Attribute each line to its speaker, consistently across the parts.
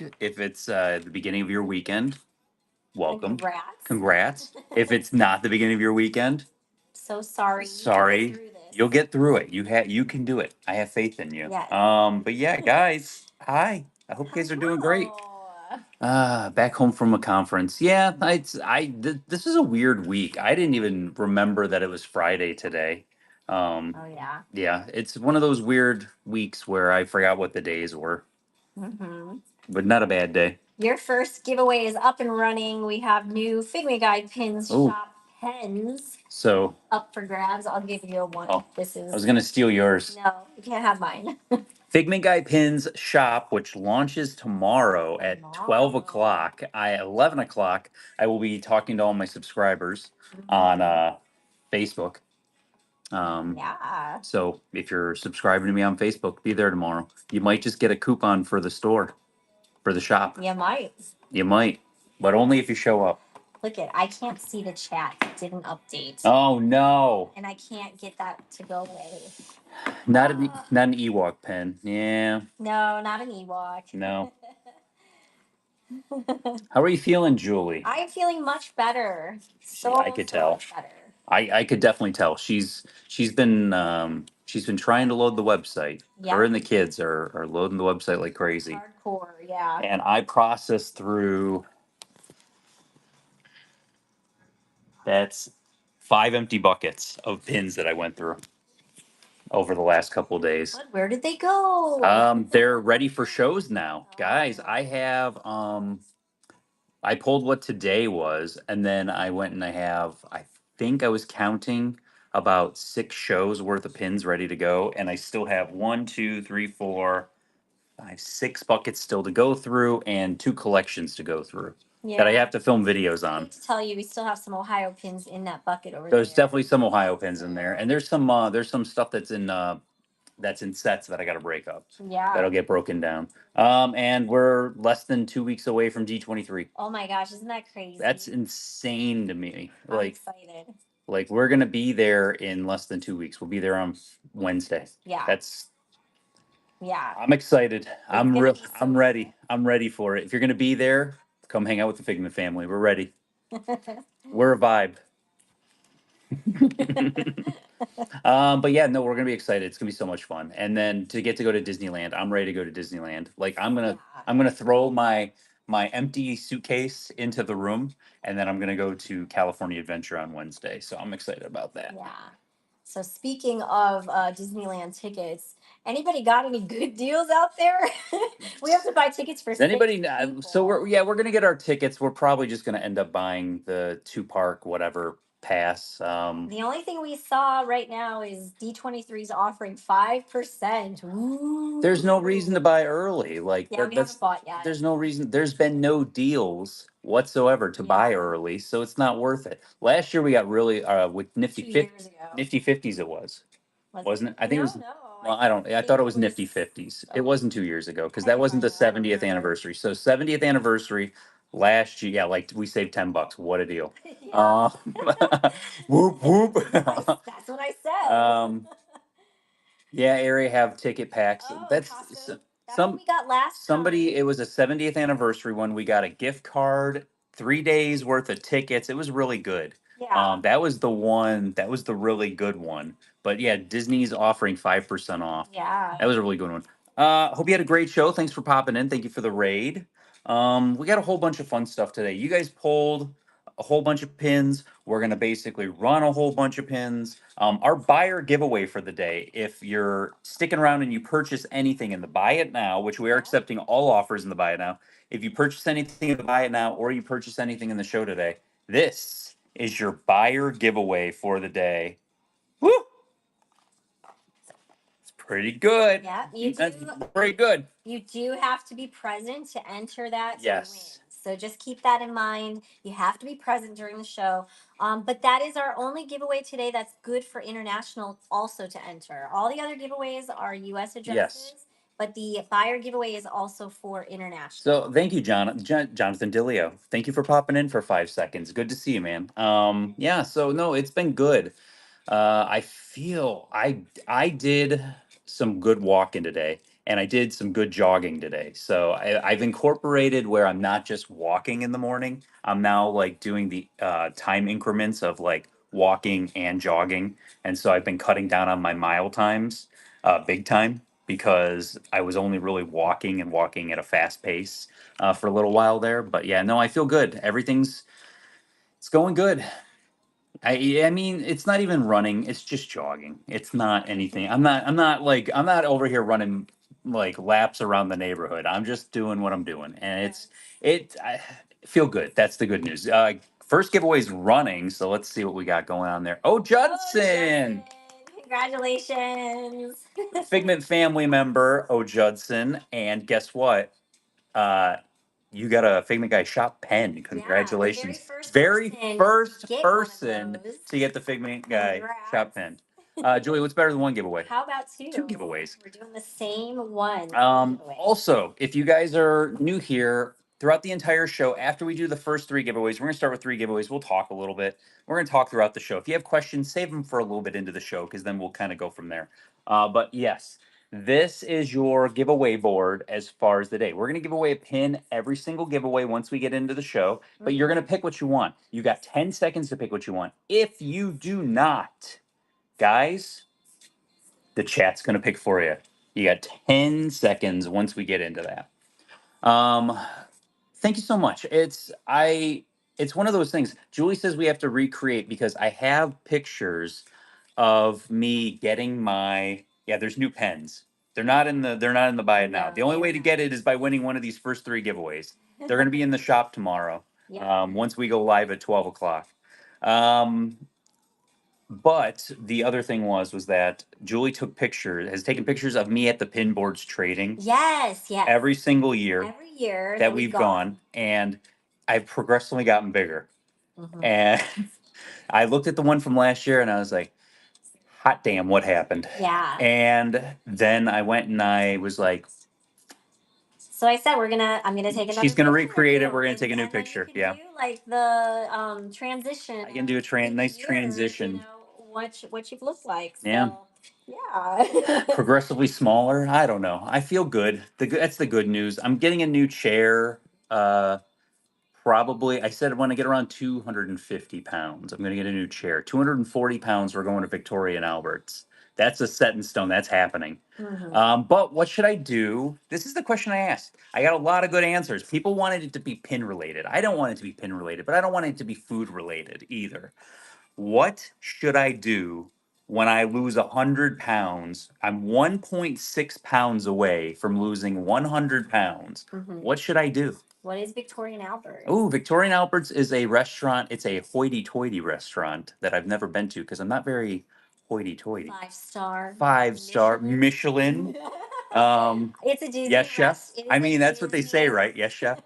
Speaker 1: read. If it's the beginning of your weekend, welcome.
Speaker 2: Congrats.
Speaker 1: Congrats. If it's not the beginning of your weekend,
Speaker 2: So sorry.
Speaker 1: sorry.
Speaker 2: Through this.
Speaker 1: You'll get through it. You can do it. I have faith in you.
Speaker 2: Yes.
Speaker 1: But yeah, guys, hi. I hope you guys are doing great. Back home from a conference. Yeah, this is a weird week. I didn't even remember that it was Friday today.
Speaker 2: Oh yeah.
Speaker 1: Yeah, it's one of those weird weeks where I forgot what the days were, but not a bad day.
Speaker 2: Your first giveaway is up and running. We have new Figment Guide pins,
Speaker 1: Ooh.
Speaker 2: shop pens
Speaker 1: So,
Speaker 2: up for grabs. I'll give you one.
Speaker 1: oh,
Speaker 2: This is
Speaker 1: I was gonna steal yours.
Speaker 2: no, you can't have mine.
Speaker 1: Figment Guy Pins shop, which launches tomorrow at 12 o'clock. 11 o'clock, I will be talking to all my subscribers on Facebook.
Speaker 2: Yeah.
Speaker 1: So if you're subscribing to me on Facebook, be there tomorrow. You might just get a coupon for the store, for the shop.
Speaker 2: You might.
Speaker 1: You might, but only if you show up.
Speaker 2: Look it, I can't see the chat. It didn't update.
Speaker 1: Oh no!
Speaker 2: And I can't get that to go away.
Speaker 1: Not an Ewok pen. Yeah.
Speaker 2: No, not an Ewok.
Speaker 1: No. How are you feeling, Julie?
Speaker 2: I'm feeling much better. So
Speaker 1: I could tell.
Speaker 2: much better.
Speaker 1: I could definitely tell. She's been trying to load the website.
Speaker 2: Yeah.
Speaker 1: Her and the kids are loading the website like crazy.
Speaker 2: Hardcore, yeah.
Speaker 1: And I processed through that's 5 empty buckets of pins that I went through over the last couple of days.
Speaker 2: But where did they go?
Speaker 1: They're ready for shows now. Guys, I have I pulled what today was, and then I went and I think I was counting about 6 shows worth of pins ready to go, and I still have 1, 2, 3, 4, 5, 6 buckets still to go through, and 2 collections to go through that I have to film videos on.
Speaker 2: To tell you, we still have some Ohio pins in that bucket over
Speaker 1: There's
Speaker 2: there.
Speaker 1: definitely some Ohio pins in there, and there's some stuff that's in sets that I got to break up.
Speaker 2: Yeah.
Speaker 1: That'll get broken down. And we're less than 2 weeks away from D23.
Speaker 2: Oh my gosh, isn't that crazy?
Speaker 1: That's insane to me.
Speaker 2: I'm excited.
Speaker 1: Like we're gonna be there in less than 2 weeks. We'll be there on Wednesday.
Speaker 2: Yeah. Yeah.
Speaker 1: I'm excited. I'm ready. I'm ready for it. If you're gonna be there, come hang out with the Figment family. We're ready. We're a vibe. But yeah, no, we're gonna be excited. It's gonna be so much fun. And then to get to go to Disneyland, I'm ready to go to Disneyland. Like I'm gonna throw my empty suitcase into the room, and then I'm gonna go to California Adventure on Wednesday. So I'm excited about that.
Speaker 2: Yeah. So speaking of Disneyland tickets, anybody got any good deals out there? We have to buy tickets for.
Speaker 1: Does anybody? So we're gonna get our tickets. We're probably just gonna end up buying the 2 park whatever pass.
Speaker 2: The only thing we saw right now is D23's offering 5%. Ooh.
Speaker 1: There's no reason to buy early. Like
Speaker 2: we haven't bought yet.
Speaker 1: There's no reason. There's been no deals whatsoever to buy early, so it's not worth it. Last year we got really with Nifty 50s. It wasn't it? I think it was.
Speaker 2: No.
Speaker 1: Well, I thought it was Nifty 50s. It wasn't 2 years ago because that wasn't the 70th anniversary. So 70th anniversary last year. Yeah, like we saved $10. What a deal. Whoop whoop.
Speaker 2: That's what I said.
Speaker 1: Yeah, area have ticket packs. That's
Speaker 2: we got last
Speaker 1: somebody. It was a 70th anniversary one. We got a gift card, 3 days worth of tickets. It was really good.
Speaker 2: Yeah.
Speaker 1: That was the one. That was the really good one. But yeah, Disney's offering 5% off.
Speaker 2: Yeah.
Speaker 1: That was a really good one. Hope you had a great show. Thanks for popping in. Thank you for the raid. We got a whole bunch of fun stuff today. You guys pulled a whole bunch of pins. We're going to basically run a whole bunch of pins. Our buyer giveaway for the day, if you're sticking around and you purchase anything in the Buy It Now, which we are accepting all offers in the Buy It Now. If you purchase anything in the Buy It Now or you purchase anything in the show today, this is your buyer giveaway for the day. Woo! It's pretty good.
Speaker 2: Yeah,
Speaker 1: That's pretty good.
Speaker 2: You do have to be present to enter that.
Speaker 1: Yes.
Speaker 2: So just keep that in mind. You have to be present during the show. But that is our only giveaway today that's good for international also to enter. All the other giveaways are U.S. addresses. Yes. But the buyer giveaway is also for international.
Speaker 1: So thank you, Jonathan Dillio. Thank you for popping in for 5 seconds. Good to see you, man. Yeah, so no, it's been good. I feel I did some good walking today. and I did some good jogging today. So I've incorporated where I'm not just walking in the morning. I'm now like doing the time increments of like walking and jogging, and so I've been cutting down on my mile times, big time, because I was only really walking and walking at a fast pace for a little while there. But yeah, no, I feel good. Everything's it's going good. I mean, it's not even running, it's just jogging. It's not anything. I'm not over here running like laps around the neighborhood. I'm just doing what I'm doing. And I feel good. That's the good news. First giveaway is running, so let's see what we got going on there. Oh,
Speaker 2: Oh,
Speaker 1: Judson.
Speaker 2: Judson. Congratulations.
Speaker 1: Figment family member, oh Judson. And guess what? Uh you got a Figment Guy shop pen. Congratulations.
Speaker 2: Yeah, the
Speaker 1: Very first
Speaker 2: get one of
Speaker 1: person
Speaker 2: those.
Speaker 1: to get the Figment Guy
Speaker 2: Congrats.
Speaker 1: shop pen. Julie, what's better than one giveaway?
Speaker 2: How about two?
Speaker 1: Two giveaways.
Speaker 2: We're doing the same one.
Speaker 1: Also, if you guys are new here, throughout the entire show, after we do the first three giveaways, we're going to start with three giveaways. We'll talk a little bit. We're going to talk throughout the show. If you have questions, save them for a little bit into the show because then we'll kind of go from there. But yes, this is your giveaway board as far as the day. We're going to give away a pin every single giveaway once we get into the show, but you're going to pick what you want. You got 10 seconds to pick what you want. If you do not, guys, the chat's going to pick for you. You got 10 seconds once we get into that. Thank you so much. It's one of those things. Julie says we have to recreate because I have pictures of me getting my there's new pens. They're not in the buy it now. The only way to get it is by winning one of these first three giveaways. They're gonna be in the shop tomorrow. Once we go live at 12 o'clock. Um, but the other thing was that Julie has taken pictures of me at the pin boards trading.
Speaker 2: Yes, yes.
Speaker 1: Every single year.
Speaker 2: Every year
Speaker 1: that we've gone, and I've progressively gotten bigger. And I looked at the one from last year and I was like, hot damn, what happened?
Speaker 2: Yeah.
Speaker 1: And then I went and I was like,
Speaker 2: so I said I'm gonna take another.
Speaker 1: she's gonna
Speaker 2: picture of
Speaker 1: recreate
Speaker 2: you,
Speaker 1: it. We're gonna take a new
Speaker 2: and then
Speaker 1: picture.
Speaker 2: you can
Speaker 1: Yeah.
Speaker 2: do like the transition.
Speaker 1: I can do a nice transition.
Speaker 2: You know what you've looked like. So,
Speaker 1: Yeah.
Speaker 2: yeah.
Speaker 1: Progressively smaller. I don't know. I feel good. That's the good news. I'm getting a new chair. Probably, I said when I get around 250 pounds, I'm going to get a new chair. 240 pounds, we're going to Victoria and Albert's. That's a set in stone. That's happening. But what should I do? This is the question I asked. I got a lot of good answers. People wanted it to be pin related. I don't want it to be pin related, but I don't want it to be food related either. What should I do when I lose 100 pounds? I'm 1.6 pounds away from losing 100 pounds. What should I do?
Speaker 2: What is Victorian Albert?
Speaker 1: Oh, Victorian Albert's is a restaurant. It's a hoity-toity restaurant that I've never been to because I'm not very hoity-toity.
Speaker 2: 5-star.
Speaker 1: 5-star Michelin.
Speaker 2: It's a Disney.
Speaker 1: Yes, chef. I mean, that's what they say, right? Yes, chef.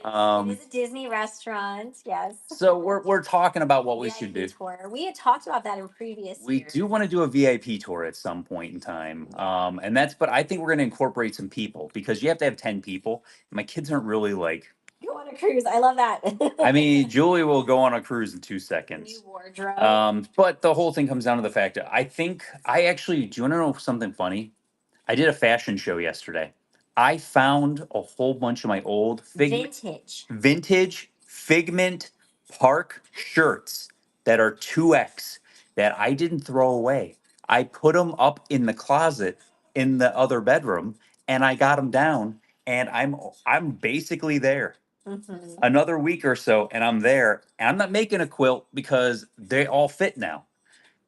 Speaker 2: It is a Disney restaurant. Yes.
Speaker 1: So we're talking about what we should do.
Speaker 2: Tour. We had talked about that in previous.
Speaker 1: We do want to do a VIP tour at some point in time. And but I think we're going to incorporate some people because you have to have 10 people. My kids aren't really like
Speaker 2: go on a cruise. I love that.
Speaker 1: I mean, Julie will go on a cruise in 2 seconds.
Speaker 2: New wardrobe.
Speaker 1: But the whole thing comes down to the fact that I think I actually, do you want to know something funny? I did a fashion show yesterday. I found a whole bunch of my old vintage Figment Park shirts that are 2X that I didn't throw away. I put them up in the closet in the other bedroom and I got them down and I'm basically there. Another week or so and I'm there. And I'm not making a quilt because they all fit now.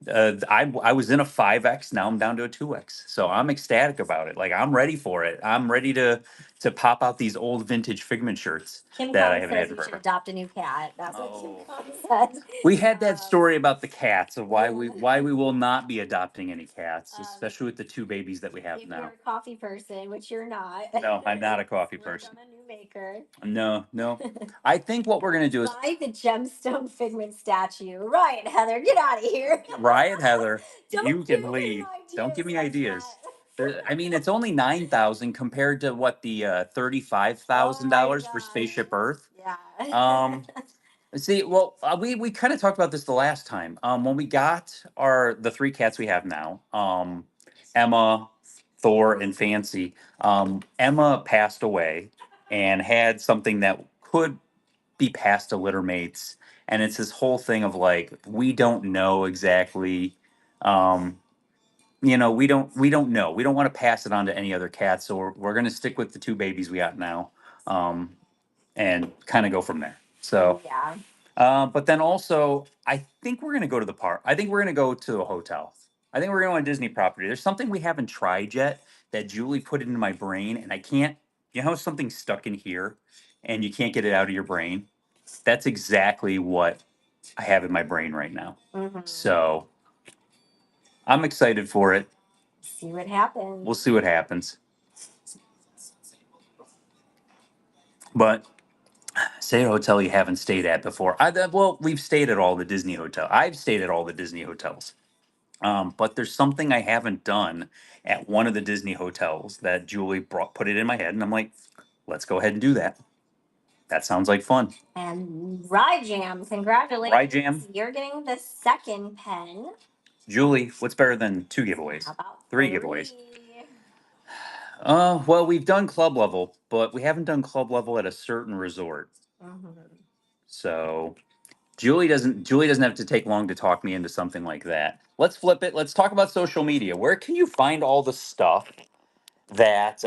Speaker 1: I was in a 5X. Now I'm down to a 2X. So I'm ecstatic about it. Like I'm ready for it. I'm ready to pop out these old vintage Figment shirts that I haven't had
Speaker 2: you
Speaker 1: forever.
Speaker 2: should adopt a new cat. That's what Kim Kong said.
Speaker 1: We had that story about the cats of why we will not be adopting any cats, especially with the 2 babies that we have now.
Speaker 2: You're a coffee person, which you're not.
Speaker 1: No, I'm not a coffee person.
Speaker 2: I'm a new maker.
Speaker 1: No. I think what we're gonna do is
Speaker 2: buy the gemstone Figment statue. Riot Heather, get out of here.
Speaker 1: Riot Heather, you can leave. Don't give me ideas. I mean, it's only 9,000 compared to what the $35,000 for Spaceship Earth.
Speaker 2: Yeah.
Speaker 1: See, well, we kind of talked about this the last time. When we got the 3 cats we have now, Emma, Thor and Fancy. Emma passed away and had something that could be passed to litter mates, and it's this whole thing of like we don't know exactly. Um, we don't know. We don't want to pass it on to any other cats, so we're going to stick with the two babies we got now, um, and kind of go from there. So,
Speaker 2: Yeah.
Speaker 1: but then also, I think we're going to go to the park. I think we're going to go to a hotel. I think we're going to a Disney property. There's something we haven't tried yet that Julie put into my brain, and I can't. You know how something's stuck in here, and you can't get it out of your brain. That's exactly what I have in my brain right now. So I'm excited for it.
Speaker 2: See what happens.
Speaker 1: We'll see what happens. But stay at a hotel you haven't stayed at before. Well, we've stayed at all the Disney hotel. I've stayed at all the Disney hotels. But there's something I haven't done at one of the Disney hotels that Julie put it in my head, and I'm like, let's go ahead and do that. That sounds like fun.
Speaker 2: And Rye Jam, congratulations.
Speaker 1: Rye Jam.
Speaker 2: You're getting the second pen.
Speaker 1: Julie, what's better than 2 giveaways?
Speaker 2: How about
Speaker 1: Three giveaways. Well, we've done club level, but we haven't done club level at a certain resort. So Julie doesn't have to take long to talk me into something like that. Let's flip it. Let's talk about social media. Where can you find all the stuff that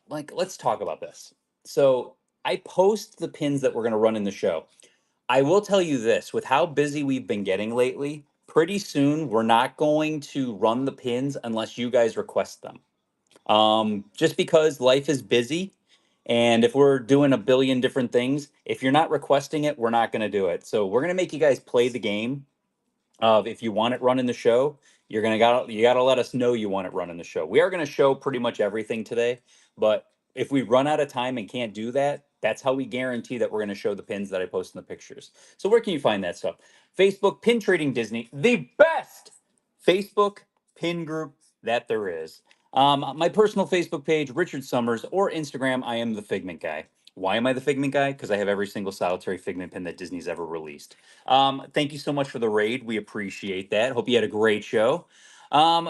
Speaker 1: let's talk about this. So I post the pins that we're going to run in the show. I will tell you this, with how busy we've been getting lately, pretty soon we're not going to run the pins unless you guys request them. Just because life is busy, and if we're doing a billion different things, if you're not requesting it, we're not going to do it. So we're going to make you guys play the game of if you want it run in the show, you gotta let us know you want it run in the show. We are gonna show pretty much everything today, but if we run out of time and can't do that, that's how we guarantee that we're gonna show the pins that I post in the pictures. So where can you find that stuff? Facebook, Pin Trading Disney, the best Facebook pin group that there is. My personal Facebook page, Richard Summers, or Instagram, I am the Figment Guy. Why am I the Figment Guy? Because I have every single solitary Figment pin that Disney's ever released. Thank you so much for the raid. We appreciate that. Hope you had a great show.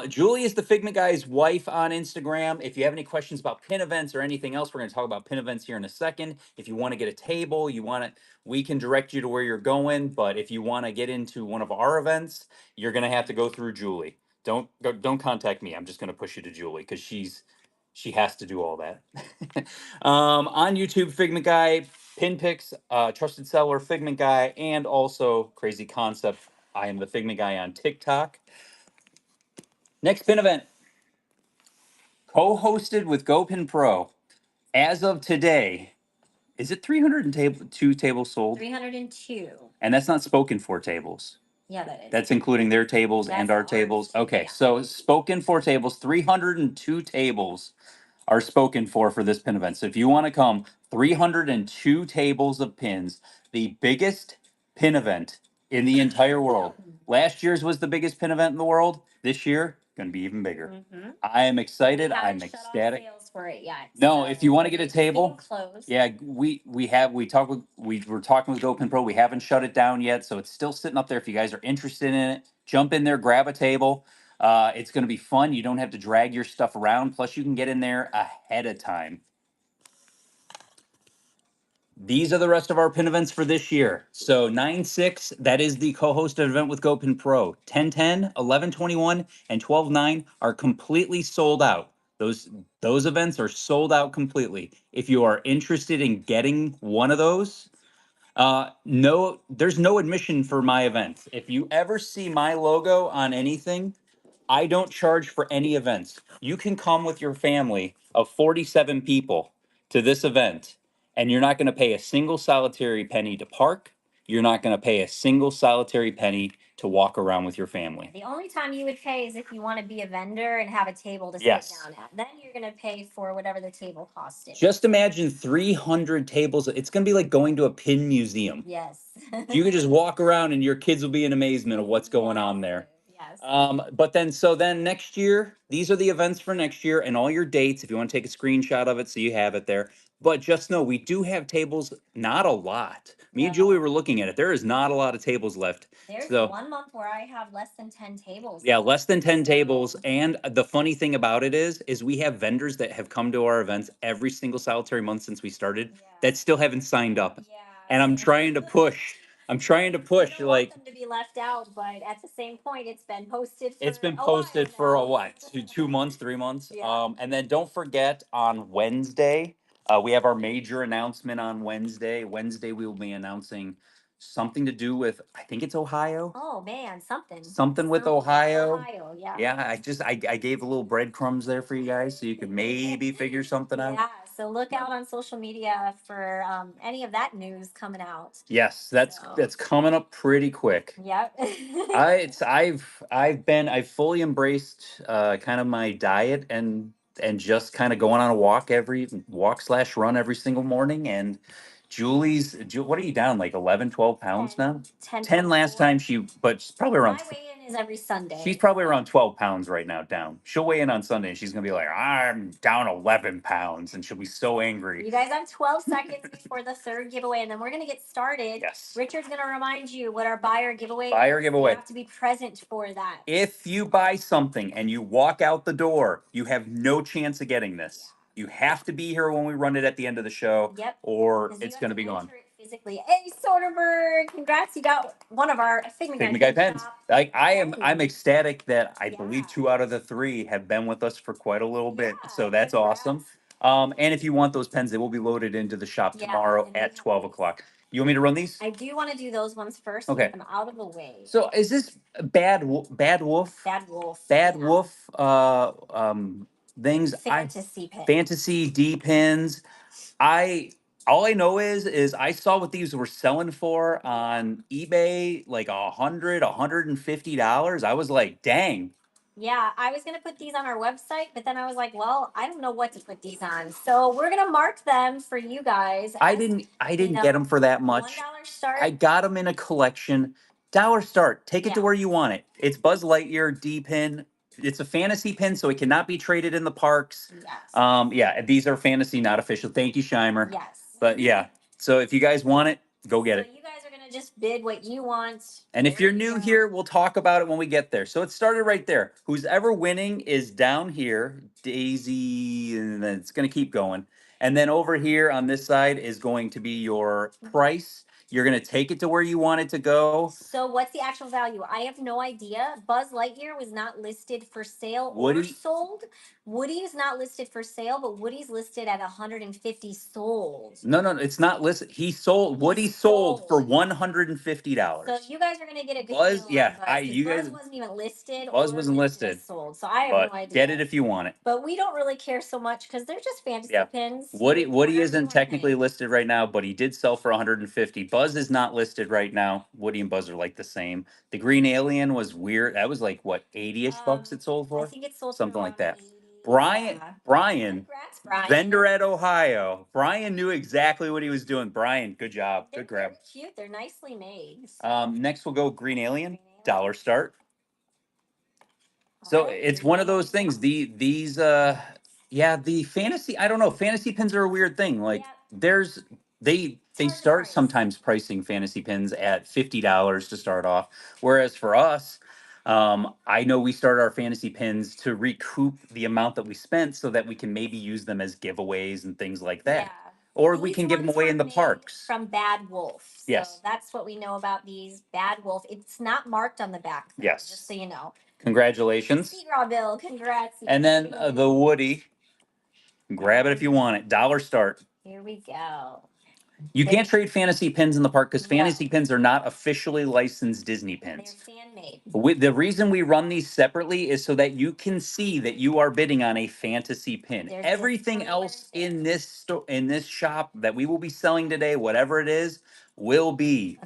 Speaker 1: Julie is the Figment Guy's wife on Instagram. If you have any questions about pin events or anything else, we're going to talk about pin events here in a second. If you want to get a table, we can direct you to where you're going. But if you want to get into one of our events, you're going to have to go through Julie. Don't contact me. I'm just going to push you to Julie because she has to do all that. On YouTube, Figment Guy, Pin Picks, Trusted Seller, Figment Guy, and also Crazy Concept. I am the Figment Guy on TikTok. Next pin event, co-hosted with GoPin Pro. As of today, is it 302 tables sold?
Speaker 2: 302.
Speaker 1: And that's not spoken for tables.
Speaker 2: Yeah, that is.
Speaker 1: That's including their tables
Speaker 2: That's
Speaker 1: and our
Speaker 2: ours,
Speaker 1: tables.
Speaker 2: too,
Speaker 1: Okay,
Speaker 2: yeah.
Speaker 1: so spoken for tables, 302 tables are spoken for this pin event. So if you want to come, 302 tables of pins, the biggest pin event in the entire world. Last year's was the biggest pin event in the world. This year, going to be even bigger. I am excited. I'm ecstatic.
Speaker 2: Sales for it yet.
Speaker 1: No,
Speaker 2: So
Speaker 1: if you want to get a
Speaker 2: it's getting
Speaker 1: table,
Speaker 2: close.
Speaker 1: yeah, we were talking with GoPin Pro. We haven't shut it down yet, so it's still sitting up there. If you guys are interested in it, jump in there, grab a table. It's going to be fun. You don't have to drag your stuff around. Plus, you can get in there ahead of time. These are the rest of our pin events for this year. So 9/6, that is the co-hosted event with GoPin Pro. 10/10, 11/21, and 12/9 are completely sold out. Those events are sold out completely. If you are interested in getting one of those, no, there's no admission for my events. If you ever see my logo on anything, I don't charge for any events. You can come with your family of 47 people to this event, and you're not going to pay a single solitary penny to park. You're not going to pay a single solitary penny to walk around with your family.
Speaker 2: The only time you would pay is if you want to be a vendor and have a table to sit down at. Then you're going to pay for whatever the table cost is.
Speaker 1: Just imagine 300 tables. It's going to be like going to a pin museum.
Speaker 2: Yes.
Speaker 1: You can just walk around and your kids will be in amazement of what's going on there.
Speaker 2: Yes.
Speaker 1: But then next year, these are the events for next year and all your dates. If you want to take a screenshot of it so you have it there. But just know we do have tables, not a lot. Me and
Speaker 2: No.
Speaker 1: Julie were looking at it. There is not a lot of tables left.
Speaker 2: There's
Speaker 1: So
Speaker 2: 1 month where I have less than 10 tables.
Speaker 1: yeah, less than 10
Speaker 2: So-
Speaker 1: tables. And the funny thing about it is we have vendors that have come to our events every single solitary month since we started
Speaker 2: Yeah.
Speaker 1: that still haven't signed up.
Speaker 2: Yeah.
Speaker 1: And I'm trying to push. I'm trying to push.
Speaker 2: I don't
Speaker 1: Like,
Speaker 2: want them to be left out, but at the same point, it's been posted.
Speaker 1: it's been
Speaker 2: a while
Speaker 1: posted for a
Speaker 2: now.
Speaker 1: what, 2 months, 3 months.
Speaker 2: Yeah.
Speaker 1: And then don't forget on Wednesday, we have our major announcement on Wednesday. Wednesday we will be announcing something to do with, I think it's Ohio.
Speaker 2: Oh man, something.
Speaker 1: Something with Ohio.
Speaker 2: Ohio, yeah.
Speaker 1: Yeah, I gave a little breadcrumbs there for you guys so you could maybe figure something out.
Speaker 2: Yeah, so look out on social media for any of that news coming out.
Speaker 1: Yes,
Speaker 2: So.
Speaker 1: that's coming up pretty quick.
Speaker 2: Yep.
Speaker 1: I've fully embraced kind of my diet and just kind of going on a walk/run every single morning. And what are you down, like 11, 12 pounds
Speaker 2: 10,
Speaker 1: now?
Speaker 2: 10,
Speaker 1: 10 last
Speaker 2: 24.
Speaker 1: time but she's probably around.
Speaker 2: My weigh-in is every Sunday.
Speaker 1: She's probably around 12 pounds right now down. She'll weigh in on Sunday and she's gonna be like, I'm down 11 pounds, and she'll be so angry.
Speaker 2: You guys have 12 seconds before the third giveaway, and then we're gonna get started.
Speaker 1: Yes.
Speaker 2: Richard's gonna remind you what our buyer giveaway
Speaker 1: Buyer
Speaker 2: is.
Speaker 1: giveaway.
Speaker 2: You have to be present for that.
Speaker 1: If you buy something and you walk out the door, you have no chance of getting this. You have to be here when we run it at the end of the show.
Speaker 2: Yep.
Speaker 1: Or
Speaker 2: 'Cause you
Speaker 1: it's
Speaker 2: have
Speaker 1: going to
Speaker 2: to
Speaker 1: be gone.
Speaker 2: enter it physically. Hey, Soderbergh, congrats! You got one of our
Speaker 1: Figment Guy pens. Like I'm
Speaker 2: Hey.
Speaker 1: ecstatic that I
Speaker 2: Yeah.
Speaker 1: believe 2 out of the 3 have been with us for quite a little bit.
Speaker 2: Yeah,
Speaker 1: So that's
Speaker 2: congrats.
Speaker 1: awesome. And if you want those pens, they will be loaded into the shop
Speaker 2: Yeah,
Speaker 1: tomorrow
Speaker 2: and we
Speaker 1: at
Speaker 2: have
Speaker 1: 12
Speaker 2: these.
Speaker 1: o'clock. You want me to run these?
Speaker 2: I do want to do those ones first.
Speaker 1: Okay.
Speaker 2: Get them out of the way.
Speaker 1: So is this Bad Wolf?
Speaker 2: Bad Wolf.
Speaker 1: Bad
Speaker 2: Yeah.
Speaker 1: Wolf things.
Speaker 2: Fantasy pin.
Speaker 1: Fantasy D pins. I all I know is I saw what these were selling for on eBay, like $150. I was like, dang.
Speaker 2: Yeah, I was gonna put these on our website, but then I was like, well, I don't know what to put these on, so we're gonna mark them for you guys.
Speaker 1: I didn't get them for that much.
Speaker 2: $1 start.
Speaker 1: I got them in a collection. Dollar start. Take it to
Speaker 2: Yeah.
Speaker 1: where you want it. It's Buzz Lightyear D pin. It's a fantasy pin, so it cannot be traded in the parks.
Speaker 2: Yes.
Speaker 1: Yeah, these are fantasy, not official. Thank you, Shimer.
Speaker 2: Yes.
Speaker 1: But yeah, so if you guys want it, go get
Speaker 2: So
Speaker 1: it.
Speaker 2: you guys are gonna just bid what you want.
Speaker 1: And if
Speaker 2: There
Speaker 1: you're
Speaker 2: you
Speaker 1: new
Speaker 2: go.
Speaker 1: here, we'll talk about it when we get there. So it started right there. Who's ever winning is down here, Daisy, and then it's going to keep going. And then over here on this side is going to be your price. You're going to take it to where you want it to go.
Speaker 2: So what's the actual value? I have no idea. Buzz Lightyear was not listed for sale or
Speaker 1: Woody-
Speaker 2: sold. Woody is not listed for sale, but Woody's listed at 150 sold.
Speaker 1: No, it's not listed. Woody sold for $150.
Speaker 2: So you guys are gonna get a good
Speaker 1: Buzz,
Speaker 2: deal.
Speaker 1: yeah,
Speaker 2: on Buzz, 'cause Buzz wasn't even listed.
Speaker 1: Buzz
Speaker 2: or
Speaker 1: wasn't listed.
Speaker 2: just sold. So I have
Speaker 1: But
Speaker 2: no idea.
Speaker 1: get it if you want it.
Speaker 2: But we don't really care so much because they're just fantasy
Speaker 1: Yeah.
Speaker 2: pins.
Speaker 1: Woody
Speaker 2: Whatever you
Speaker 1: isn't
Speaker 2: wanna
Speaker 1: technically
Speaker 2: pay.
Speaker 1: listed right now, but he did sell for 150. Buzz is not listed right now. Woody and Buzz are like the same. The green alien was weird. That was like what, 80-ish bucks it sold for?
Speaker 2: I think it sold for
Speaker 1: Something like
Speaker 2: around
Speaker 1: that.
Speaker 2: 80.
Speaker 1: Brian,
Speaker 2: Yeah. Congrats, Brian.
Speaker 1: vendor at Ohio. Brian knew exactly what he was doing. Brian, good job.
Speaker 2: They're
Speaker 1: Good grab.
Speaker 2: very cute. They're nicely made.
Speaker 1: Next we'll go green alien. Dollar start. So it's one of those things. The fantasy, I don't know. Fantasy pins are a weird thing. Like
Speaker 2: Yeah.
Speaker 1: they
Speaker 2: hard to
Speaker 1: start
Speaker 2: price.
Speaker 1: sometimes pricing fantasy pins at $50 to start off. Whereas for us, I know we start our fantasy pins to recoup the amount that we spent so that we can maybe use them as giveaways and things like that.
Speaker 2: Yeah.
Speaker 1: Or we
Speaker 2: These
Speaker 1: can give them
Speaker 2: ones
Speaker 1: away
Speaker 2: were
Speaker 1: in the
Speaker 2: made
Speaker 1: parks.
Speaker 2: From Bad Wolf. So
Speaker 1: Yes.
Speaker 2: that's what we know about these. Bad Wolf. It's not marked on the back, though,
Speaker 1: Yes.
Speaker 2: just so you know.
Speaker 1: Congratulations.
Speaker 2: Seagraw Bill, congrats.
Speaker 1: And then the Woody. Grab it if you want it. Dollar start.
Speaker 2: Here we go.
Speaker 1: You can't trade fantasy pins in the park because
Speaker 2: No.
Speaker 1: fantasy pins are not officially licensed Disney pins.
Speaker 2: They're fan made.
Speaker 1: The reason we run these separately is so that you can see that you are bidding on a fantasy pin.
Speaker 2: They're
Speaker 1: Everything
Speaker 2: just
Speaker 1: else in this shop that we will be selling today, whatever it is, will be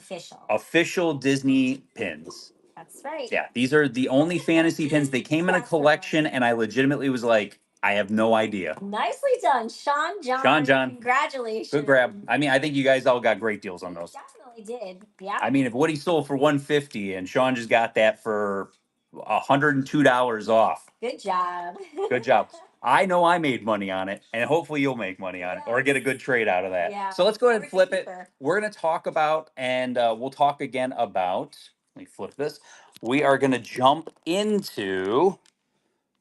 Speaker 1: official Disney pins.
Speaker 2: That's right.
Speaker 1: Yeah, these are the only fantasy pins. They came in a collection, and I legitimately was like, I have no idea.
Speaker 2: Nicely done, Sean John.
Speaker 1: Sean John.
Speaker 2: Congratulations.
Speaker 1: Good grab. I mean, I think you guys all got great deals on those.
Speaker 2: Definitely did. Yeah.
Speaker 1: I mean, if Woody sold for 150 and Sean just got that for $102 off.
Speaker 2: Good job.
Speaker 1: Good job. I know I made money on it, and hopefully you'll make money on it or get a good trade out of that.
Speaker 2: Yeah.
Speaker 1: So let's go ahead and
Speaker 2: Whatever's
Speaker 1: flip it.
Speaker 2: cheaper.
Speaker 1: We're going to talk about, and we'll talk again about, let me flip this. We are going to jump into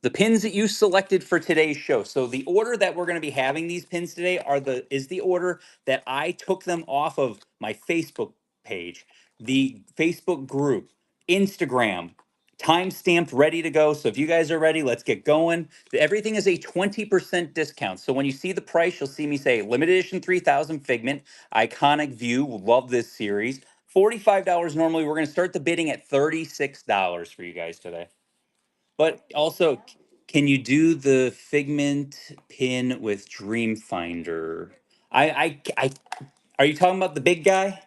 Speaker 1: the pins that you selected for today's show. So the order that we're going to be having these pins today is the order that I took them off of my Facebook page, the Facebook group, Instagram, time stamped, ready to go. So if you guys are ready, let's get going. Everything is a 20% discount. So when you see the price, you'll see me say limited edition 3000 Figment, iconic view. Love this series. $45 normally. We're going to start the bidding at $36 for you guys today. But also, can you do the Figment pin with Dreamfinder? I are you talking about the big guy?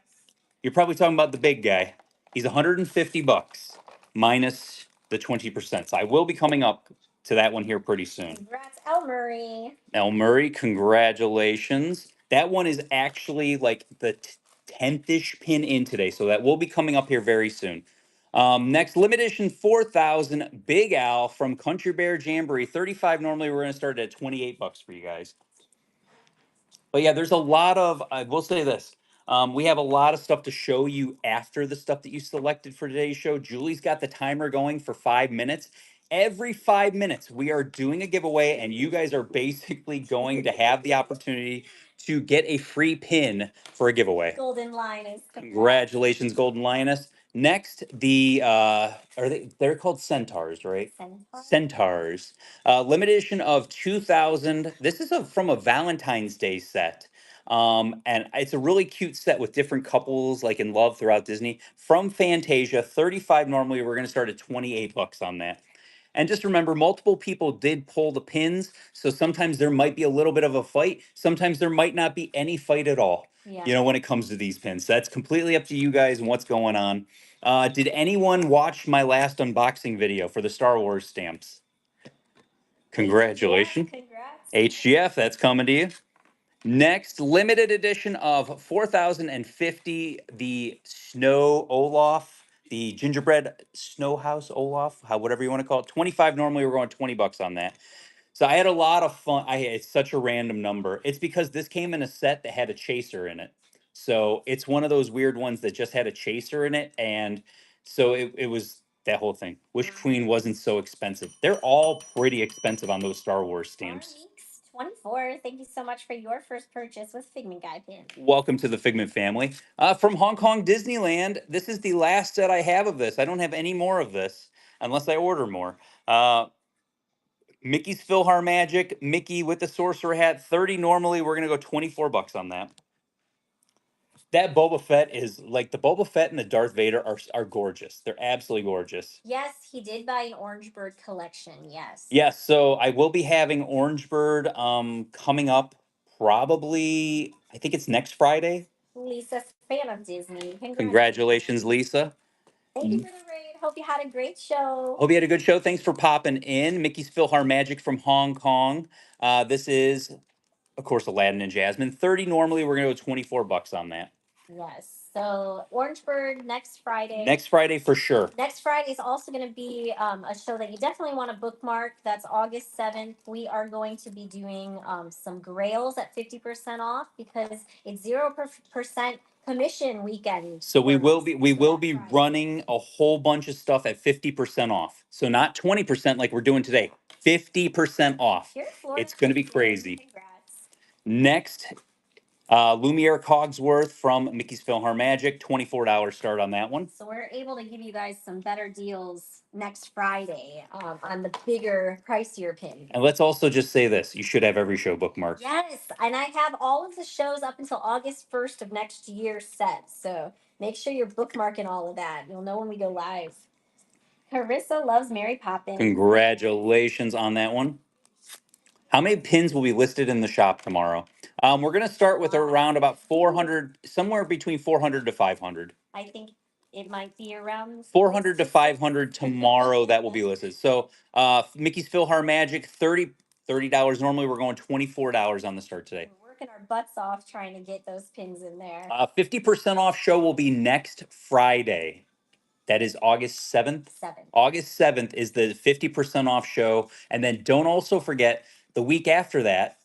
Speaker 1: You're probably talking about the big guy. He's 150 bucks minus the 20%. So I will be coming up to that one here pretty soon.
Speaker 2: Congrats, El Murray.
Speaker 1: El Murray, congratulations. That one is actually like the 10th-ish pin in today. So that will be coming up here very soon. Next, limited edition 4000 Big Al from Country Bear Jamboree. 35 normally. We're going to start at 28 bucks for you guys. But yeah, there's a lot of, I will say this. We have a lot of stuff to show you after the stuff that you selected for today's show. Julie's got the timer going for 5 minutes. Every 5 minutes, we are doing a giveaway, and you guys are basically going to have the opportunity to get a free pin for a giveaway.
Speaker 2: Golden Lioness.
Speaker 1: Congratulations, Golden Lioness. Next, they're called Centaurs, right? Centaurs. Limited edition of 2000. This is from a Valentine's Day set. And it's a really cute set with different couples like in love throughout Disney. From Fantasia, 35 normally. We're going to start at 28 bucks on that. And just remember, multiple people did pull the pins. So sometimes there might be a little bit of a fight. Sometimes there might not be any fight at all.
Speaker 2: Yeah.
Speaker 1: You know, when it comes to these pins. That's completely up to you guys and what's going on. Did anyone watch my last unboxing video for the Star Wars stamps? Congratulations.
Speaker 2: Congrats.
Speaker 1: HGF, that's coming to you. Next, limited edition of 4050, the Snow Olaf, the gingerbread snow house Olaf, whatever you want to call it. 25 normally, we're going 20 bucks on that. So I had a lot of fun. It's such a random number. It's because this came in a set that had a chaser in it. So it's one of those weird ones that just had a chaser in it. And so it was that whole thing. Wish Queen wasn't so expensive. They're all pretty expensive on those Star Wars stamps.
Speaker 2: 24. Thank you so much for your first purchase with Figment Guy pin.
Speaker 1: Welcome to the Figment family. From Hong Kong Disneyland, this is the last set I have of this. I don't have any more of this unless I order more. Mickey's PhilharMagic, Mickey with the Sorcerer Hat, 30 normally. We're going to go 24 bucks on that. That Boba Fett is like the Boba Fett and the Darth Vader are gorgeous. They're absolutely gorgeous.
Speaker 2: Yes, he did buy an Orange Bird collection. Yes.
Speaker 1: Yes, so I will be having Orange Bird coming up probably, I think it's next Friday.
Speaker 2: Lisa's a fan of Disney.
Speaker 1: Congratulations, Lisa.
Speaker 2: Thank you for the raid. Hope you had a great show.
Speaker 1: Hope you had a good show. Thanks for popping in. Mickey's PhilharMagic from Hong Kong. This is, of course, Aladdin and Jasmine. 30 normally. We're going to go 24 bucks on that.
Speaker 2: Yes. So Orange Bird next Friday.
Speaker 1: Next Friday for sure.
Speaker 2: Next Friday is also going to be a show that you definitely want to bookmark. That's August 7th. We are going to be doing some grails at 50% off because it's 0% commission weekend.
Speaker 1: So we will be running a whole bunch of stuff at 50% off. So not 20% like we're doing today. 50% off. It's going to be crazy.
Speaker 2: Congrats.
Speaker 1: Next, Lumiere Cogsworth from Mickey's PhilharMagic, $24 start on that one.
Speaker 2: So we're able to give you guys some better deals next Friday on the bigger, pricier pin.
Speaker 1: And let's also just say this. You should have every show bookmarked.
Speaker 2: Yes, and I have all of the shows up until August 1st of next year set. So make sure you're bookmarking all of that. You'll know when we go live. Carissa loves Mary Poppins.
Speaker 1: Congratulations on that one. How many pins will be listed in the shop tomorrow? We're going to start with around about 400, somewhere between 400 to 500.
Speaker 2: I think it might be around
Speaker 1: 400 to 500 tomorrow that will be listed. So Mickey's PhilharMagic, $30 normally. We're going $24 on the start today.
Speaker 2: We're working our butts off trying to get those pins in there.
Speaker 1: 50% off show will be next Friday. That is August 7th. August 7th is the 50% off show. And then don't also forget, The week after that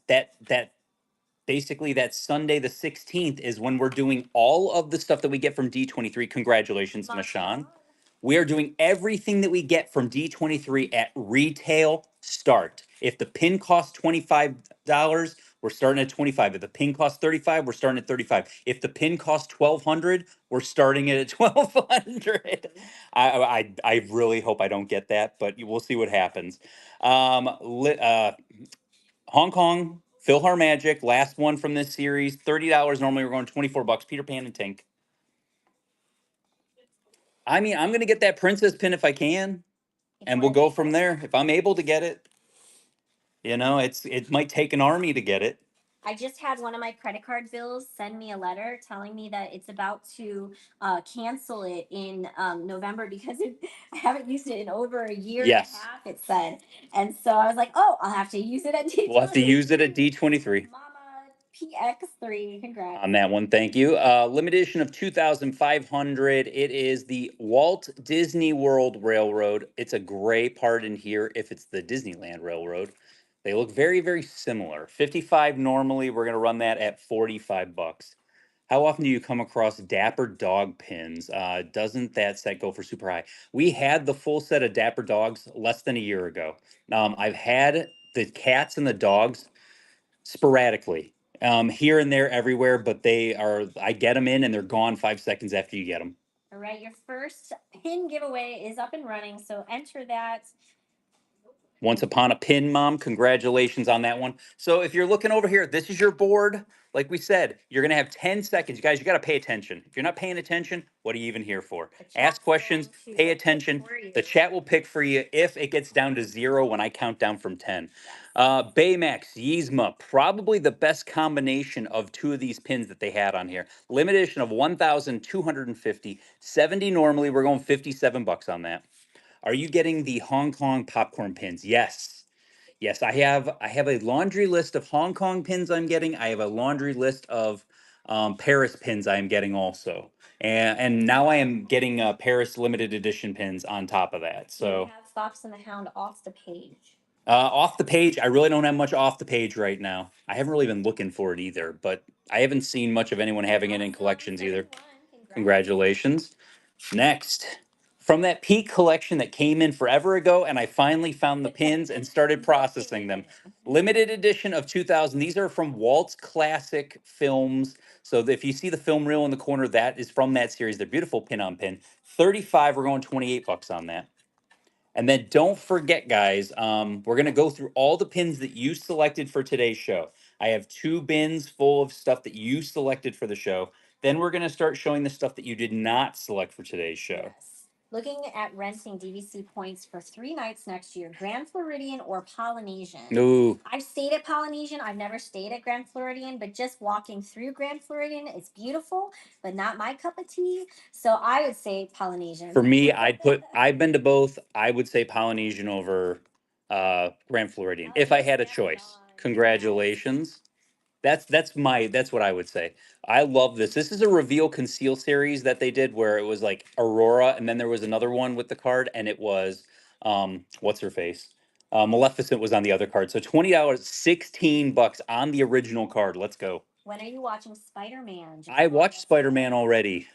Speaker 1: basically that Sunday the 16th is when we're doing all of the stuff that we get from D23. Congratulations, Mashan. We are doing everything that we get from D23 at retail start. If the pin costs $25, we're starting at 25. If the pin costs 35, we're starting at 35. If the pin costs 1200, we're starting it at 1200. I really hope I don't get that, but we'll see what happens. Hong Kong, Philhar Magic, last one from this series, $30. Normally we're going $24. Peter Pan and Tink. I mean, I'm gonna get that princess pin if I can, and we'll go from there. If I'm able to get it, it might take an army to get it.
Speaker 2: I just had one of my credit card bills send me a letter telling me that it's about to cancel it in November because I haven't used it in over a year and a half, it said. And so I was like, oh, I'll have to use it at D23.
Speaker 1: We'll have to use it at D23.
Speaker 2: Mama PX3, congrats.
Speaker 1: On that one, thank you. Limited edition of 2,500. It is the Walt Disney World Railroad. It's a gray part in here if it's the Disneyland Railroad. They look very, very similar. 55 normally. We're going to run that at 45 bucks. How often do you come across Dapper Dog pins? Doesn't that set go for super high? We had the full set of Dapper Dogs less than a year ago. I've had the cats and the dogs sporadically, here and there, everywhere, but I get them in and they're gone 5 seconds after you get them.
Speaker 2: All right, your first pin giveaway is up and running, so enter that.
Speaker 1: Once Upon a Pin, Mom. Congratulations on that one. So if you're looking over here, this is your board. Like we said, you're going to have 10 seconds. You guys, you got to pay attention. If you're not paying attention, what are you even here for? Ask questions, pay attention. The chat will pick for you if it gets down to 0 when I count down from 10. Baymax, Yzma, probably the best combination of two of these pins that they had on here. Limited edition of 1,250, 70 normally. We're going 57 bucks on that. Are you getting the Hong Kong popcorn pins? Yes. Yes, I have a laundry list of Hong Kong pins I'm getting. I have a laundry list of Paris pins I am getting also. And now I am getting Paris limited edition pins on top of that. So
Speaker 2: you have Fox and the Hound off the page.
Speaker 1: Off the page, I really don't have much off the page right now. I haven't really been looking for it either, but I haven't seen much of anyone having it in collections either. Congratulations. Next, from that peak collection that came in forever ago, and I finally found the pins and started processing them. Limited edition of 2000. These are from Walt's Classic Films. So if you see the film reel in the corner, that is from that series. They're beautiful pin on pin. 35, we're going 28 bucks on that. And then don't forget, guys, we're going to go through all the pins that you selected for today's show. I have 2 bins full of stuff that you selected for the show. Then we're going to start showing the stuff that you did not select for today's show.
Speaker 2: Yes. Looking at renting DVC points for 3 nights next year, Grand Floridian or Polynesian.
Speaker 1: Ooh.
Speaker 2: I've stayed at Polynesian. I've never stayed at Grand Floridian, but just walking through Grand Floridian is beautiful, but not my cup of tea. So I would say Polynesian.
Speaker 1: For me, I've been to both. I would say Polynesian over Grand Floridian if I had a choice. Congratulations. That's what I would say. I love this. This is a reveal conceal series that they did where it was like Aurora, and then there was another one with the card, and it was what's her face? Maleficent was on the other card. So $20, 16 bucks on the original card. Let's go.
Speaker 2: When are you watching Spider-Man?
Speaker 1: I watched Spider-Man already.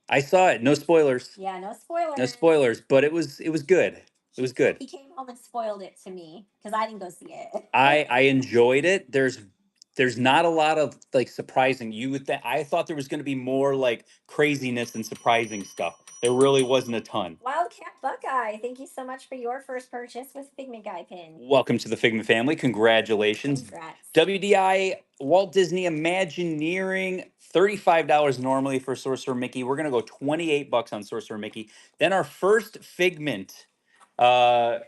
Speaker 1: I saw it. No spoilers.
Speaker 2: Yeah, no spoilers.
Speaker 1: No spoilers, but it was good. It was good.
Speaker 2: He came home and spoiled it to me because I didn't go see it.
Speaker 1: I enjoyed it. There's not a lot of like surprising. I thought there was going to be more like craziness and surprising stuff. There really wasn't a ton.
Speaker 2: Wildcat Buckeye, thank you so much for your first purchase with Figment Guy pin.
Speaker 1: Welcome to the Figment family. Congratulations.
Speaker 2: Congrats.
Speaker 1: WDI Walt Disney Imagineering, $35 normally for Sorcerer Mickey. We're going to go 28 bucks on Sorcerer Mickey. Then our first Figment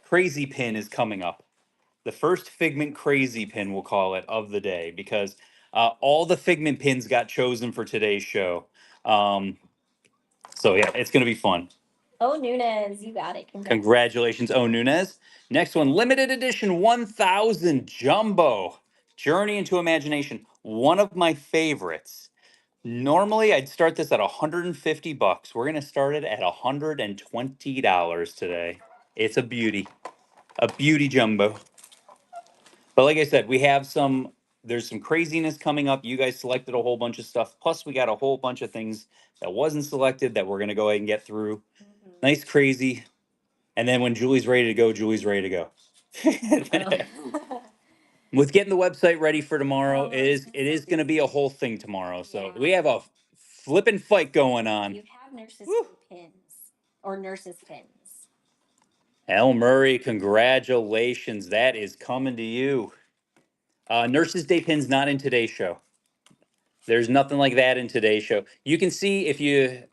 Speaker 1: crazy pin is coming up. The first Figment crazy pin, we'll call it, of the day, because all the Figment pins got chosen for today's show. So yeah, it's going to be fun.
Speaker 2: Oh, Nunez, you got it.
Speaker 1: Congratulations, Oh Nunez. Next one, limited edition 1000 Jumbo. Journey into Imagination. One of my favorites. Normally, I'd start this at 150 bucks. We're going to start it at $120 today. It's a beauty. A beauty jumbo. But like I said, we have there's some craziness coming up. You guys selected a whole bunch of stuff. Plus, we got a whole bunch of things that wasn't selected that we're going to go ahead and get through. Nice, crazy. And then when Julie's ready to go, Julie's ready to go.
Speaker 2: Oh.
Speaker 1: With getting the website ready for tomorrow,
Speaker 2: Oh,
Speaker 1: it
Speaker 2: it's
Speaker 1: is
Speaker 2: so
Speaker 1: going to be a
Speaker 2: busy.
Speaker 1: whole thing tomorrow. So
Speaker 2: Yeah.
Speaker 1: we have a flipping fight going on.
Speaker 2: You have nurses
Speaker 1: Woo.
Speaker 2: pins or nurses pins.
Speaker 1: El Murray, congratulations. That is coming to you. Nurses Day pins not in today's show. There's nothing like that in today's show. You can see if you,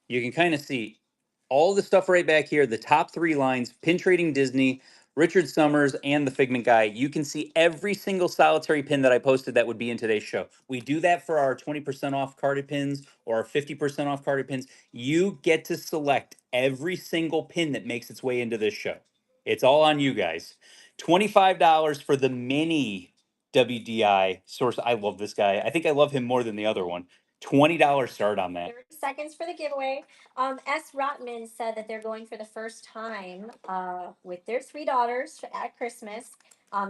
Speaker 1: you can kind of see all the stuff right back here. The top three lines: Pin Trading Disney, Richard Summers, and the Figment Guy. You can see every single solitary pin that I posted that would be in today's show. We do that for our 20% off carded pins or our 50% off carded pins. You get to select every single pin that makes its way into this show. It's all on you guys. $25 for the mini WDI source. I love this guy. I think I love him more than the other one. $20 start on that.
Speaker 2: 30 seconds for the giveaway. S. Rotman said that they're going for the first time with their three daughters at Christmas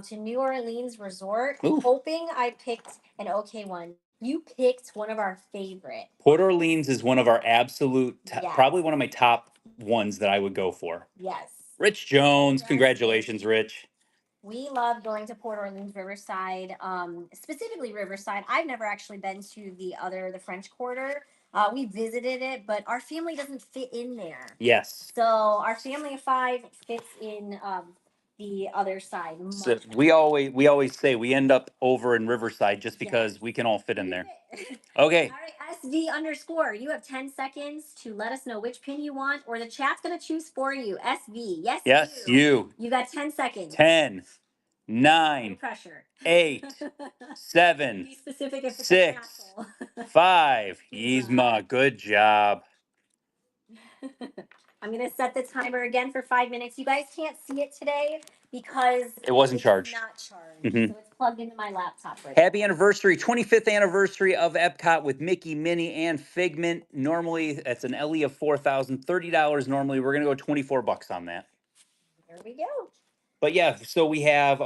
Speaker 2: to New Orleans Resort,
Speaker 1: Ooh.
Speaker 2: hoping I picked an okay one. You picked one of our favorite.
Speaker 1: Port Orleans is one of our absolute,
Speaker 2: Yes.
Speaker 1: probably one of my top ones that I would go for.
Speaker 2: Yes.
Speaker 1: Rich Jones,
Speaker 2: Yes,
Speaker 1: congratulations, Rich.
Speaker 2: We love going to Port Orleans, Riverside, specifically Riverside. I've never actually been to the French Quarter. We visited it, but our family doesn't fit in there.
Speaker 1: Yes.
Speaker 2: So our family of five fits in the other side.
Speaker 1: So we always say we end up over in Riverside just
Speaker 2: Yes.
Speaker 1: because we can all fit in there.
Speaker 2: Okay.
Speaker 1: Okay.
Speaker 2: All right, SV underscore. You have 10 seconds to let us know which pin you want, or the chat's gonna choose for you. SV. Yes,
Speaker 1: Yes,
Speaker 2: you. You got 10 seconds.
Speaker 1: 10,
Speaker 2: No
Speaker 1: 9,
Speaker 2: pressure.
Speaker 1: 8, 7,
Speaker 2: Be specific if it's a
Speaker 1: 6,
Speaker 2: castle.
Speaker 1: 5.
Speaker 2: Yzma.
Speaker 1: Yzma, good job.
Speaker 2: I'm gonna set the timer again for 5 minutes. You guys can't see it today because
Speaker 1: It wasn't
Speaker 2: it's
Speaker 1: charged.
Speaker 2: not charged.
Speaker 1: Mhm.
Speaker 2: So it's plugged into my laptop right
Speaker 1: Happy anniversary, 25th anniversary of Epcot with Mickey, Minnie, and Figment. Normally, that's an LE of $4,000, $30 normally. We're gonna go $24 on that.
Speaker 2: There we go.
Speaker 1: But yeah, so we have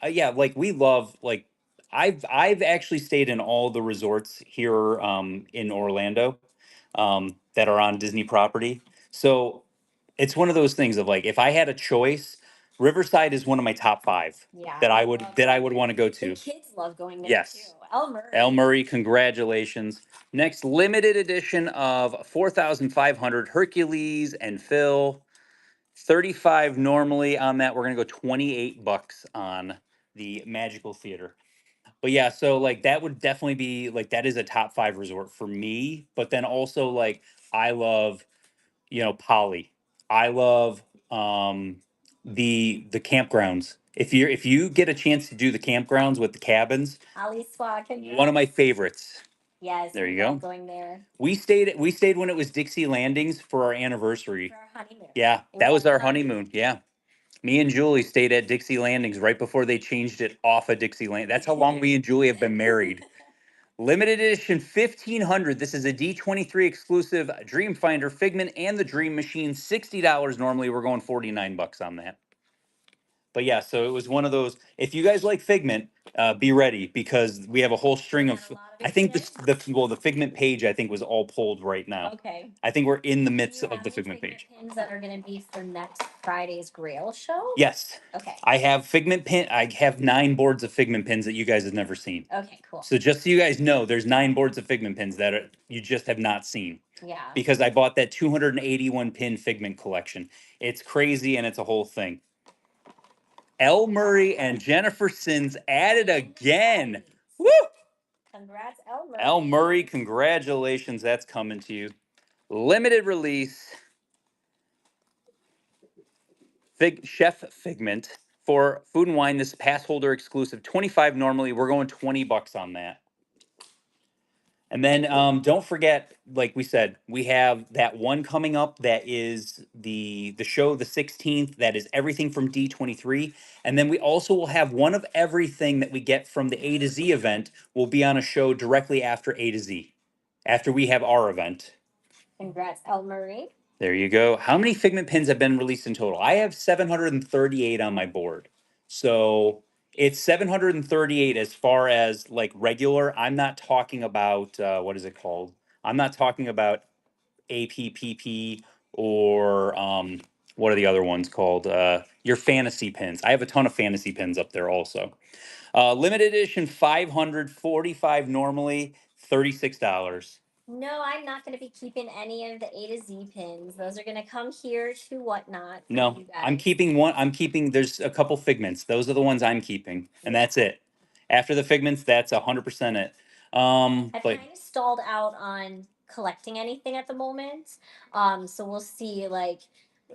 Speaker 1: yeah, like we love like I've actually stayed in all the resorts here in Orlando that are on Disney property. So it's one of those things of like if I had a choice, Riverside is one of my top 5
Speaker 2: Yeah.
Speaker 1: that I would want to go
Speaker 2: The
Speaker 1: to.
Speaker 2: kids love going there
Speaker 1: Yes.
Speaker 2: too. El Murray.
Speaker 1: El Murray, congratulations. Next limited edition of 4,500 Hercules and Phil. 35 normally on that. We're gonna go $28 on the Magical Theater. But yeah, so like that would definitely be like that is a top 5 resort for me. But then also like I love, Poly. I love the campgrounds. If you get a chance to do the campgrounds with the cabins,
Speaker 2: Ali Swag.
Speaker 1: one of my favorites.
Speaker 2: Yes.
Speaker 1: There
Speaker 2: we
Speaker 1: you go.
Speaker 2: love going there.
Speaker 1: We stayed when it was Dixie Landings for our anniversary.
Speaker 2: For our honeymoon.
Speaker 1: Yeah,
Speaker 2: It
Speaker 1: that was
Speaker 2: our
Speaker 1: our honeymoon. Yeah. Me and Julie stayed at Dixie Landings right before they changed it off of Dixie Land. That's how long me and Julie have been married. Limited edition 1500. This is a D23 exclusive Dreamfinder Figment and the Dream Machine. $60 normally. We're going $49 on that. But yeah, so it was one of those. If you guys like Figment, be ready because we have a whole string of. I think the Figment page I think was all pulled right now.
Speaker 2: Okay.
Speaker 1: I think we're in the
Speaker 2: Do
Speaker 1: midst
Speaker 2: you
Speaker 1: of
Speaker 2: have
Speaker 1: the
Speaker 2: any
Speaker 1: Figment
Speaker 2: Figment
Speaker 1: page.
Speaker 2: pins that are going to be for next Friday's Grail show?
Speaker 1: Yes.
Speaker 2: Okay.
Speaker 1: I have Figment pin. I have 9 boards of Figment pins that you guys have never seen.
Speaker 2: Okay, cool.
Speaker 1: So just so you guys know, there's 9 boards of Figment pins that you just have not seen.
Speaker 2: Yeah.
Speaker 1: Because I bought that 281 pin Figment collection. It's crazy and it's a whole thing. El Murray and Jennifer Sins at it again. Woo!
Speaker 2: Congrats, El Murray.
Speaker 1: El Murray, congratulations. That's coming to you. Limited release. Chef Figment for Food and Wine. This pass holder exclusive. 25 normally. We're going $20 on that. And then don't forget, like we said, we have that one coming up that is the show the 16th. That is everything from D23. And then we also will have one of everything that we get from the A to Z event will be on a show directly after A to Z, after we have our event.
Speaker 2: Congrats, El Murray.
Speaker 1: There you go. How many Figment pins have been released in total? I have 738 on my board. So It's 738 as far as like regular. I'm not talking about what is it called? I'm not talking about APPP or what are the other ones called? Your fantasy pins. I have a ton of fantasy pins up there also. Limited edition 545 normally, $36.
Speaker 2: No, I'm not going to be keeping any of the A to Z pins. Those are going to come here to Whatnot for
Speaker 1: No,
Speaker 2: you
Speaker 1: I'm
Speaker 2: guys.
Speaker 1: keeping one. I'm keeping, there's a couple figments. Those are the ones I'm keeping, and that's it. After the figments, that's 100% it.
Speaker 2: I've
Speaker 1: But
Speaker 2: kind of stalled out on collecting anything at the moment. So we'll see. Like,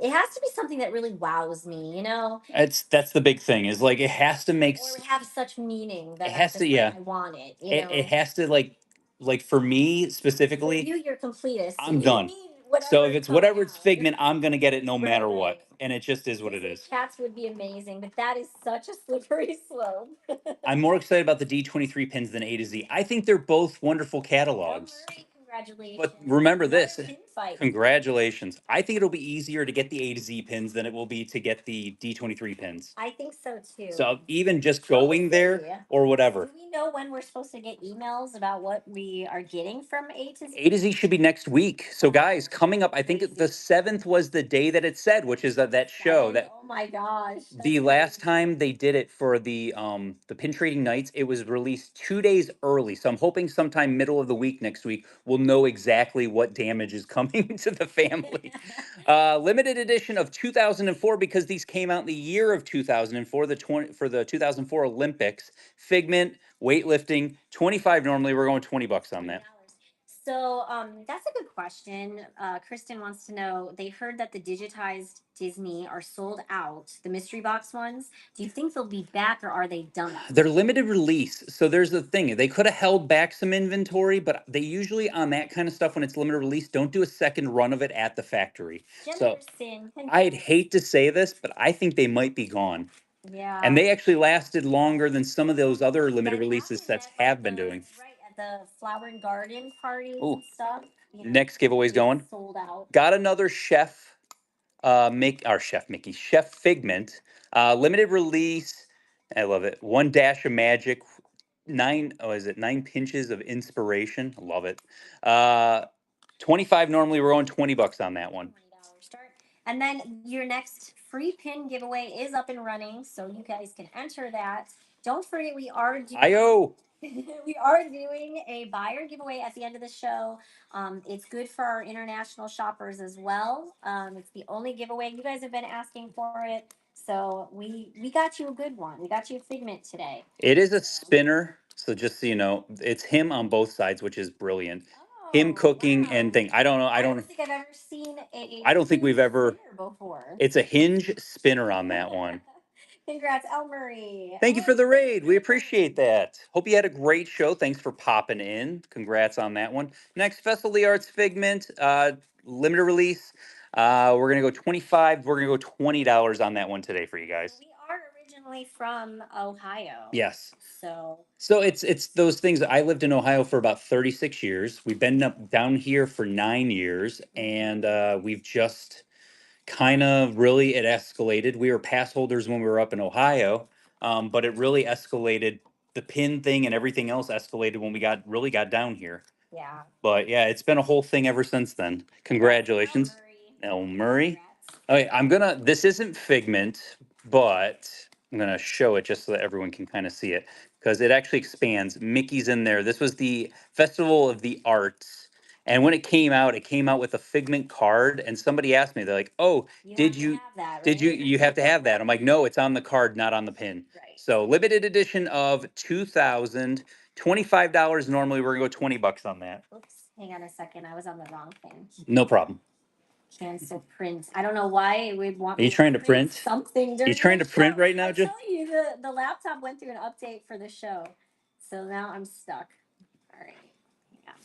Speaker 2: it has to be something that really wows me, you know,
Speaker 1: that's the big thing is like it has to make
Speaker 2: or have such meaning
Speaker 1: it
Speaker 2: that I'm
Speaker 1: has to,
Speaker 2: just like,
Speaker 1: yeah,
Speaker 2: I want it, you
Speaker 1: it
Speaker 2: know.
Speaker 1: has to like for me
Speaker 2: For
Speaker 1: specifically,
Speaker 2: you, you're completist.
Speaker 1: I'm
Speaker 2: You
Speaker 1: done.
Speaker 2: need
Speaker 1: So
Speaker 2: whatever
Speaker 1: if
Speaker 2: is
Speaker 1: it's
Speaker 2: coming
Speaker 1: whatever it's
Speaker 2: out.
Speaker 1: figment, I'm gonna get it no
Speaker 2: Right,
Speaker 1: matter what,
Speaker 2: right.
Speaker 1: and it just is what it
Speaker 2: Disney
Speaker 1: is.
Speaker 2: cats would be amazing, but that is such a slippery slope.
Speaker 1: I'm more excited about the D23 pins than A to Z. I think they're both wonderful
Speaker 2: El
Speaker 1: catalogs.
Speaker 2: Murray, congratulations.
Speaker 1: But remember
Speaker 2: Another
Speaker 1: this,
Speaker 2: pin fight.
Speaker 1: congratulations. I think it'll be easier to get the A to Z pins than it will be to get the D23 pins.
Speaker 2: I think so too.
Speaker 1: So even just
Speaker 2: But we'll
Speaker 1: going
Speaker 2: see.
Speaker 1: there or whatever.
Speaker 2: Do we know when we're supposed to get emails about what we are getting from A to Z?
Speaker 1: A to Z should be next week. So guys, coming up, I think
Speaker 2: Crazy.
Speaker 1: the 7th was the day that it said, which is that show
Speaker 2: Seven?
Speaker 1: that
Speaker 2: Oh my gosh. That's
Speaker 1: the last
Speaker 2: crazy.
Speaker 1: time they did it for the pin trading nights, it was released 2 days early. So I'm hoping sometime middle of the week next week we'll know exactly what damage is coming to the family. Limited edition of 2004 because these came out in the year of 2004, the 20 for the 2004 Olympics. Figment, weightlifting, 25 normally. We're going $20 on that.
Speaker 2: $20. So that's a good question. Kristen wants to know. They heard that the digitized Disney are sold out, the mystery box ones. Do you think they'll be back, or are they done?
Speaker 1: They're limited release. So there's the thing. They could have held back some inventory, but they usually on that kind of stuff when it's limited release, don't do a second run of it at the factory. So
Speaker 2: Jefferson,
Speaker 1: I'd
Speaker 2: congrats.
Speaker 1: hate to say this, but I think they might be gone.
Speaker 2: Yeah.
Speaker 1: And they actually lasted longer than some of those other limited
Speaker 2: That
Speaker 1: releases
Speaker 2: happened
Speaker 1: sets
Speaker 2: at like
Speaker 1: have been
Speaker 2: the
Speaker 1: doing.
Speaker 2: right at the flower and garden parties
Speaker 1: Ooh,
Speaker 2: and stuff. You know,
Speaker 1: next giveaway's
Speaker 2: they
Speaker 1: going.
Speaker 2: sold out.
Speaker 1: Got another Chef Mickey, Chef Figment, limited release. I love it. One dash of magic, is it 9 pinches of inspiration? I love it. 25 normally. We're going $20 on that one.
Speaker 2: $20 start. And then your next free pin giveaway is up and running, so you guys can enter that. Don't forget,
Speaker 1: IO.
Speaker 2: we are doing a buyer giveaway at the end of the show. It's good for our international shoppers as well. It's the only giveaway. You guys have been asking for it, so we got you a good one. We got you a Figment today.
Speaker 1: It is a spinner. So just so you know, it's him on both sides, which is brilliant. Him
Speaker 2: Oh
Speaker 1: cooking and
Speaker 2: wow!
Speaker 1: thing. I don't know.
Speaker 2: I don't think I've ever seen a
Speaker 1: I don't think we've ever.
Speaker 2: spinner before.
Speaker 1: It's a hinge spinner on that one.
Speaker 2: Congrats, El Murray.
Speaker 1: Thank you for
Speaker 2: Oh,
Speaker 1: the
Speaker 2: thank you
Speaker 1: raid.
Speaker 2: for
Speaker 1: We
Speaker 2: the
Speaker 1: appreciate
Speaker 2: raid.
Speaker 1: that. Hope you had a great show. Thanks for popping in. Congrats on that one. Next, Festival of the Arts Figment, limited release. We're gonna go 25. We're gonna go $20 on that one today for you guys.
Speaker 2: We are originally from Ohio.
Speaker 1: Yes.
Speaker 2: So
Speaker 1: So it's those things. I lived in Ohio for about 36 years. We've been down here for 9 years, and we've just kind of really it escalated. We were pass holders when we were up in Ohio, but it really escalated. The pin thing and everything else escalated when we got down here.
Speaker 2: yeah.
Speaker 1: But yeah, it's been a whole thing ever since then. Congratulations, El Murray. Okay, This isn't Figment, but I'm gonna show it just so that everyone can kind of see it because it actually expands. Mickey's in there. This was the Festival of the Arts, and when it came out with a Figment card. And somebody asked me, they're like, "Oh, did you? Did you? You have to have that?" I'm like, "No, it's on the card, not on the pin."
Speaker 2: Right.
Speaker 1: So limited edition of 2000. $25 normally. We're gonna go $20 on that.
Speaker 2: Oops. Hang on a second. I was on the wrong thing.
Speaker 1: No problem.
Speaker 2: Cancel print. I don't know why it would want
Speaker 1: Are you
Speaker 2: me to
Speaker 1: trying to print?
Speaker 2: something
Speaker 1: You
Speaker 2: during
Speaker 1: trying
Speaker 2: the
Speaker 1: to print
Speaker 2: show.
Speaker 1: right now,
Speaker 2: I'm
Speaker 1: Jeff?
Speaker 2: telling you, the laptop went through an update for the show, so now I'm stuck. All right. Hang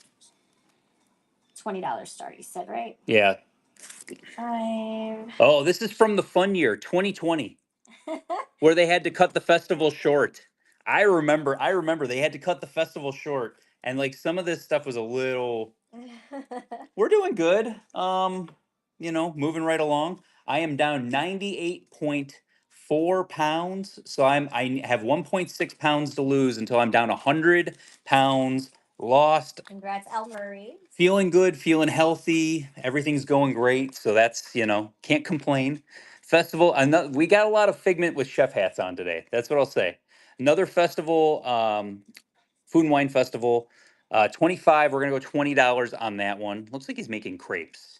Speaker 2: on. $20 start. You said right?
Speaker 1: Yeah.
Speaker 2: Five.
Speaker 1: Oh, this is from the fun year, 2020, where they had to cut the festival short. I remember they had to cut the festival short, and like some of this stuff was a little. We're doing good. Moving right along. I am down 4 pounds. So I have 1.6 pounds to lose until I'm down 100 pounds lost.
Speaker 2: Congrats, El Murray.
Speaker 1: Feeling good, feeling healthy. Everything's going great. So that's, can't complain. Festival, we got a lot of Figment with chef hats on today. That's what I'll say. Another festival, Food and Wine Festival. 25, we're going to go $20 on that one. Looks like he's making crepes.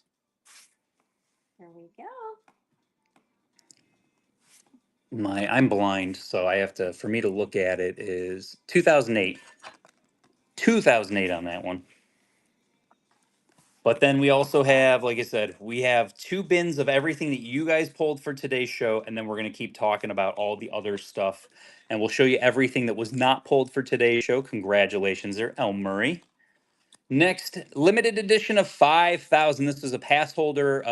Speaker 2: There we go.
Speaker 1: I'm blind, so I have to, for me to look at it is 2008. 2008 on that one. But then we also have, like I said, we have 2 bins of everything that you guys pulled for today's show, and then we're going to keep talking about all the other stuff, and we'll show you everything that was not pulled for today's show. Congratulations there, El Murray. Next, limited edition of 5,000. This is a pass holder,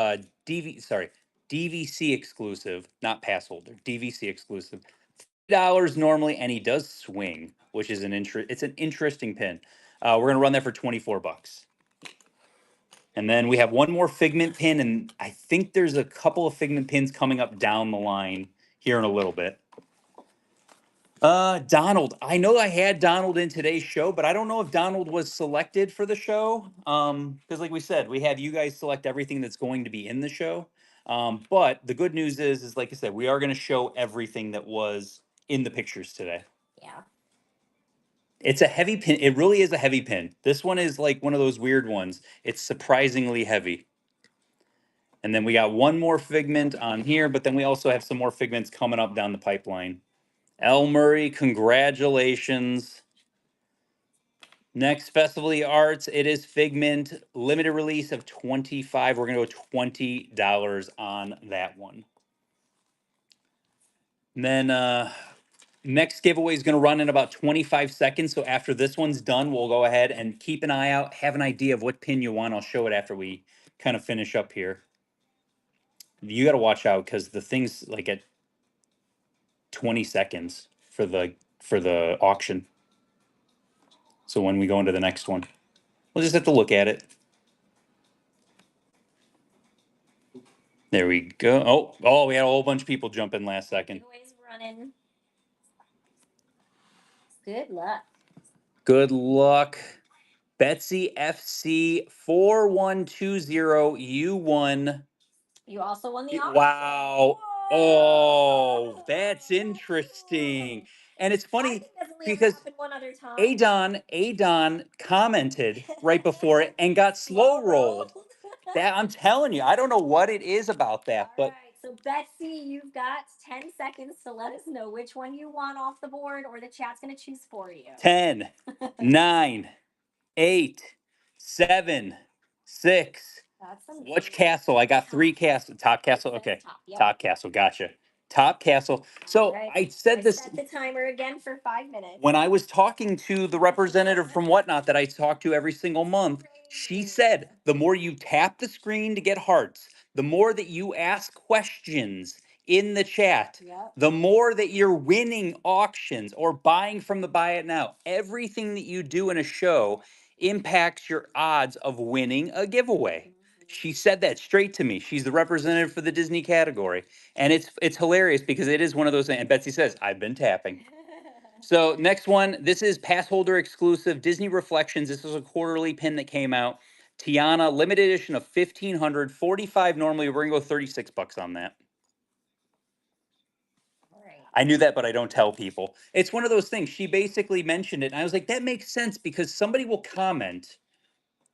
Speaker 1: DVC exclusive, not pass holder, DVC exclusive. $50 normally, and he does swing, which is it's an interesting pin. We're gonna run that for 24 bucks. And then we have one more Figment pin, and I think there's a couple of Figment pins coming up down the line here in a little bit. Donald. I know I had Donald in today's show, but I don't know if Donald was selected for the show. Because like we said, we have you guys select everything that's going to be in the show. But the good news is like I said, we are going to show everything that was in the pictures today.
Speaker 2: Yeah.
Speaker 1: It's a heavy pin. It really is a heavy pin. This one is like one of those weird ones. It's surprisingly heavy. And then we got one more Figment on here, but then we also have some more Figments coming up down the pipeline. El Murray, congratulations. Next, Festival of the Arts, it is Figment, limited release of 25. We're going to go $20 on that one. And then next giveaway is going to run in about 25 seconds. So after this one's done, we'll go ahead and keep an eye out, have an idea of what pin you want. I'll show it after we kind of finish up here. You got to watch out because the thing's like at 20 seconds for the auction. So when we go into the next one, we'll just have to look at it. There we go. Oh, we had a whole bunch of people jump in last second.
Speaker 2: Giveaways running. Good luck.
Speaker 1: Good luck. Betsy FC 4120, you won.
Speaker 2: You also won the auction.
Speaker 1: Wow. Oh, that's interesting. And it's funny because
Speaker 2: one other time.
Speaker 1: Adon commented right before it and got slow rolled. That I'm telling you, I don't know what it is about that,
Speaker 2: All
Speaker 1: but
Speaker 2: right, so Betsy, you've got 10 seconds to let us know which one you want off the board, or the chat's going to choose for you.
Speaker 1: 10, 9, 8, 7, 6. Which castle? I got 3 castles. Top castle. Okay. Top castle. Gotcha. Top castle. So
Speaker 2: Right.
Speaker 1: I said this.
Speaker 2: Set the timer again for 5 minutes.
Speaker 1: When I was talking to the representative from Whatnot that I talk to every single month, she said the more you tap the screen to get hearts, the more that you ask questions in the chat, the more that you're winning auctions or buying from the Buy It Now. Everything that you do in a show impacts your odds of winning a giveaway. She said that straight to me. She's the representative for the Disney category. And it's hilarious because it is one of those things. And Betsy says, I've been tapping. So next one, this is pass holder exclusive Disney Reflections. This is a quarterly pin that came out. Tiana, limited edition of 1,500, 45 normally. We're gonna go 36 bucks on that. I knew that, but I don't tell people. It's one of those things. She basically mentioned it, and I was like, that makes sense because somebody will comment,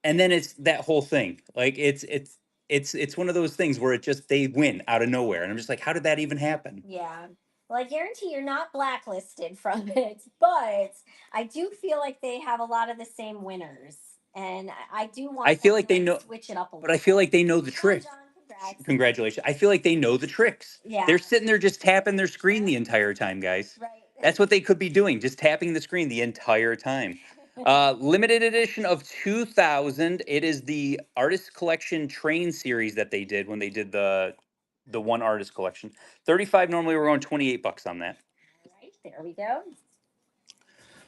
Speaker 1: and then it's that whole thing. Like it's one of those things where they win out of nowhere, and I'm just like, how did that even happen?
Speaker 2: Yeah. Well, I guarantee you're not blacklisted from it, but I do feel like they have a lot of the same winners, and I do want.
Speaker 1: I feel like they know
Speaker 2: switch it up a little.
Speaker 1: But I feel like they know the trick. Congratulations. I feel like they know the tricks.
Speaker 2: Yeah.
Speaker 1: They're sitting there just tapping their screen the entire time, guys.
Speaker 2: Right.
Speaker 1: That's what they could be doing, just tapping the screen the entire time. Limited edition of 2000. It is the artist collection train series that they did when they did the one artist collection. 35 normally, we're going 28 bucks on that.
Speaker 2: All right, there we go.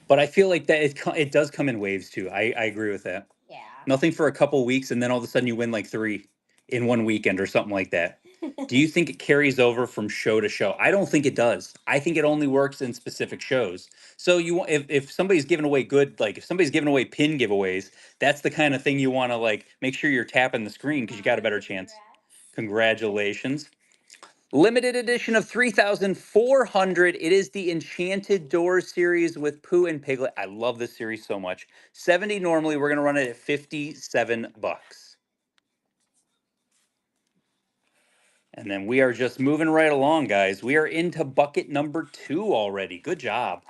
Speaker 1: But I feel like that it does come in waves too. I agree with that.
Speaker 2: Yeah.
Speaker 1: Nothing for a couple weeks, and then all of a sudden you win like 3 in one weekend or something like that. Do you think it carries over from show to show? I don't think it does. I think it only works in specific shows. So if somebody's giving away if somebody's giving away pin giveaways, that's the kind of thing you want to like make sure you're tapping the screen because you got a better chance. Congratulations. Limited edition of 3,400. It is the Enchanted Doors series with Pooh and Piglet. I love this series so much. 70 normally. We're going to run it at 57 bucks. And then we are just moving right along, guys. We are into bucket number 2 already. Good job.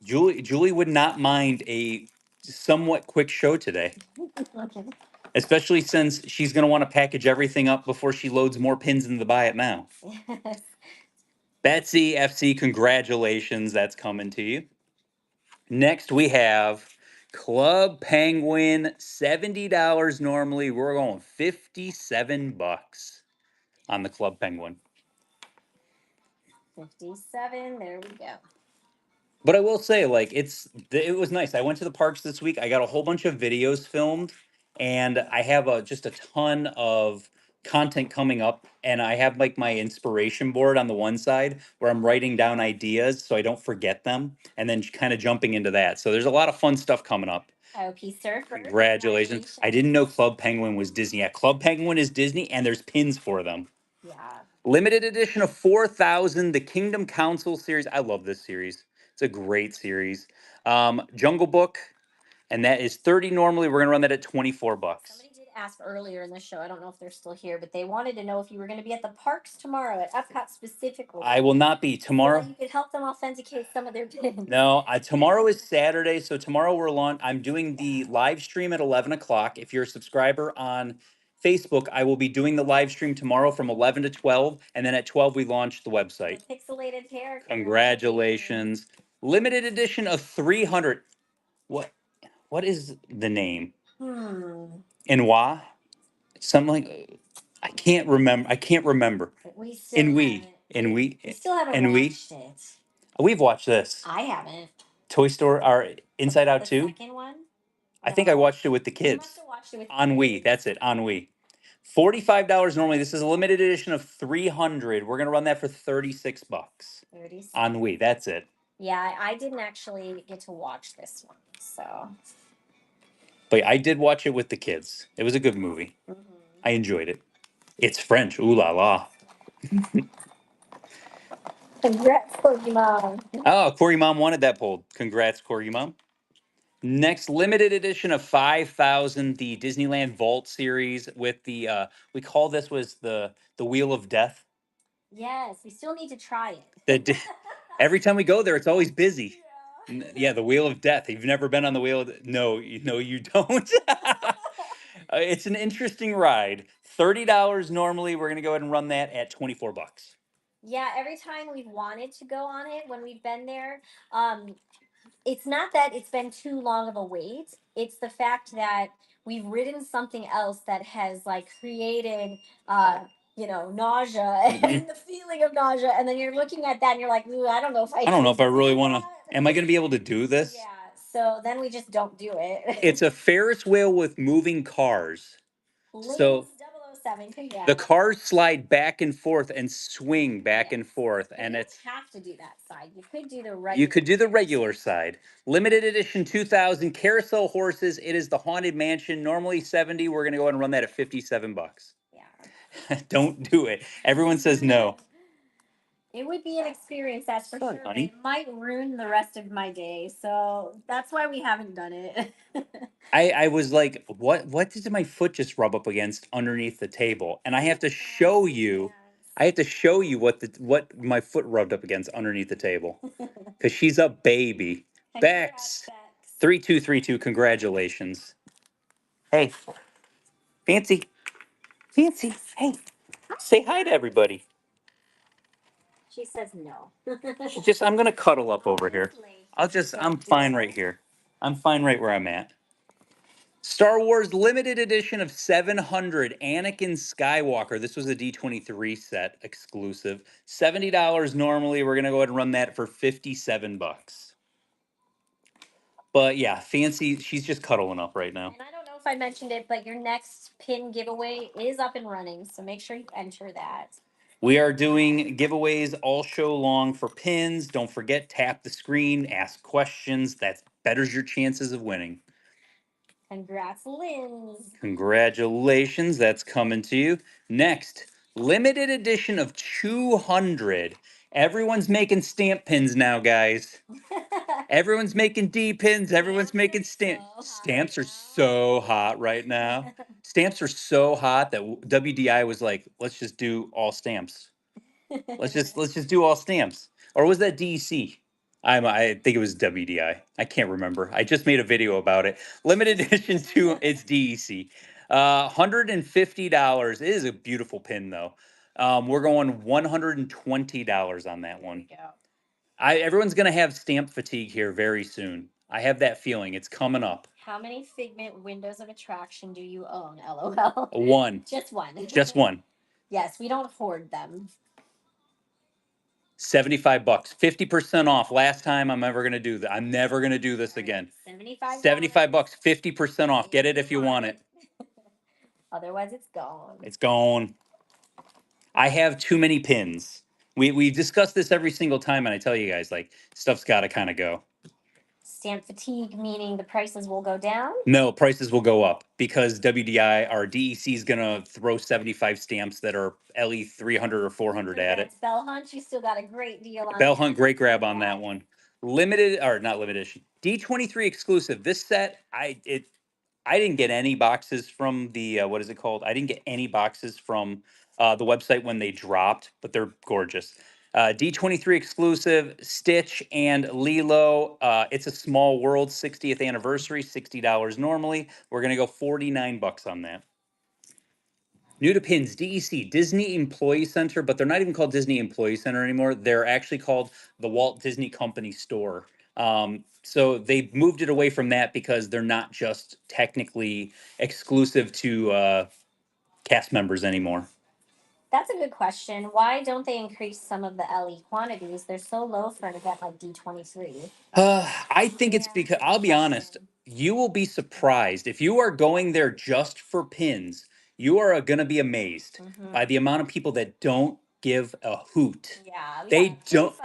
Speaker 1: Julie would not mind a somewhat quick show today. Especially since she's going to want to package everything up before she loads more pins into the Buy It Now.
Speaker 2: Yes.
Speaker 1: Betsy FC, congratulations. That's coming to you. Next, we have Club Penguin, $70 normally. We're going 57 bucks on the Club Penguin.
Speaker 2: 57. There we go.
Speaker 1: But I will say, like, it was nice. I went to the parks this week. I got a whole bunch of videos filmed, and I have just a ton of content coming up. And I have like my inspiration board on the one side where I'm writing down ideas so I don't forget them, and then kind of jumping into that. So there's a lot of fun stuff coming up.
Speaker 2: OP Surfer.
Speaker 1: Congratulations. I didn't know Club Penguin was Disney. Yeah, Club Penguin is Disney, and there's pins for them.
Speaker 2: Yeah.
Speaker 1: Limited edition of 4,000, the Kingdom Council series. I love this series. It's a great series. Jungle Book, and that is 30 normally. We're going to run that at 24 bucks.
Speaker 2: Somebody did ask earlier in the show, I don't know if they're still here, but they wanted to know if you were going to be at the parks tomorrow at Epcot specifically.
Speaker 1: I will not be tomorrow.
Speaker 2: So you could help them authenticate some of their pins.
Speaker 1: No, tomorrow is Saturday, so tomorrow I'm doing the live stream at 11 o'clock. If you're a subscriber on Facebook, I will be doing the live stream tomorrow from 11 to 12, and then at 12 we launch the website.
Speaker 2: The pixelated hair.
Speaker 1: Congratulations. Limited edition of 300. What is the name? Inwa? Something like I can't remember.
Speaker 2: We still haven't watched it.
Speaker 1: We've watched this.
Speaker 2: I haven't.
Speaker 1: Toy Story or Inside Out 2?
Speaker 2: The second one?
Speaker 1: I think I watched it with the kids.
Speaker 2: You must have watched it with
Speaker 1: on Wii. That's it, on Wii. $45 normally. This is a limited edition of 300. We're gonna run that for 36 bucks. 36 on Wii. That's it.
Speaker 2: Yeah, I didn't actually get to watch this one, so.
Speaker 1: But I did watch it with the kids. It was a good movie. Mm-hmm. I enjoyed it. It's French. Ooh la la.
Speaker 2: Congrats, Corgi Mom.
Speaker 1: Oh, Corgi Mom wanted that pulled. Congrats, Corgi Mom. Next, limited edition of 5,000, the Disneyland Vault series with the we call this was the Wheel of Death.
Speaker 2: Yes, we still need to try it.
Speaker 1: Every time we go there, it's always busy. Yeah, the Wheel of Death. You've never been on the Wheel of No, you don't. It's an interesting ride. $30 normally. We're gonna go ahead and run that at 24 bucks.
Speaker 2: Yeah, every time we've wanted to go on it when we've been there, it's not that it's been too long of a wait. It's the fact that we've ridden something else that has like created nausea and the feeling of nausea, and then you're looking at that and you're like, ooh, I don't know if I don't know if I really want to.
Speaker 1: Am I going to be able to do this?
Speaker 2: Yeah. So then we just don't do it.
Speaker 1: It's a Ferris wheel with moving cars. So
Speaker 2: 007, congrats.
Speaker 1: The cars slide back and forth and swing back and forth, and
Speaker 2: you
Speaker 1: it's
Speaker 2: don't have to do that side. You could do the regular.
Speaker 1: You could do the regular side. Limited edition 2,000 carousel horses. It is the Haunted Mansion. Normally 70. We're gonna go ahead and run that at 57 bucks. Yeah. Don't do it. Everyone says no.
Speaker 2: It would be an experience, that's for sure.
Speaker 1: Honey.
Speaker 2: It might ruin the rest of my day, so that's why we haven't done it.
Speaker 1: I was like, what did my foot just rub up against underneath the table? And I have to show you. I have to show you what my foot rubbed up against underneath the table. Because she's a baby. Bex. 3232. Congratulations. Hey. Fancy. Fancy. Hey. Say hi to everybody.
Speaker 2: She says no.
Speaker 1: I'm gonna cuddle up over here. I'm fine right here. I'm fine right where I'm at. Star Wars limited edition of 700 Anakin Skywalker. This was a D23 set exclusive. $70 normally. We're going to go ahead and run that for 57 bucks. But yeah, Fancy, she's just cuddling up right now.
Speaker 2: And I don't know if if I mentioned it, but your next pin giveaway is up and running, so make sure you enter that.
Speaker 1: We are doing giveaways all show long for pins. Don't forget, tap the screen, ask questions. That betters your chances of winning.
Speaker 2: Congrats, Linz.
Speaker 1: Congratulations, that's coming to you. Next, limited edition of 200. Everyone's making stamp pins now, guys. Everyone's making D pins. Everyone's making stamps are so hot right now. Stamps are so hot that WDI was like, let's just do all stamps. Let's just do all stamps. Or was that DEC? I think it was WDI. I can't remember. I just made a video about it. Limited edition two. It's DEC. $150. It is a beautiful pin though. We're going $120 on that one. Everyone's gonna have stamp fatigue here very soon. I have that feeling. It's coming up.
Speaker 2: How many Figment windows of attraction do you own? LOL.
Speaker 1: One.
Speaker 2: Just one.
Speaker 1: Just one.
Speaker 2: Yes, we don't hoard them.
Speaker 1: $75, 50% off. Last time I'm ever gonna do that. I'm never gonna do this again. $75, 50% off. Get it if you want it.
Speaker 2: Otherwise, it's gone.
Speaker 1: It's gone. I have too many pins. We discuss this every single time, and I tell you guys, like, stuff's got to kind of go.
Speaker 2: Stamp fatigue, meaning the prices will go down?
Speaker 1: No, prices will go up because WDI or DEC is going to throw 75 stamps that are LE 300 or 400 at it.
Speaker 2: Bell Hunt, you still got a great deal on
Speaker 1: Bell Hunt, great grab on that one. Limited, or not limited edition, D23 exclusive. This set, I didn't get any boxes from the, what is it called? I didn't get any boxes from the website when they dropped, but they're gorgeous. D23 exclusive, Stitch and Lilo. It's a Small World 60th anniversary, $60 normally. We're going to go $49 on that. New to pins, DEC, Disney Employee Center, but they're not even called Disney Employee Center anymore. They're actually called the Walt Disney Company Store. So they moved it away from that because they're not just technically exclusive to cast members anymore.
Speaker 2: That's a good question. Why don't they increase some of the LE quantities? They're so low for an event like D23.
Speaker 1: I think it's because, I'll be honest, you will be surprised. If you are going there just for pins, you are going to be amazed by the amount of people that don't give a hoot.
Speaker 2: Yeah,
Speaker 1: they don't.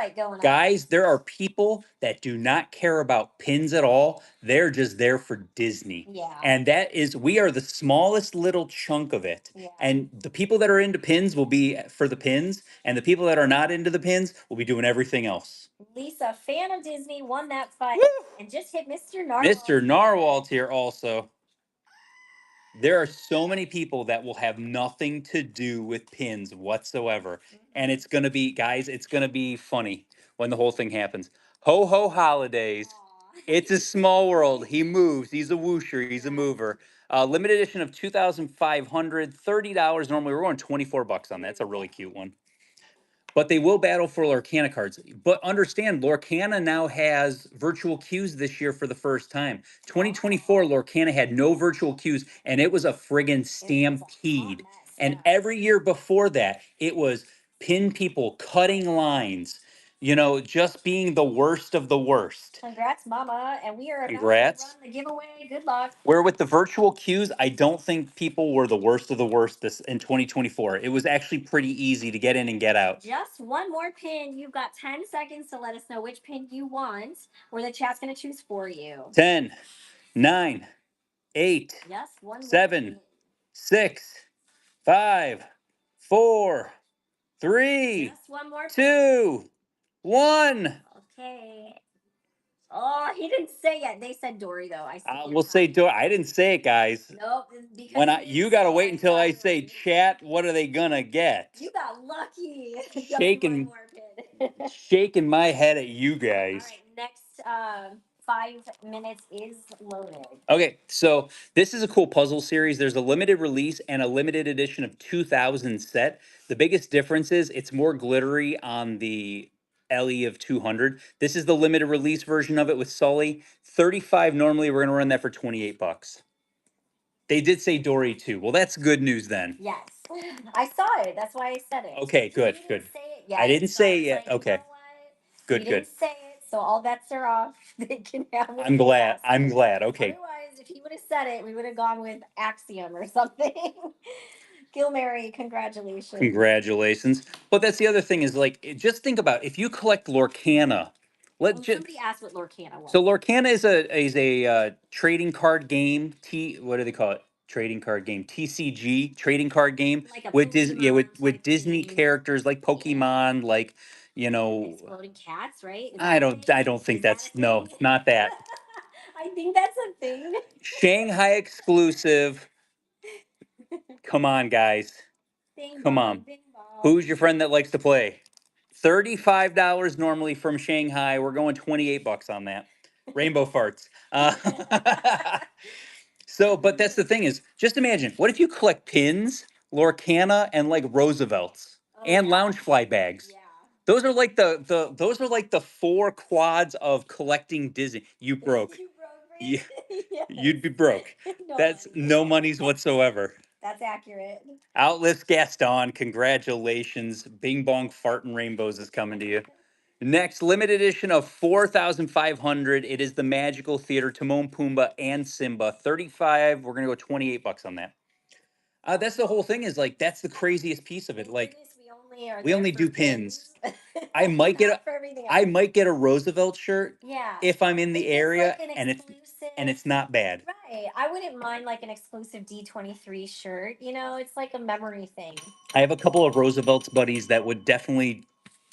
Speaker 1: Guys, there are people that do not care about pins at all. They're just there for Disney.
Speaker 2: Yeah.
Speaker 1: And that is, we are the smallest little chunk of it. Yeah. And the people that are into pins will be for the pins, and the people that are not into the pins will be doing everything else.
Speaker 2: Lisa, fan of Disney, won that fight. Woo! And just hit Mr. Narwhal.
Speaker 1: Mr. Narwhal here also. There are so many people that will have nothing to do with pins whatsoever. And it's going to be, guys, it's going to be funny when the whole thing happens. Ho, ho, holidays. Aww. It's a small world. He moves. He's a whoosher. He's a mover. Limited edition of 2,500, $30. Normally, we're going $24 on that. That's a really cute one. But they will battle for Lorcana cards. But understand, Lorcana now has virtual queues this year for the first time. 2024, Lorcana had no virtual queues, and it was a friggin' stampede. And every year before that, it was pin people cutting lines, you know, just being the worst of the worst.
Speaker 2: Congrats, Mama. And we are about to run the giveaway. Good luck.
Speaker 1: Where with the virtual queues, I don't think people were the worst of the worst this in 2024. It was actually pretty easy to get in and get out.
Speaker 2: Just one more pin. You've got 10 seconds to let us know which pin you want, or the chat's going to choose for you.
Speaker 1: 10, 9, 8, 7, 6, 5, 4, 3, 2, 1.
Speaker 2: Okay. Oh, he didn't say it yet. They said Dory, though. I said
Speaker 1: we'll say Dory. I didn't say it, guys.
Speaker 2: Nope.
Speaker 1: You got to wait until I say chat. What are they going to get?
Speaker 2: You got lucky.
Speaker 1: Shaking my head at you guys.
Speaker 2: All right, next 5 minutes is loaded.
Speaker 1: Okay, so this is a cool puzzle series. There's a limited release and a limited edition of 2000 set. The biggest difference is it's more glittery on the LE of 200. This is the limited release version of it with Sully. 35 normally. We're going to run that for $28. They did say Dory too. Well, that's good news then.
Speaker 2: Yes. I saw it. That's why I said it.
Speaker 1: Okay, good, good.
Speaker 2: I
Speaker 1: didn't say it yet. Okay.
Speaker 2: You know good,
Speaker 1: good.
Speaker 2: Didn't say it, so all bets are off. They can have it.
Speaker 1: I'm glad. Okay.
Speaker 2: Otherwise, if he would have said it, we would have gone with Axiom or something. Gilmary, congratulations.
Speaker 1: Congratulations. But that's the other thing is like, just think about if you collect Lorcana.
Speaker 2: Somebody asked what Lorcana was.
Speaker 1: So Lorcana is a trading card game. What do they call it? Trading card game. TCG trading card game
Speaker 2: Like a
Speaker 1: with Disney. Yeah,
Speaker 2: Pokemon
Speaker 1: with
Speaker 2: type
Speaker 1: Disney
Speaker 2: thing.
Speaker 1: characters like Pokemon, like
Speaker 2: Exploding cats, right? Is
Speaker 1: I
Speaker 2: that a
Speaker 1: don't.
Speaker 2: thing?
Speaker 1: I don't think
Speaker 2: Is that
Speaker 1: that's
Speaker 2: a
Speaker 1: no,
Speaker 2: thing?
Speaker 1: not that.
Speaker 2: I think that's a thing.
Speaker 1: Shanghai exclusive. Come on, guys.
Speaker 2: Bing
Speaker 1: Come
Speaker 2: bong,
Speaker 1: on.
Speaker 2: bing bong.
Speaker 1: Who's your friend that likes to play? $35 normally from Shanghai. We're going $28 on that. Rainbow farts. So, but that's the thing is, just imagine, what if you collect pins, Lorcana, and like Roosevelts and Loungefly bags?
Speaker 2: Yeah.
Speaker 1: Those are like those are like the four quads of collecting Disney. You broke.
Speaker 2: You broke,
Speaker 1: Yeah,
Speaker 2: Rich? Yes.
Speaker 1: you'd be broke.
Speaker 2: No
Speaker 1: That's
Speaker 2: money.
Speaker 1: no monies whatsoever.
Speaker 2: That's accurate.
Speaker 1: Outlist Gaston, congratulations. Bing Bong Fartin' Rainbows is coming to you. Next, limited edition of 4,500. It is the Magical Theater, Timon, Pumbaa, and Simba. 35. We're gonna go $28 on that. That's the whole thing. Is like that's the craziest piece of it.
Speaker 2: Thank
Speaker 1: Like
Speaker 2: goodness we
Speaker 1: we only
Speaker 2: for
Speaker 1: do pins. I
Speaker 2: Not
Speaker 1: might get
Speaker 2: for everything
Speaker 1: I
Speaker 2: else.
Speaker 1: might get a Roosevelt shirt
Speaker 2: Yeah.
Speaker 1: if I'm in the
Speaker 2: If it's
Speaker 1: area
Speaker 2: like an exclusive,
Speaker 1: and it's not bad.
Speaker 2: right. I wouldn't mind like an exclusive D23 shirt. You know, it's like a memory thing.
Speaker 1: I have a couple of Roosevelt's buddies that would definitely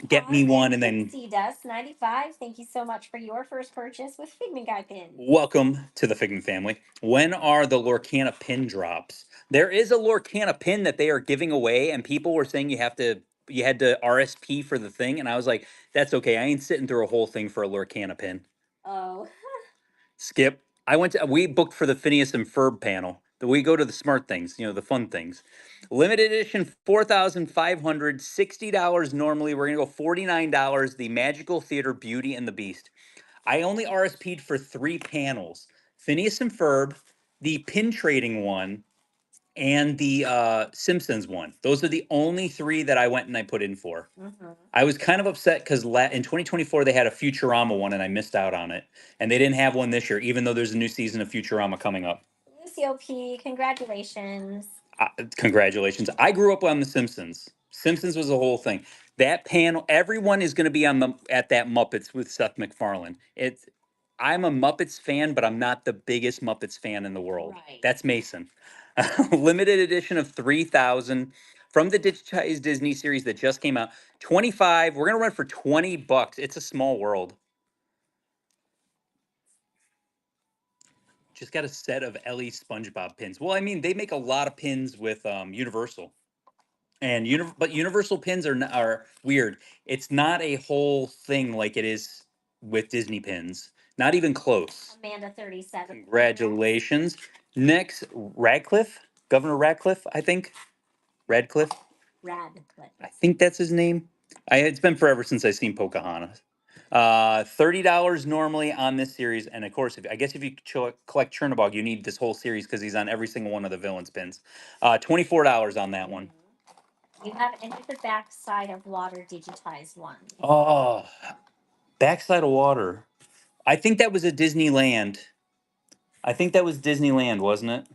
Speaker 1: get me one, and then
Speaker 2: Pixie Dust 95. Thank you so much for your first purchase with Figment Guy pins.
Speaker 1: welcome to the Figment family. When are the Lorcana pin drops? There is a Lorcana pin that they are giving away, and people were saying you had to RSP for the thing, and I was like, that's okay. I ain't sitting through a whole thing for a Lorcana pin.
Speaker 2: Oh.
Speaker 1: Skip. We booked for the Phineas and Ferb panel. We go to the smart things, the fun things. Limited edition, 4,500, $60 normally. We're gonna go $49. The Magical Theater Beauty and the Beast. I only RSP'd for 3 panels: Phineas and Ferb, the pin trading one, and the Simpsons one. Those are the only 3 that I went and I put in for. I was kind of upset because in 2024 they had a Futurama one and I missed out on it, and they didn't have one this year, even though there's a new season of Futurama coming up.
Speaker 2: Lucio P, congratulations.
Speaker 1: Congratulations! I grew up on The Simpsons. Simpsons was the whole thing. That panel, everyone is going to be at that Muppets with Seth MacFarlane. I'm a Muppets fan, but I'm not the biggest Muppets fan in the world.
Speaker 2: Right.
Speaker 1: That's Mason. Limited edition of 3,000 from the digitized Disney series that just came out. 25. We're gonna run for $20. It's a small world. Just got a set of Ellie SpongeBob pins. Well, I mean, they make a lot of pins with Universal, and but Universal pins are weird. It's not a whole thing like it is with Disney pins. Not even close.
Speaker 2: Amanda 37.
Speaker 1: Congratulations. Next, Radcliffe, Governor Radcliffe, I think. Radcliffe. I think that's his name. It's been forever since I've seen Pocahontas. $30 normally on this series, and of course, if you collect Chernobog, you need this whole series because he's on every single one of the villains pins. $24 on that one.
Speaker 2: You have entered the backside of water digitized one.
Speaker 1: Oh, backside of water. I think that was a Disneyland. I think that was Disneyland, wasn't it?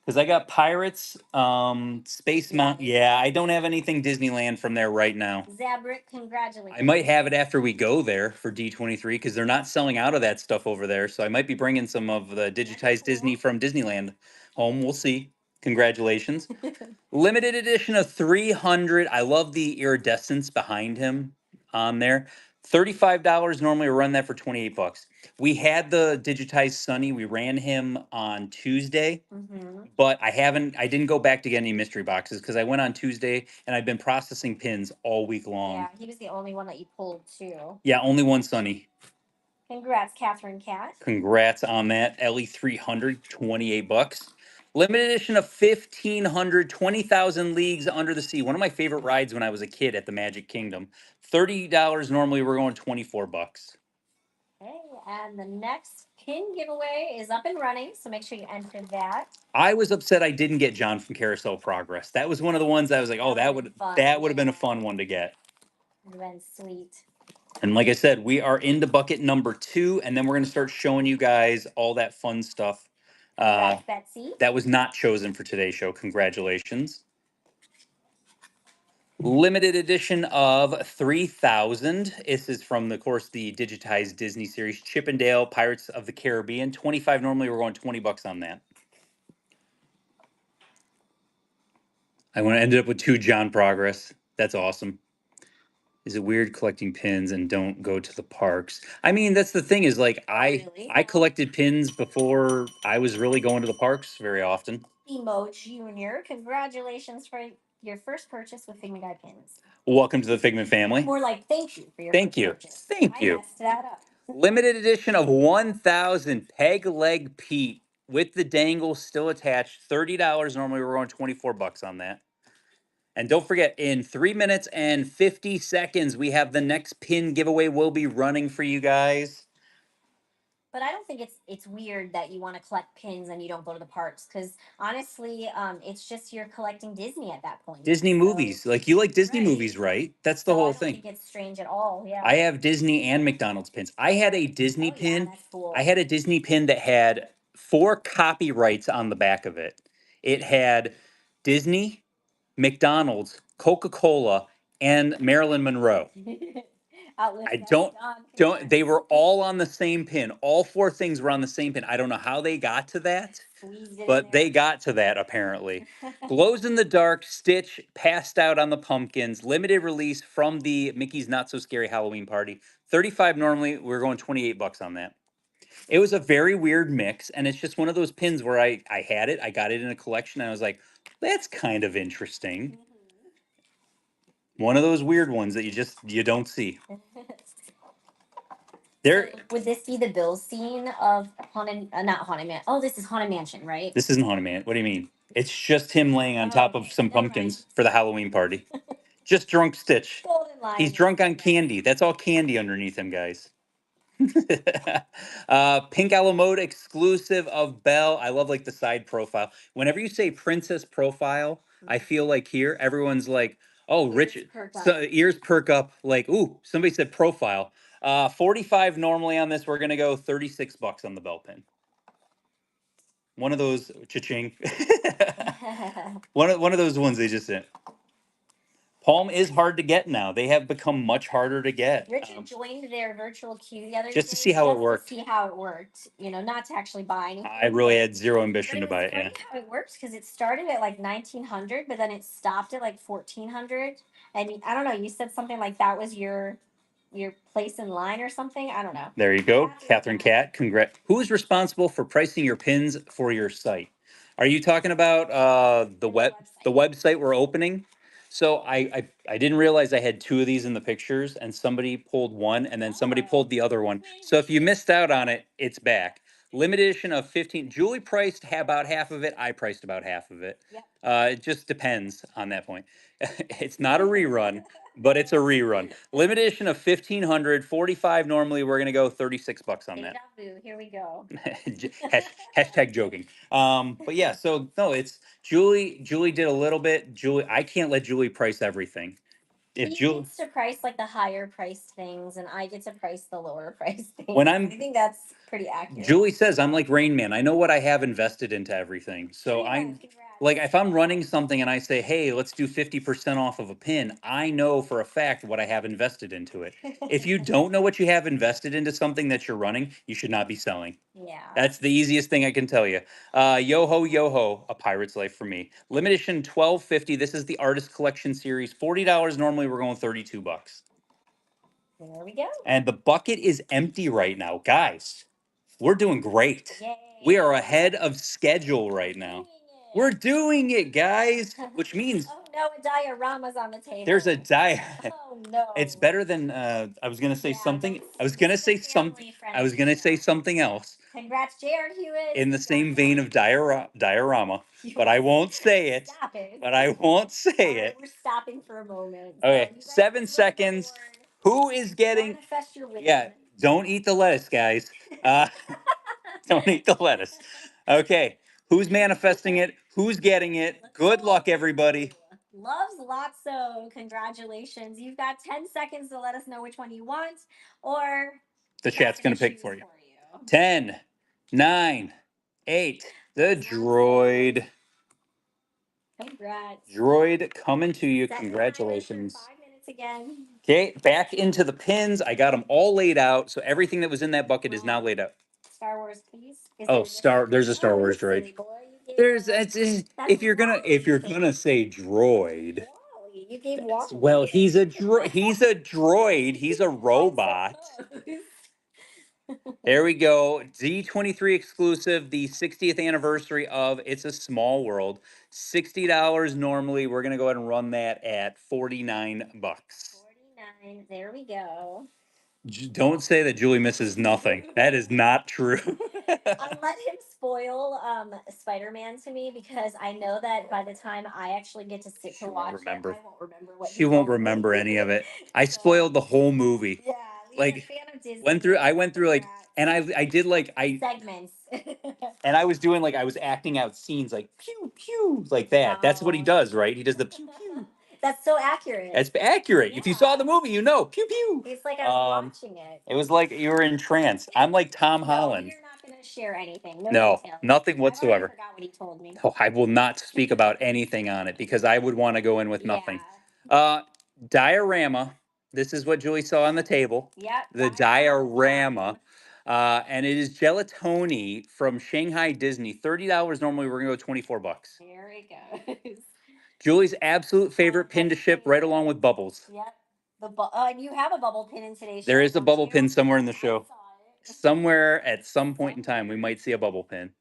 Speaker 1: Because I got Pirates, Space Mountain. Yeah, I don't have anything Disneyland from there right now.
Speaker 2: Zabrit, congratulations.
Speaker 1: I might have it after we go there for D23 because they're not selling out of that stuff over there. So I might be bringing some of the digitized Disney from Disneyland home. We'll see. Congratulations. Limited edition of 300. I love the iridescence behind him on there. $35 normally. We run that for $28. We had the digitized Sunny. We ran him on Tuesday, but I didn't go back to get any mystery boxes because I went on Tuesday and I've been processing pins all week long.
Speaker 2: Yeah, he was the only one that you pulled too.
Speaker 1: Yeah, only one Sunny.
Speaker 2: Congrats, Catherine Cat.
Speaker 1: Congrats on that. Ellie 300, $28. Limited edition of 1,500, 20,000 Leagues Under the Sea. One of my favorite rides when I was a kid at the Magic Kingdom. $30 normally. We're going $24.
Speaker 2: Okay, and the next pin giveaway is up and running, so make sure you enter that.
Speaker 1: I was upset I didn't get John from Carousel Progress. That was one of the ones I was like, oh, that would have been a fun one to get.
Speaker 2: Would have been sweet.
Speaker 1: And like I said, we are into bucket number 2, and then we're going to start showing you guys all that fun stuff.
Speaker 2: Congrats, Betsy.
Speaker 1: That was not chosen for today's show. Congratulations. Limited edition of 3000. This is from, of course, the digitized Disney series Chippendale Pirates of the Caribbean. 25 normally, we're going $20 on that. I want to end up with 2 John Progress. That's awesome. Is it weird collecting pins and don't go to the parks? I mean, that's the thing is like
Speaker 2: Really?
Speaker 1: I collected pins before I was really going to the parks very often.
Speaker 2: Emo Junior, congratulations for your first purchase with Figment Guy pins.
Speaker 1: Welcome to the Figment family.
Speaker 2: More like thank you for your
Speaker 1: Thank
Speaker 2: first
Speaker 1: you.
Speaker 2: purchase.
Speaker 1: Thank you.
Speaker 2: I messed that up.
Speaker 1: Limited edition of 1000 Peg Leg Pete with the dangle still attached. $30 normally, we're going $24 on that. And don't forget, in 3 minutes and 50 seconds, we have the next pin giveaway we'll be running for you guys.
Speaker 2: But I don't think it's weird that you want to collect pins and you don't go to the parks because honestly, it's just you're collecting Disney at that point.
Speaker 1: Disney movies. Like, you like Disney
Speaker 2: Right.
Speaker 1: movies, right? That's the
Speaker 2: So I
Speaker 1: whole
Speaker 2: don't
Speaker 1: thing.
Speaker 2: think it's strange at all. Yeah.
Speaker 1: I have Disney and McDonald's pins. I had a Disney
Speaker 2: Oh, yeah,
Speaker 1: pin.
Speaker 2: that's cool.
Speaker 1: I had a Disney pin that had 4 copyrights on the back of it. It had Disney, McDonald's, Coca-Cola, and Marilyn Monroe.
Speaker 2: Outlets
Speaker 1: I
Speaker 2: that's
Speaker 1: don't
Speaker 2: done.
Speaker 1: they were all on the same pin. All 4 things were on the same pin. I don't know how they got to that,
Speaker 2: Squeezed it in
Speaker 1: but
Speaker 2: there.
Speaker 1: they got to that apparently. Glows in the dark, Stitch passed out on the pumpkins. Limited release from the Mickey's Not So Scary Halloween Party. 35 normally, we're going $28 on that. It was a very weird mix, and it's just one of those pins where I had it, I got it in a collection, and I was like, that's kind of interesting. One of those weird ones that you don't see. There.
Speaker 2: So would this be the Bill scene of Haunted? Not Haunted Man. Oh, this is Haunted Mansion, right?
Speaker 1: This isn't Haunted Man. What do you mean? It's just him laying on top of some pumpkins for the Halloween party. Just drunk Stitch.
Speaker 2: Golden Lion.
Speaker 1: He's drunk on candy. That's all candy underneath him, guys. Pink Alamo mode exclusive of Belle. I love like the side profile. Whenever you say princess profile, I feel like here everyone's like, oh, Richard. So ears perk up. Like, ooh, somebody said profile. 45 normally on this. We're gonna go $36 on the Belle pin. One of those cha-ching. one of those ones they just did. Palm is hard to get now. They have become much harder to get.
Speaker 2: Richard joined their virtual queue the other day
Speaker 1: just to see how it worked.
Speaker 2: To see how it worked, not to actually buy anything.
Speaker 1: I really had zero ambition to buy it.
Speaker 2: Yeah, how it works because it started at like 1900, but then it stopped at like 1400. And I don't know. You said something like that was your place in line or something. I don't know.
Speaker 1: There you go, Catherine Cat. Congrats. Who is responsible for pricing your pins for your site? Are you talking about the website we're opening? So I didn't realize I had 2 of these in the pictures, and somebody pulled one, and then somebody pulled the other one. So if you missed out on it, it's back. Limited edition of 15. Julie priced about half of it. I priced about half of it.
Speaker 2: Yep.
Speaker 1: It just depends on that point. It's not a rerun, but it's a rerun. Limited edition of 1500. 45 normally. We're gonna go $36 on that.
Speaker 2: Here we go.
Speaker 1: Hashtag joking. But yeah, so no, it's Julie. Julie did a little bit. Julie, I can't let Julie price everything. If
Speaker 2: he
Speaker 1: Julie
Speaker 2: gets to price like the higher priced things, and I get to price the lower priced things.
Speaker 1: When
Speaker 2: I think that's pretty accurate.
Speaker 1: Julie says I'm like Rain Man. I know what I have invested into everything. So I like if I'm running something and I say, hey, let's do 50% off of a pin, I know for a fact what I have invested into it. If you don't know what you have invested into something that you're running, you should not be selling.
Speaker 2: Yeah.
Speaker 1: That's the easiest thing I can tell you. Yo ho, a pirate's life for me. Limited edition 1250. This is the artist collection series. $40 normally. We're going $32.
Speaker 2: There we go.
Speaker 1: And the bucket is empty right now, guys. We're doing great.
Speaker 2: Yay.
Speaker 1: We are ahead of schedule right now. We're doing it, guys. Which means
Speaker 2: oh no, a diorama's on the table.
Speaker 1: There's a
Speaker 2: Oh no.
Speaker 1: It's better than I was gonna say something. I was gonna say something. I was gonna say something else.
Speaker 2: Congrats, Jared Hewitt.
Speaker 1: In the same vein of diorama, but I won't say it.
Speaker 2: Stop it.
Speaker 1: But I won't say it.
Speaker 2: We're stopping for a moment.
Speaker 1: Okay, 7 seconds. Who is getting?
Speaker 2: Manifest your win.
Speaker 1: Yeah, don't eat the lettuce, guys. Don't eat the lettuce. Okay, who's manifesting it? Who's getting it? Good luck, everybody.
Speaker 2: Loves Lotso. Congratulations. You've got 10 seconds to let us know which one you want, or
Speaker 1: The chat's going to pick
Speaker 2: choose
Speaker 1: for you.
Speaker 2: you.
Speaker 1: 10, 9, 8. The droid.
Speaker 2: Congrats.
Speaker 1: Droid coming to you.
Speaker 2: Set
Speaker 1: Congratulations.
Speaker 2: 5 minutes again.
Speaker 1: Okay, back into the pins. I got them all laid out. So everything that was in that bucket is now laid out.
Speaker 2: Star Wars, please.
Speaker 1: There's a Star Wars droid. There's if you're gonna say droid.
Speaker 2: Wally. You gave Wally.
Speaker 1: Well, he's a droid. He's a robot. There we go. D23 exclusive, the 60th anniversary of It's a Small World. $60 normally. We're gonna go ahead and run that at 49 bucks.
Speaker 2: 49. There we go.
Speaker 1: Don't say that Julie misses nothing. That is not true.
Speaker 2: I let him spoil Spider-Man to me because I know that by the time I actually get to sit to watch it, I won't remember what
Speaker 1: She won't remember any of it. I spoiled the whole movie.
Speaker 2: Yeah,
Speaker 1: like I went through like, and I did like
Speaker 2: segments.
Speaker 1: And I was doing like, I was acting out scenes like pew pew like that. That's what he does, right? He does the pew pew.
Speaker 2: That's so accurate.
Speaker 1: That's accurate. If you saw the movie, you know pew pew.
Speaker 2: It's like I was watching it.
Speaker 1: It was like you were in trance. I'm like Tom Holland.
Speaker 2: You're not going to share anything.
Speaker 1: No,
Speaker 2: details.
Speaker 1: nothing whatsoever.
Speaker 2: I forgot what he told me.
Speaker 1: Oh, I will not speak about anything on it because I would want to go in with nothing. Diorama. This is what Julie saw on the table.
Speaker 2: Yep.
Speaker 1: The diorama. And it is Gelatoni from Shanghai Disney. $30 normally. We're gonna go 24 bucks.
Speaker 2: There it goes.
Speaker 1: Julie's absolute favorite pin to ship, right along with Bubbles.
Speaker 2: Yep. And you have a bubble pin in today's show.
Speaker 1: There is a bubble pin somewhere in the show. Somewhere at some point in time, we might see a bubble pin.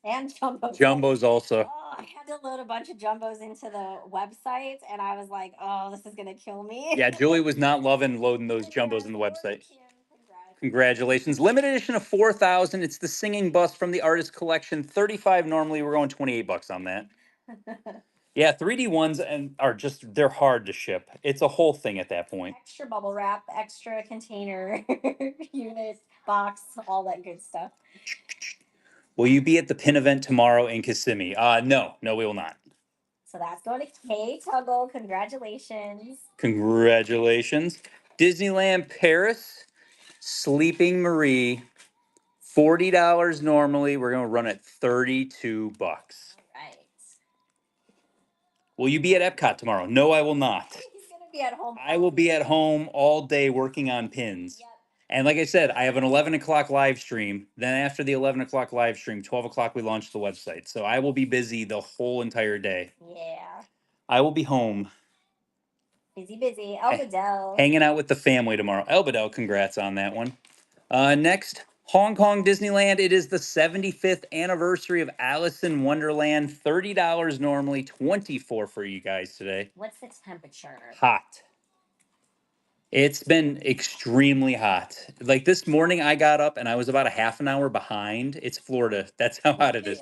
Speaker 2: And jumbos.
Speaker 1: Jumbos also.
Speaker 2: Oh, I had to load a bunch of jumbos into the website, and I was like, "Oh, this is gonna kill me."
Speaker 1: Yeah, Julie was not loving loading those jumbos in the website. Congratulations. Limited edition of 4,000. It's the singing bus from the artist collection. 35 normally. We're going 28 bucks on that. Yeah, 3D ones they're hard to ship. It's a whole thing at that point.
Speaker 2: Extra bubble wrap, extra container, unit, box, all that good stuff.
Speaker 1: Will you be at the pin event tomorrow in Kissimmee? No, we will not.
Speaker 2: So that's going to Kay Tuggle. Congratulations.
Speaker 1: Congratulations. Disneyland Paris, Sleeping Marie, $40 normally. We're going to run at 32 bucks.
Speaker 2: All right.
Speaker 1: Will you be at Epcot tomorrow? No, I will not.
Speaker 2: He's going to be at home.
Speaker 1: I will be at home all day working on pins. Yep. And like I said, I have an 11 o'clock live stream. Then after the 11 o'clock live stream, 12 o'clock, we launch the website. So I will be busy the whole entire day.
Speaker 2: Yeah.
Speaker 1: I will be home.
Speaker 2: Busy. Elbadell.
Speaker 1: Hanging out with the family tomorrow. Elbadell, congrats on that one. Next, Hong Kong Disneyland. It is the 75th anniversary of Alice in Wonderland. $30 normally, 24 for you guys today.
Speaker 2: What's the temperature?
Speaker 1: Hot. It's been extremely hot. Like this morning, I got up and I was about a half an hour behind. It's Florida. That's how hot it is.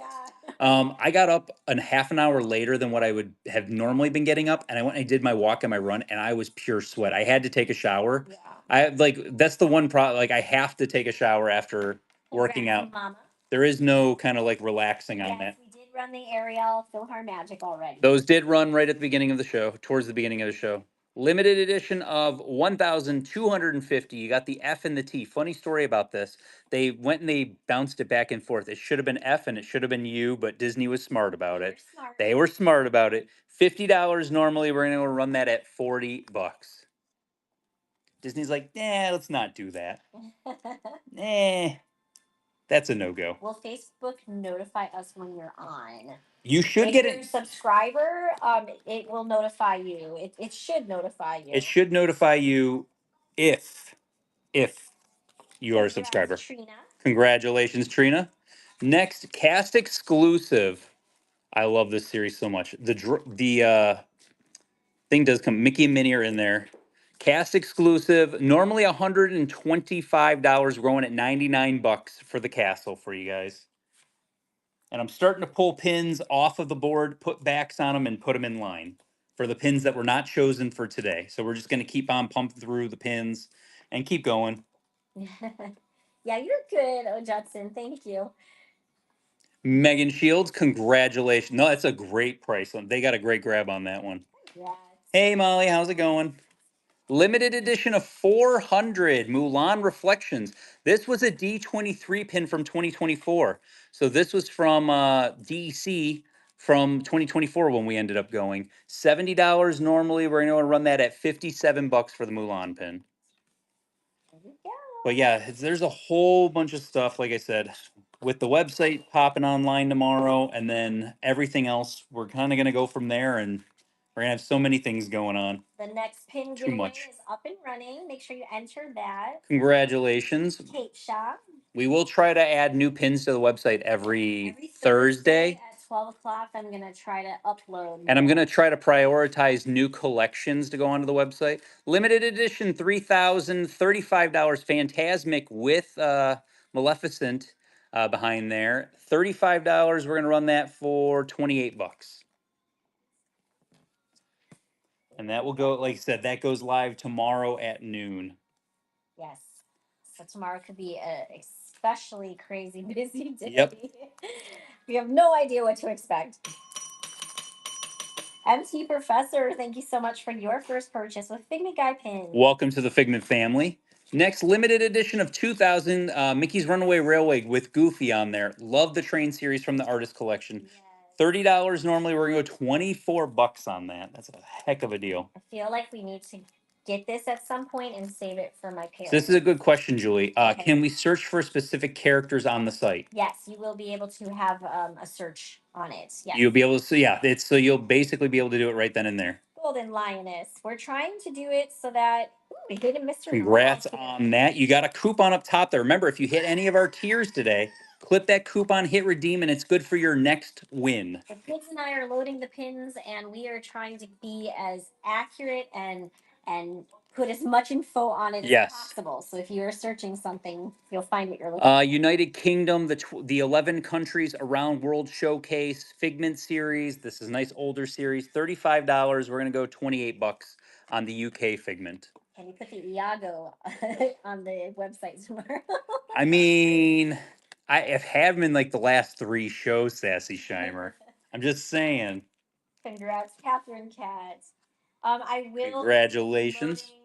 Speaker 1: I got up a half an hour later than what I would have normally been getting up, and I went and I did my walk and my run, and I was pure sweat. I had to take a shower. Yeah. That's the one problem. Like I have to take a shower after working out. Mama. There is no kind of like relaxing on that.
Speaker 2: We did run the Ariel PhilharMagic already.
Speaker 1: Those did run right at the beginning of the show, towards the beginning of the show. Limited edition of 1,250. You got the F and the T. Funny story about this. They went and they bounced it back and forth. It should have been F and it should have been U, but Disney was smart about it. They were smart about it. $50 normally. We're going to run that at 40 bucks. Disney's like, let's not do that. That's a no-go.
Speaker 2: Will Facebook notify us when you're on?
Speaker 1: You should get it. If
Speaker 2: you're a subscriber, it will notify you. It should notify you.
Speaker 1: It should notify you if you are a subscriber.
Speaker 2: Trina.
Speaker 1: Congratulations, Trina. Next, cast exclusive. I love this series so much. The thing does come. Mickey and Minnie are in there. Cast exclusive. Normally $125. We're going at 99 bucks for the castle for you guys. And I'm starting to pull pins off of the board, put backs on them, and put them in line for the pins that were not chosen for today. So we're just going to keep on pumping through the pins and keep going.
Speaker 2: Yeah, you're good, Judson. Thank you.
Speaker 1: Megan Shields, congratulations. No, that's a great price. They got a great grab on that one.
Speaker 2: Yes.
Speaker 1: Hey, Molly, how's it going? Limited edition of 400 Mulan Reflections. This was a D23 pin from 2024. So this was from DEC from 2024 when we ended up going. $70 normally. We're going to run that at 57 bucks for the Mulan pin.
Speaker 2: There we go.
Speaker 1: But yeah, there's a whole bunch of stuff, like I said, with the website popping online tomorrow, and then everything else. We're kind of going to go from there, and we're going to have so many things going on.
Speaker 2: The next pin
Speaker 1: Too
Speaker 2: giveaway
Speaker 1: much.
Speaker 2: is up and running. Make sure you enter that.
Speaker 1: Congratulations.
Speaker 2: Tape shop.
Speaker 1: We will try to add new pins to the website every Thursday.
Speaker 2: At 12 o'clock, I'm going to try to upload.
Speaker 1: And I'm going to try to prioritize new collections to go onto the website. Limited edition $3,035 Phantasmic with Maleficent behind there. $35. We're going to run that for 28 bucks. And that will go, like I said, that goes live tomorrow at noon.
Speaker 2: Yes. So tomorrow could be a especially crazy busy day.
Speaker 1: Yep.
Speaker 2: We have no idea what to expect. MT Professor, thank you so much for your first purchase with Figment Guy pins.
Speaker 1: Welcome to the Figment family. Next, limited edition of 2000 Mickey's Runaway Railway with Goofy on there. Love the train series from the artist collection.
Speaker 2: Yes.
Speaker 1: $30 normally. We're going to go 24 bucks on that. That's a heck of a deal.
Speaker 2: I feel like we need to get this at some point and save it for my parents.
Speaker 1: So this is a good question, Julie.
Speaker 2: Okay.
Speaker 1: Can we search for specific characters on the site?
Speaker 2: Yes, you will be able to have a search on it. Yes.
Speaker 1: You'll be able to see, yeah. So you'll basically be able to do it right then and there.
Speaker 2: Golden Lioness. We're trying to do it so that we hit a Mr.
Speaker 1: Congrats on that. You got a coupon up top there. Remember, if you hit any of our tiers today, clip that coupon, hit redeem, and it's good for your next win.
Speaker 2: The kids and I are loading the pins, and we are trying to be as accurate and put as much info on it as possible. So if you are searching something, you'll find what you're looking for.
Speaker 1: United Kingdom, the 11 countries around World Showcase, Figment series. This is a nice older series. $35. We're gonna go 28 bucks on the UK Figment.
Speaker 2: Can you put the Iago on the website tomorrow?
Speaker 1: I mean, I have him in like the last 3 shows, Sassy Shimer. I'm just saying.
Speaker 2: Congrats, Catherine Cat. I will.
Speaker 1: Congratulations.
Speaker 2: Be loading,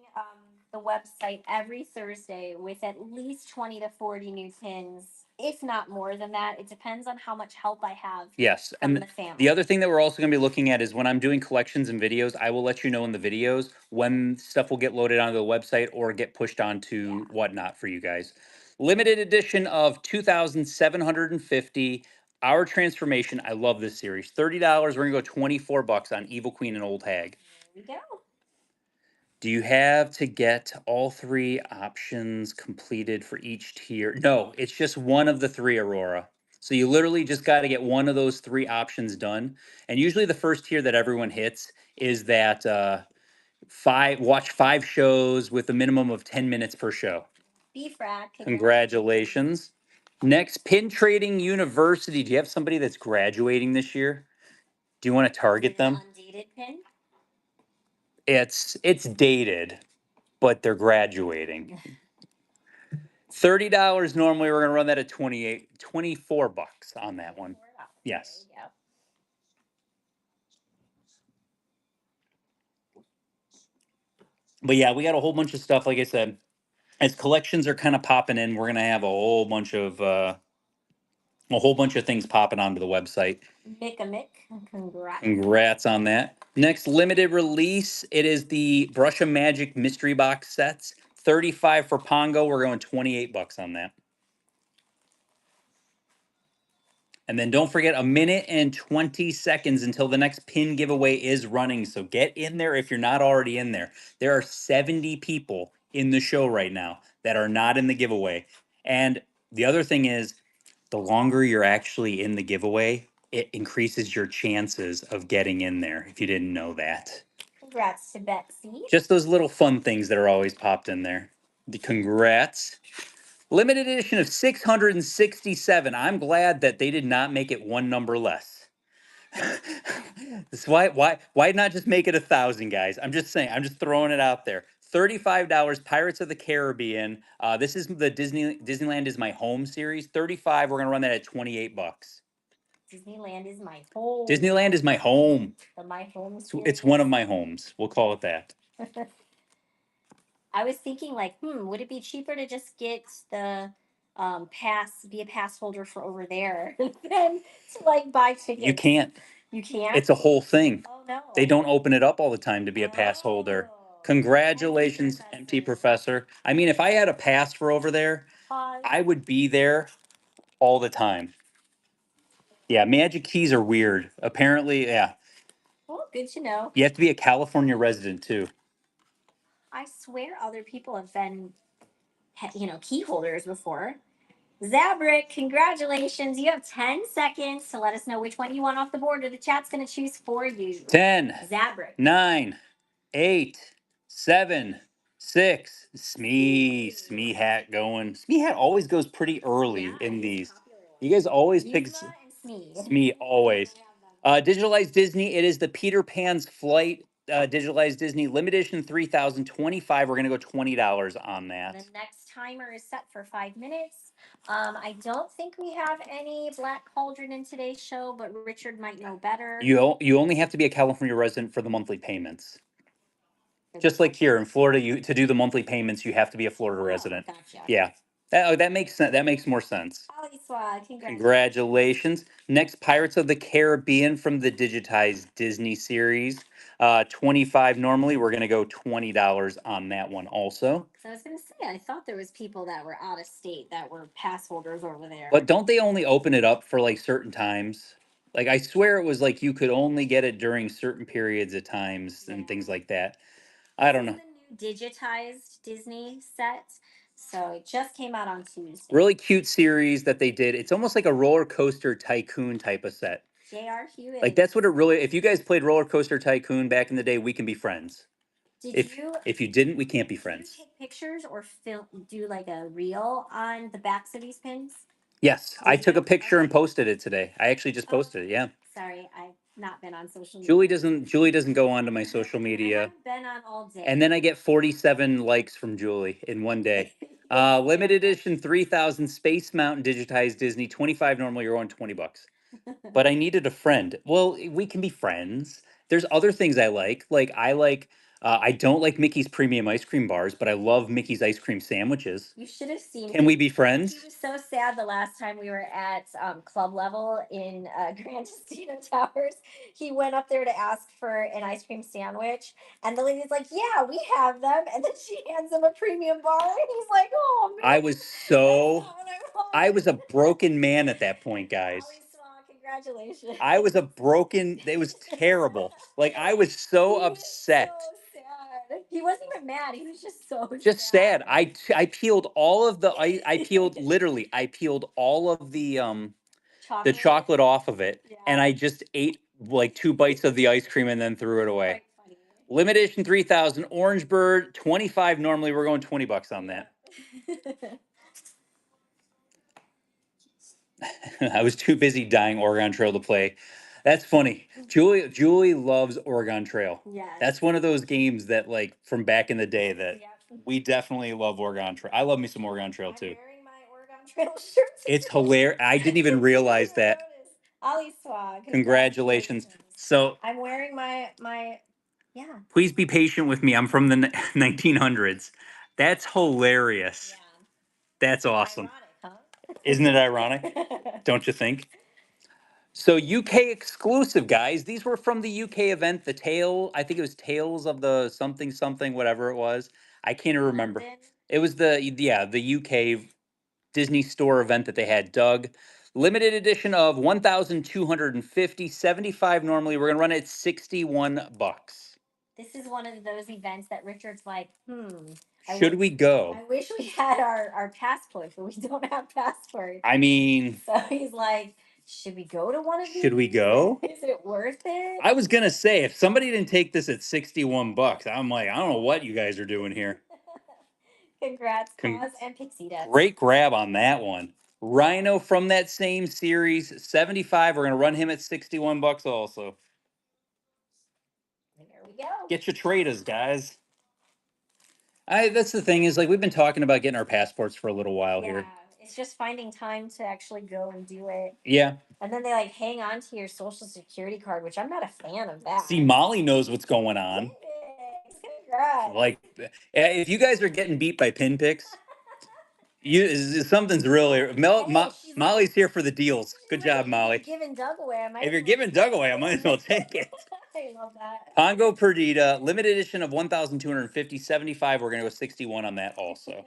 Speaker 2: the website every Thursday with at least 20 to 40 new pins, if not more than that. It depends on how much help I have.
Speaker 1: Yes,
Speaker 2: from
Speaker 1: and
Speaker 2: the family.
Speaker 1: the other thing that we're also going to be looking at is when I'm doing collections and videos, I will let you know in the videos when stuff will get loaded onto the website or get pushed onto whatnot for you guys. Limited edition of 2,750. Our Transformation. I love this series. $30. We're gonna go 24 bucks on Evil Queen and Old Hag.
Speaker 2: There we go.
Speaker 1: Do you have to get all 3 options completed for each tier? No, it's just one of the 3, Aurora. So you literally just got to get one of those 3 options done. And usually the first tier that everyone hits is that watch 5 shows with a minimum of 10 minutes per show.
Speaker 2: BFRAC.
Speaker 1: Congratulations. Next, Pin Trading University. Do you have somebody that's graduating this year? Do you want to target them?
Speaker 2: Undated pin?
Speaker 1: It's dated, but they're graduating. $30 normally. We're going to run that at 24 bucks on that one. Yes.
Speaker 2: There we go.
Speaker 1: But yeah, we got a whole bunch of stuff. Like I said, as collections are kind of popping in, we're going to have a whole bunch of things popping onto the website.
Speaker 2: Mick, congrats.
Speaker 1: Congrats on that. Next limited release, it is the Brush of Magic mystery box sets. 35 for Pongo. We're going 28 bucks on that. And then don't forget, 1 minute and 20 seconds until the next pin giveaway is running. So get in there if you're not already in there. There are 70 people in the show right now that are not in the giveaway. And the other thing is, the longer you're actually in the giveaway, it increases your chances of getting in there, if you didn't know that.
Speaker 2: Congrats to Betsy.
Speaker 1: Just those little fun things that are always popped in there. Congrats. Limited edition of 667. I'm glad that they did not make it one number less. Why not just make it 1,000, guys? I'm just saying. I'm just throwing it out there. $35. Pirates of the Caribbean. This is the Disneyland is My Home series. 35. We're gonna run that at 28 bucks.
Speaker 2: Disneyland is my home.
Speaker 1: Disneyland is my home.
Speaker 2: My home.
Speaker 1: It's one of my homes. We'll call it that.
Speaker 2: I was thinking, like, would it be cheaper to just get the be a pass holder for over there than to like buy tickets?
Speaker 1: You can't.
Speaker 2: You can't.
Speaker 1: It's a whole thing.
Speaker 2: Oh no.
Speaker 1: They don't open it up all the time to be a pass holder. Congratulations, empty professor. I mean, if I had a pass for over there, I would be there all the time. Yeah, Magic Keys are weird. Apparently, yeah.
Speaker 2: Well, good to know.
Speaker 1: You have to be a California resident too.
Speaker 2: I swear other people have been, key holders before. Zabrik, congratulations. You have 10 seconds to let us know which one you want off the board, or the chat's going to choose for you.
Speaker 1: 10,
Speaker 2: Zabrik.
Speaker 1: 9, 8, 7, 6. Smee hat going. Smee hat always goes pretty early in these. You guys always pick Smee always. Digitalized Disney. It is the Peter Pan's Flight. Digitalized Disney limited edition 3025. We're gonna go $20 on that.
Speaker 2: The next timer is set for 5 minutes. I don't think we have any Black Cauldron in today's show, but Richard might know better.
Speaker 1: You only have to be a California resident for the monthly payments. Just like here in Florida, to do the monthly payments, you have to be a Florida resident.
Speaker 2: Gotcha.
Speaker 1: Yeah, that makes sense. That makes more sense. Congratulations. Next, Pirates of the Caribbean from the digitized Disney series. 25 normally. We're gonna go $20 on that one also.
Speaker 2: So I was gonna say, I thought there was people that were out of state that were pass holders over there.
Speaker 1: But don't they only open it up for like certain times? Like I swear it was like you could only get it during certain periods of times and things like that. I don't know.
Speaker 2: The new digitized Disney set. So it just came out on Tuesday.
Speaker 1: Really cute series that they did. It's almost like a roller coaster tycoon type of set.
Speaker 2: J.R. Hewitt.
Speaker 1: Like that's what it really. If you guys played Roller Coaster Tycoon back in the day, we can be friends. If you didn't, we can't be friends.
Speaker 2: Did you take pictures or do like a reel on the backs of these pins?
Speaker 1: Yes, I took a picture and posted it today. I actually just posted it. Yeah.
Speaker 2: Sorry, I've not been on social media.
Speaker 1: Julie doesn't go onto my social media.
Speaker 2: I've been on all day.
Speaker 1: And then I get 47 likes from Julie in one day. Limited edition 3000 Space Mountain digitized Disney 25 normally you're on $20. But I needed a friend. Well, we can be friends. There's other things I like. I don't like Mickey's premium ice cream bars, but I love Mickey's ice cream sandwiches.
Speaker 2: You should have seen.
Speaker 1: Can we be friends?
Speaker 2: He was so sad the last time we were at club level in Grand Casino Towers. He went up there to ask for an ice cream sandwich, and the lady's like, "Yeah, we have them." And then she hands him a premium bar, and he's like, "Oh man."
Speaker 1: I was a broken man at that point, guys.
Speaker 2: Congratulations.
Speaker 1: I was a broken. It was terrible. Like I was so upset.
Speaker 2: So sad. He wasn't even mad. He was
Speaker 1: just sad. I peeled all of the. I peeled literally. I peeled all of the chocolate off of it, and I just ate like 2 bites of the ice cream and then threw it away. Limited edition 3000 Orange Bird 25 normally. We're going $20 on that. I was too busy dying Oregon Trail to play. That's funny. Julie loves Oregon Trail.
Speaker 2: Yes.
Speaker 1: That's one of those games that like from back in the day that we definitely love Oregon Trail. I love me some Oregon Trail too.
Speaker 2: I'm wearing my Oregon Trail shirt.
Speaker 1: It's hilarious. I didn't even realize that.
Speaker 2: Ali Swag.
Speaker 1: Congratulations. So
Speaker 2: I'm wearing my yeah.
Speaker 1: Please be patient with me. I'm from the 1900s. That's hilarious. Yeah. That's awesome.
Speaker 2: Ironic, huh?
Speaker 1: Isn't it ironic? Don't you think? So UK exclusive, guys. These were from the UK event. I think it was Tales of the something, whatever it was. I can't even remember. It was the UK Disney store event that they had. Doug, limited edition of 1,250, 75 normally. We're gonna run it at $61.
Speaker 2: This is one of those events that Richard's like,
Speaker 1: Should we go?
Speaker 2: I wish we had our passports, but we don't have passports.
Speaker 1: I mean,
Speaker 2: so he's like, should we go to one of these?
Speaker 1: Should we go?
Speaker 2: Is it worth it?
Speaker 1: I was gonna say if somebody didn't take this at $61, I'm like, I don't know what you guys are doing here.
Speaker 2: Congrats, Cause and Pixie Dust.
Speaker 1: Great grab on that one. Rhino from that same series, 75. We're gonna run him at $61 also.
Speaker 2: There we go.
Speaker 1: Get your traders, guys. That's the thing is like we've been talking about getting our passports for a little while here.
Speaker 2: It's just finding time to actually go and do it.
Speaker 1: Yeah.
Speaker 2: And then they like hang on to your social security card, which I'm not a fan of that.
Speaker 1: See, Molly knows what's going on.
Speaker 2: Congrats.
Speaker 1: Like, if you guys are getting beat by pin picks, something's really Molly's here for the deals. Good job, Molly.
Speaker 2: Giving Doug away,
Speaker 1: If you're giving Doug away, I might as well take it.
Speaker 2: I love that.
Speaker 1: Pongo Perdita, limited edition of 1,250, 75. We're going to go 61 on that also.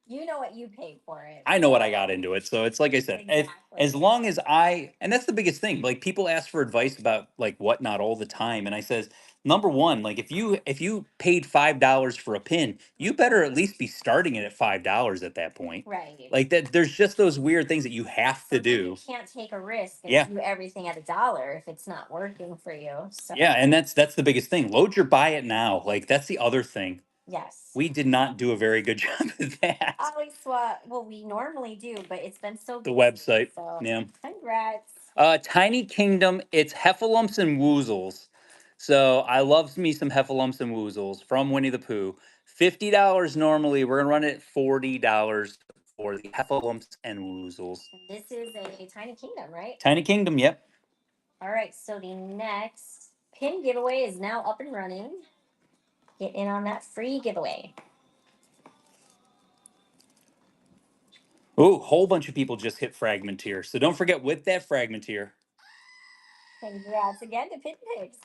Speaker 2: You know what you paid for it.
Speaker 1: I know what I got into it. So it's like I said,
Speaker 2: Exactly.
Speaker 1: as long as and that's the biggest thing. Like people ask for advice about like whatnot all the time. And I says, number one, like if you paid $5 for a pin, you better at least be starting it at $5 at that point.
Speaker 2: Right.
Speaker 1: Like that, there's just those weird things that you have to do.
Speaker 2: You can't take a risk and do everything at $1 if it's not working for you. So.
Speaker 1: Yeah, and that's the biggest thing. Load your buy it now. Like that's the other thing.
Speaker 2: Yes.
Speaker 1: We did not do a very good job of that.
Speaker 2: Always swap. Well, we normally do, but it's been so
Speaker 1: The
Speaker 2: busy,
Speaker 1: website.
Speaker 2: So
Speaker 1: Yeah.
Speaker 2: Congrats.
Speaker 1: Tiny Kingdom. It's Heffalumps and Woozles. So I love me some Heffalumps and Woozles from Winnie the Pooh. $50 normally. We're gonna run it at $40 for the Heffalumps and Woozles.
Speaker 2: This is a Tiny Kingdom, right?
Speaker 1: Tiny Kingdom. Yep.
Speaker 2: All right. So the next pin giveaway is now up and running. Get in on that free giveaway.
Speaker 1: Ooh, whole bunch of people just hit Fragmenteer. So don't forget with that Fragmenteer.
Speaker 2: Congrats again to Pin Picks.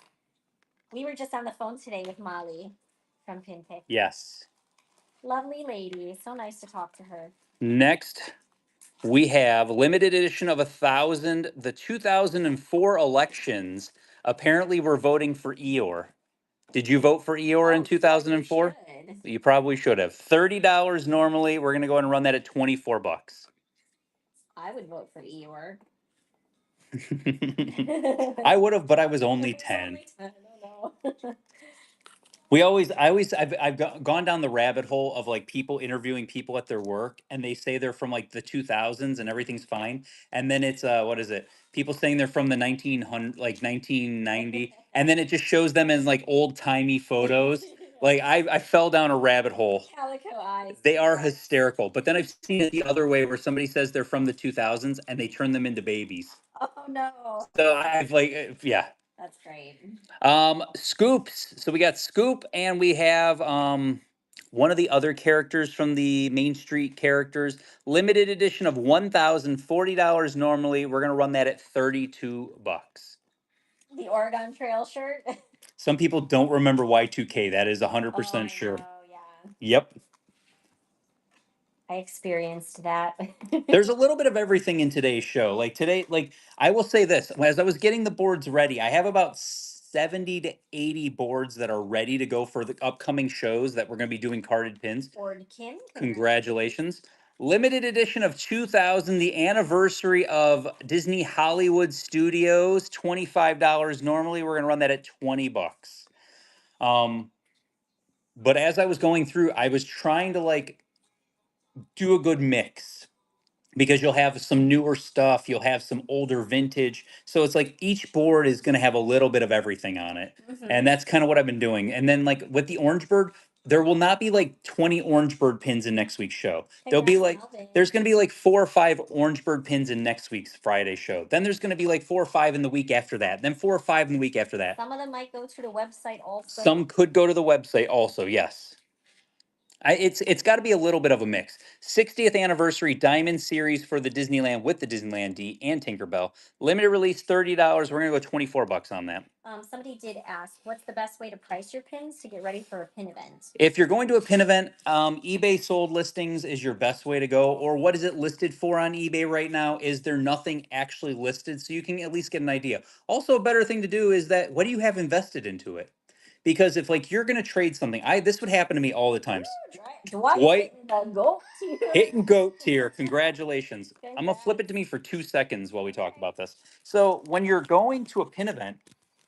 Speaker 2: We were just on the phone today with Molly from Pin Picks.
Speaker 1: Yes.
Speaker 2: Lovely lady. So nice to talk to her.
Speaker 1: Next, we have limited edition of 1,000. The 2004 elections. Apparently, we're voting for Eeyore. Did you vote for Eeyore in 2004? You probably should have. $30 normally. We're going to go ahead and run that at $24.
Speaker 2: I would vote for Eeyore.
Speaker 1: I would have, but I was only 10.
Speaker 2: I don't know.
Speaker 1: I've gone down the rabbit hole of like people interviewing people at their work, and they say they're from like the 2000s and everything's fine, and then it's what is it? People saying they're from the 1900 like 1990, and then it just shows them in like old timey photos. Like I fell down a rabbit hole.
Speaker 2: Calico eyes.
Speaker 1: They are hysterical, but then I've seen it the other way where somebody says they're from the 2000s and they turn them into babies.
Speaker 2: Oh no.
Speaker 1: So I've yeah.
Speaker 2: That's great.
Speaker 1: Scoops. So we got Scoop and we have one of the other characters from the Main Street characters. Limited edition of $1,040 normally. We're gonna run that at $32.
Speaker 2: The Oregon Trail shirt.
Speaker 1: Some people don't remember Y2K. That is 100% sure.
Speaker 2: Oh yeah.
Speaker 1: Yep.
Speaker 2: I experienced that.
Speaker 1: There's a little bit of everything in today's show. Like today, like I will say this, as I was getting the boards ready, I have about 70 to 80 boards that are ready to go for the upcoming shows that we're going to be doing carded pins.
Speaker 2: Boardkin.
Speaker 1: Congratulations. Limited edition of 2000, the anniversary of Disney Hollywood Studios, $25 normally. We're going to run that at $20. But as I was going through, I was trying to like do a good mix because you'll have some newer stuff, you'll have some older vintage. So it's like each board is going to have a little bit of everything on it. And that's kind of what I've been doing. And then like with the Orange Bird, there will not be like 20 Orange Bird pins in next week's show. There'll be like, there's going to be like 4 or 5 Orange Bird pins in next week's Friday show. Then there's going to be like 4 or 5 in the week after that. Then 4 or 5 in the week after that.
Speaker 2: Some of them might go to the website also.
Speaker 1: Some could go to the website also, yes. It's got to be a little bit of a mix. 60th anniversary Diamond Series for the Disneyland with the Disneyland D and Tinkerbell. Limited release $30. We're gonna go $24 on that.
Speaker 2: Somebody did ask, what's the best way to price your pins to get ready for a pin event?
Speaker 1: If you're going to a pin event, eBay sold listings is your best way to go. Or what is it listed for on eBay right now? Is there nothing actually listed? So you can at least get an idea. Also, a better thing to do is that what do you have invested into it? Because if like you're gonna trade something, this would happen to me all the time.
Speaker 2: Dwight
Speaker 1: hitting goat tier. Congratulations. I'm gonna flip it to me for 2 seconds while we talk about this. So when you're going to a pin event,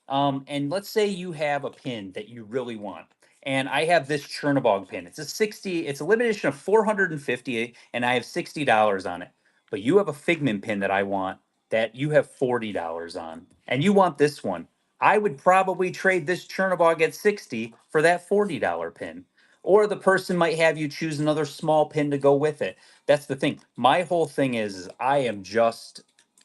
Speaker 1: and let's say you have a pin that you really want. And I have this Chernobog pin. It's a limited edition of 450, and I have $60 on it. But you have a Figment pin that I want that you have $40 on, and you want this one. I would probably trade this Chernobog at 60 for that $40 pin. Or the person might have you choose another small pin to go with it. That's the thing. My whole thing is I am just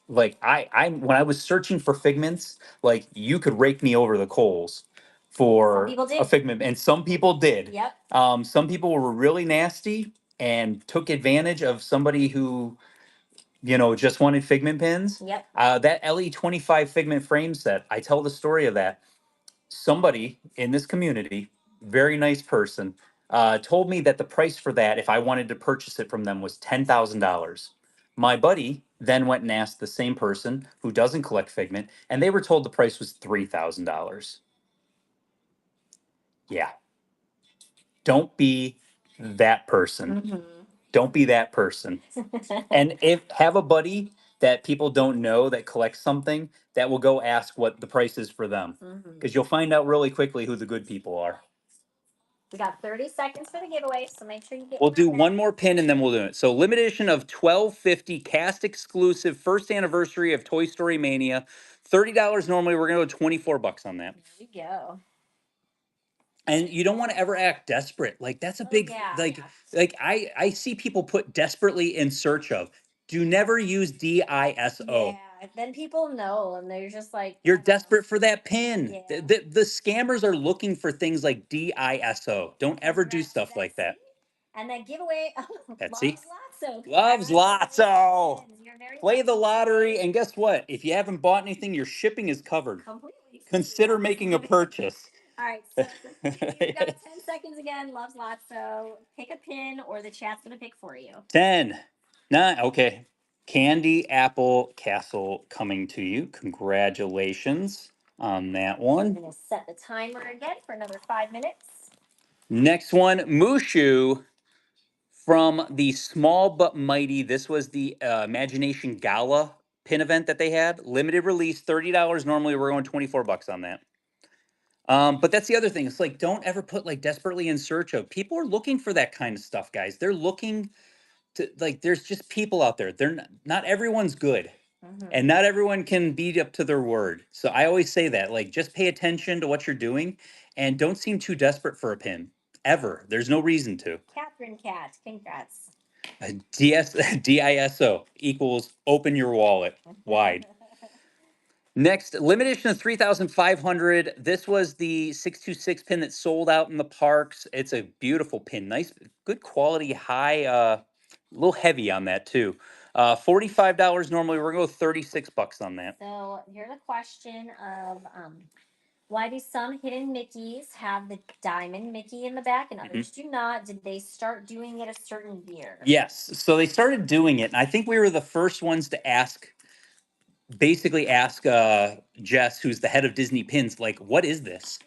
Speaker 1: like I when I was searching for figments, like you could rake me over the coals for
Speaker 2: people
Speaker 1: a
Speaker 2: did.
Speaker 1: figment, and some people did.
Speaker 2: Yep.
Speaker 1: Some people were really nasty and took advantage of somebody who just wanted figment pins.
Speaker 2: Yep.
Speaker 1: That LE25 figment frame set, I tell the story of that. Somebody in this community, very nice person, told me that the price for that, if I wanted to purchase it from them, was $10,000. My buddy then went and asked the same person who doesn't collect figment, and they were told the price was $3,000. Yeah. Don't be that person.
Speaker 2: Mm-hmm.
Speaker 1: Don't be that person. And if have a buddy that people don't know that collects something that will go ask what the price is for them, because you'll find out really quickly who the good people are.
Speaker 2: We got 30 seconds for the giveaway, so make sure you get
Speaker 1: We'll do
Speaker 2: back.
Speaker 1: one more pin and then we'll do it. So limited edition of 1250 cast exclusive first anniversary of Toy Story Mania. $30 normally. We're gonna go $24 on that.
Speaker 2: There we go.
Speaker 1: And you don't want to ever act desperate. Like that's a big like I see people put desperately in search of. Do never use DISO.
Speaker 2: Yeah, then people know and they're just like
Speaker 1: You're desperate for that pin.
Speaker 2: Yeah.
Speaker 1: The scammers are looking for things like DISO. Don't ever do stuff like that.
Speaker 2: And that giveaway
Speaker 1: Betsy
Speaker 2: Lotso.
Speaker 1: loves Lotso.
Speaker 2: You're very
Speaker 1: Play the
Speaker 2: lucky
Speaker 1: lottery,
Speaker 2: today.
Speaker 1: and guess what? If you haven't bought anything, your shipping is covered.
Speaker 2: Completely.
Speaker 1: Consider making a purchase.
Speaker 2: All right, so you've got 10 seconds again. Loves Lotso. Pick a pin, or the chat's gonna pick for you.
Speaker 1: 10, 9, okay. Candy Apple Castle coming to you. Congratulations on that
Speaker 2: I'm
Speaker 1: one.
Speaker 2: gonna set the timer again for another 5 minutes.
Speaker 1: Next one, Mushu from the Small But Mighty. This was the Imagination Gala pin event that they had. Limited release, $30. Normally, we're going $24 on that. But that's the other thing. It's like, don't ever put like desperately in search of. People are looking for that kind of stuff, guys. They're looking to like. There's just people out there. They're not everyone's good, and not everyone can be up to their word. So I always say that, like, just pay attention to what you're doing, and don't seem too desperate for a pin ever. There's no reason to.
Speaker 2: Catherine Cat, congrats.
Speaker 1: DISO equals open your wallet wide. Next, limited edition of 3,500. This was the 626 pin that sold out in the parks. It's a beautiful pin. Nice, good quality, high, a little heavy on that too. $45 normally. We're going to go $36 on that.
Speaker 2: So here's a question of why do some hidden Mickeys have the diamond Mickey in the back and others do not? Did they start doing it a certain year?
Speaker 1: Yes. So they started doing it. And I think we were the first ones to basically ask Jess, who's the head of Disney Pins, like, what is this?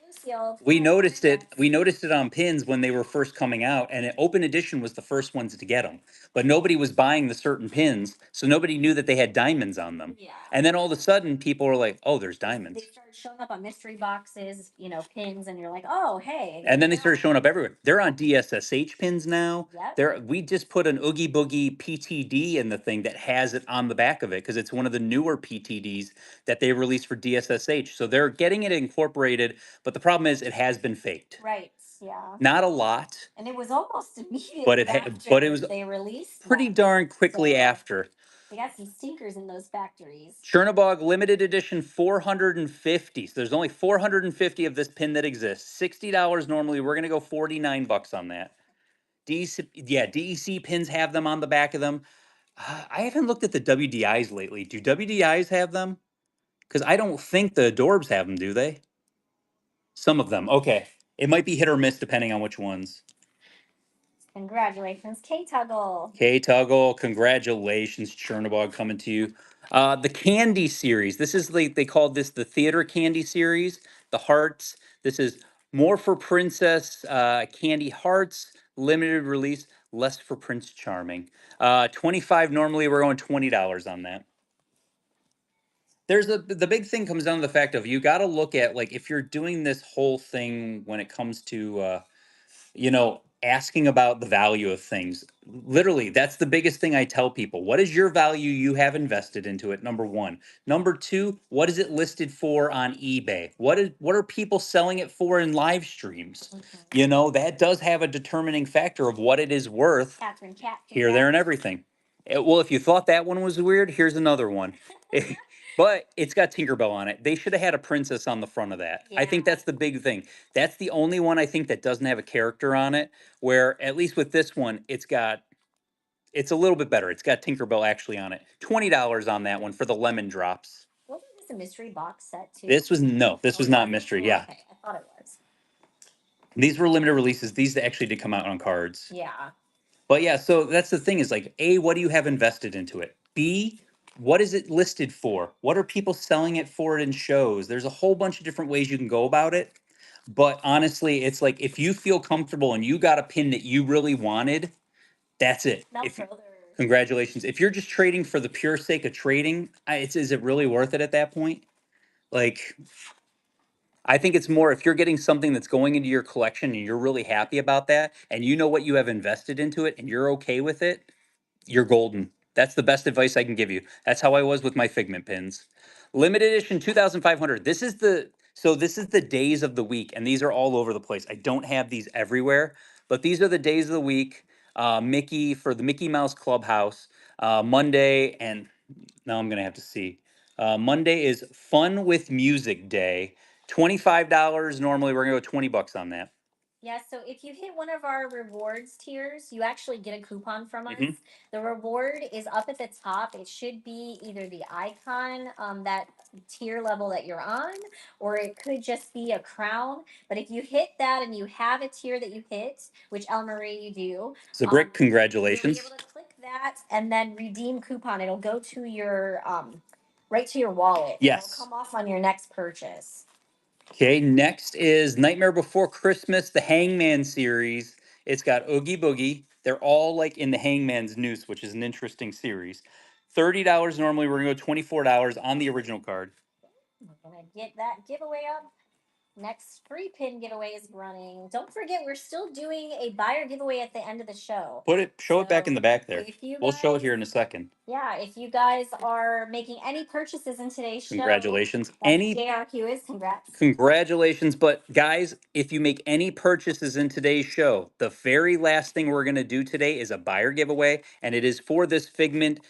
Speaker 1: We noticed it. We noticed it on pins when they were first coming out, and Open Edition was the first ones to get them. But nobody was buying the certain pins, so nobody knew that they had diamonds on them.
Speaker 2: Yeah.
Speaker 1: And then all of a sudden, people were like, "Oh, there's diamonds."
Speaker 2: They started showing up on mystery boxes, pins, and you're like, "Oh, hey."
Speaker 1: And then they started showing up everywhere. They're on DSSH pins now.
Speaker 2: Yep.
Speaker 1: We just put an Oogie Boogie PTD in the thing that has it on the back of it because it's one of the newer PTDs that they released for DSSH. So they're getting it incorporated, but the problem is it has been faked.
Speaker 2: Right. Yeah.
Speaker 1: Not a lot.
Speaker 2: And it was almost immediately
Speaker 1: But
Speaker 2: after
Speaker 1: it was
Speaker 2: they released
Speaker 1: pretty
Speaker 2: one.
Speaker 1: darn quickly
Speaker 2: So
Speaker 1: after.
Speaker 2: they got some stinkers in those factories.
Speaker 1: Chernobog limited edition 450. So there's only 450 of this pin that exists. $60 normally. We're gonna go $49 on that. DEC pins have them on the back of them. I haven't looked at the WDIs lately. Do WDIs have them? Because I don't think the Adorbs have them, do they? Some of them. Okay. It might be hit or miss depending on which ones.
Speaker 2: Congratulations, K-Tuggle.
Speaker 1: K-Tuggle, congratulations, Chernobog coming to you. The Candy series. This is they called this the Theater Candy series. The Hearts. This is more for Princess Candy Hearts. Limited release. Less for Prince Charming. 25 normally. We're going $20 on that. The big thing comes down to the fact of you got to look at, like, if you're doing this whole thing when it comes to asking about the value of things. Literally, that's the biggest thing I tell people. What is your value you have invested into it? Number one. Number two, what is it listed for on eBay? What are people selling it for in live streams? You know, that does have a determining factor of what it is worth.
Speaker 2: Catherine Cat.
Speaker 1: Here, there, and everything. Well, if you thought that one was weird, here's another one. But it's got Tinkerbell on it. They should have had a princess on the front of that. I think
Speaker 2: Yeah.
Speaker 1: that's the big thing. That's the only one I think that doesn't have a character on it. Where at least with this one, it's a little bit better. It's got Tinkerbell actually on it. $20 on that one for the lemon drops.
Speaker 2: Wasn't this a mystery box set too?
Speaker 1: This was
Speaker 2: Oh,
Speaker 1: not
Speaker 2: wasn't?
Speaker 1: mystery.
Speaker 2: Oh,
Speaker 1: Yeah,
Speaker 2: okay. I thought it was.
Speaker 1: these were limited releases. These actually did come out on cards.
Speaker 2: Yeah.
Speaker 1: But yeah, so that's the thing is like, A, what do you have invested into it? B, what is it listed for? What are people selling it for in shows? There's a whole bunch of different ways you can go about it. But honestly, it's like if you feel comfortable and you got a pin that you really wanted, that's it. Congratulations. If you're just trading for the pure sake of trading, is it really worth it at that point? Like, I think it's more if you're getting something that's going into your collection and you're really happy about that and you know what you have invested into it and you're okay with it, you're golden. That's the best advice I can give you. That's how I was with my Figment pins. Limited edition 2500. This is the days of the week and these are all over the place. I don't have these everywhere, but these are the days of the week. Mickey for the Mickey Mouse Clubhouse, Monday, and now I'm going to have to see. Monday is Fun with Music Day. $25. Normally we're going to go $20 on that.
Speaker 2: Yeah, so if you hit one of our rewards tiers, you actually get a coupon from us.
Speaker 1: Mhm.
Speaker 2: The reward is up at the top. It should be either the icon, that tier level that you're on, or it could just be a crown. But if you hit that and you have a tier that you hit, which El Marie you do,
Speaker 1: Zabrick,
Speaker 2: you'll be
Speaker 1: congratulations.
Speaker 2: able to click that and then redeem coupon. It'll go to your right to your wallet.
Speaker 1: Yes.
Speaker 2: It'll come off on your next purchase.
Speaker 1: Okay, next is Nightmare Before Christmas, the Hangman series. It's got Oogie Boogie. They're all like in the Hangman's Noose, which is an interesting series. $30 normally. We're gonna go $24 on the original card.
Speaker 2: We're gonna get that giveaway up. Next free pin giveaway is running. Don't forget, we're still doing a buyer giveaway at the end of the show.
Speaker 1: Show it back in the back there. We'll show it
Speaker 2: guys-
Speaker 1: here in a second.
Speaker 2: Yeah, if you guys are making any purchases in today's show,
Speaker 1: Congratulations.
Speaker 2: JR Hughes, congrats.
Speaker 1: Congratulations. But guys, if you make any purchases in today's show, the very last thing we're going to do today is a buyer giveaway, and it is for this Figment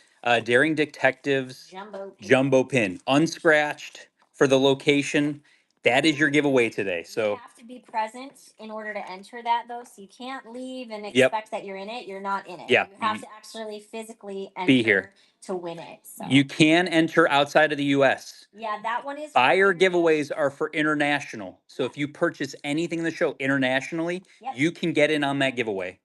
Speaker 1: Daring Detectives jumbo pin, unscratched for the location. That is your giveaway today. So
Speaker 2: you have to be present in order to enter that, though. So you can't leave and expect that you're in it. You're not in it.
Speaker 1: Yeah.
Speaker 2: You have to actually physically enter
Speaker 1: Be here
Speaker 2: to win it. So.
Speaker 1: you can enter outside of the U.S.
Speaker 2: Yeah, that one is
Speaker 1: buyer giveaways are for international. So if you purchase anything in the show internationally, you can get in on that giveaway.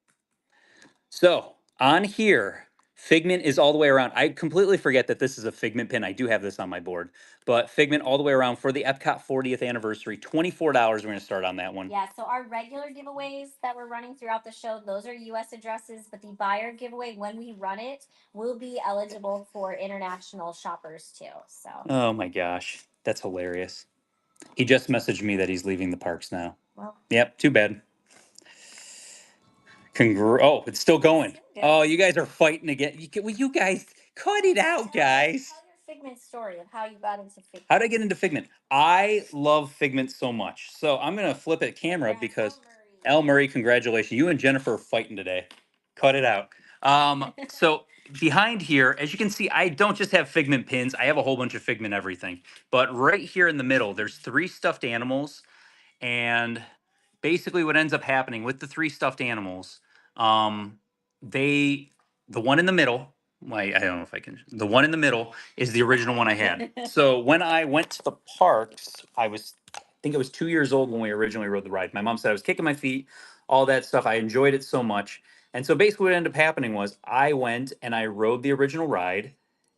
Speaker 1: So on here, Figment is all the way around. I completely forget that this is a Figment pin. I do have this on my board, but Figment all the way around for the Epcot 40th anniversary. $24. We're going to start on that one.
Speaker 2: Yeah, so our regular giveaways that we're running throughout the show, those are U.S. addresses, but the buyer giveaway, when we run it, will be eligible for international shoppers too. So.
Speaker 1: Oh my gosh, that's hilarious. He just messaged me that he's leaving the parks now. Well. Yep, too bad. Oh, it's still going. Oh, you guys are fighting again. You guys cut it out, guys.
Speaker 2: Tell your Figment story of how you got into Figment.
Speaker 1: How did I get into Figment? I love Figment so much. So I'm gonna flip it camera because El Murray, congratulations. You and Jennifer are fighting today. Cut it out. So behind here, as you can see, I don't just have Figment pins. I have a whole bunch of Figment everything. But right here in the middle, there's 3 stuffed animals. And basically what ends up happening with the 3 stuffed animals, the one in the middle, I don't know if I can, the one in the middle is the original one I had. So when I went to the parks, I think I was 2 years old when we originally rode the ride. My mom said I was kicking my feet, all that stuff. I enjoyed it so much. And so basically what ended up happening was I went and I rode the original ride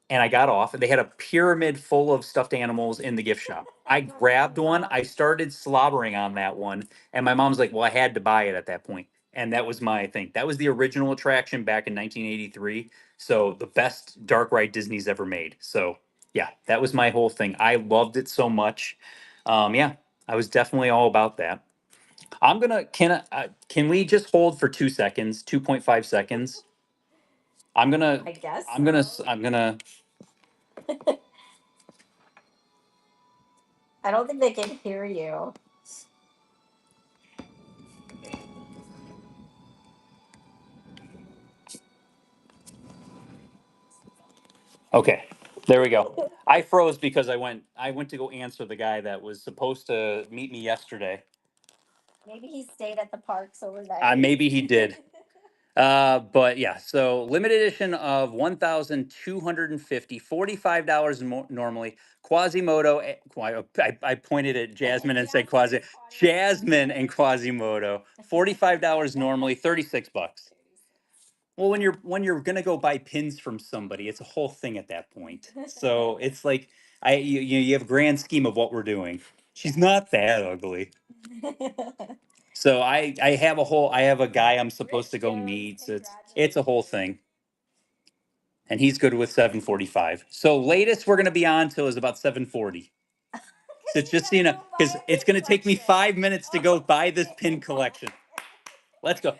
Speaker 1: and I got off and they had a pyramid full of stuffed animals in the gift shop. I grabbed one, I started slobbering on that one, and my mom's like, well, I had to buy it at that point. And that was my thing. That was the original attraction back in 1983. So the best dark ride Disney's ever made. So yeah, that was my whole thing. I loved it so much. Yeah, I was definitely all about that. I'm gonna can we just hold for 2 seconds, 2.5 seconds? I'm gonna
Speaker 2: I guess
Speaker 1: I'm gonna
Speaker 2: so.
Speaker 1: I'm gonna
Speaker 2: I don't think they can hear you.
Speaker 1: Okay. There we go. I froze because I went to go answer the guy that was supposed to meet me yesterday.
Speaker 2: Maybe he stayed at the parks overnight.
Speaker 1: Maybe he did. But yeah, so limited edition of 1,250, $45 normally. Quasimodo, I pointed at Jasmine and said Quasi, Jasmine and Quasimodo, $45 normally, 36 bucks. Well, when you're gonna go buy pins from somebody, it's a whole thing at that point. So it's like you have a grand scheme of what we're doing. She's not that ugly. So I have a guy I'm supposed to go meet. So it's a whole thing. And he's good with 7:45. So latest we're gonna be on till is about 7:40. So just so you know, because it's gonna take me 5 minutes to go buy this pin collection. Let's go.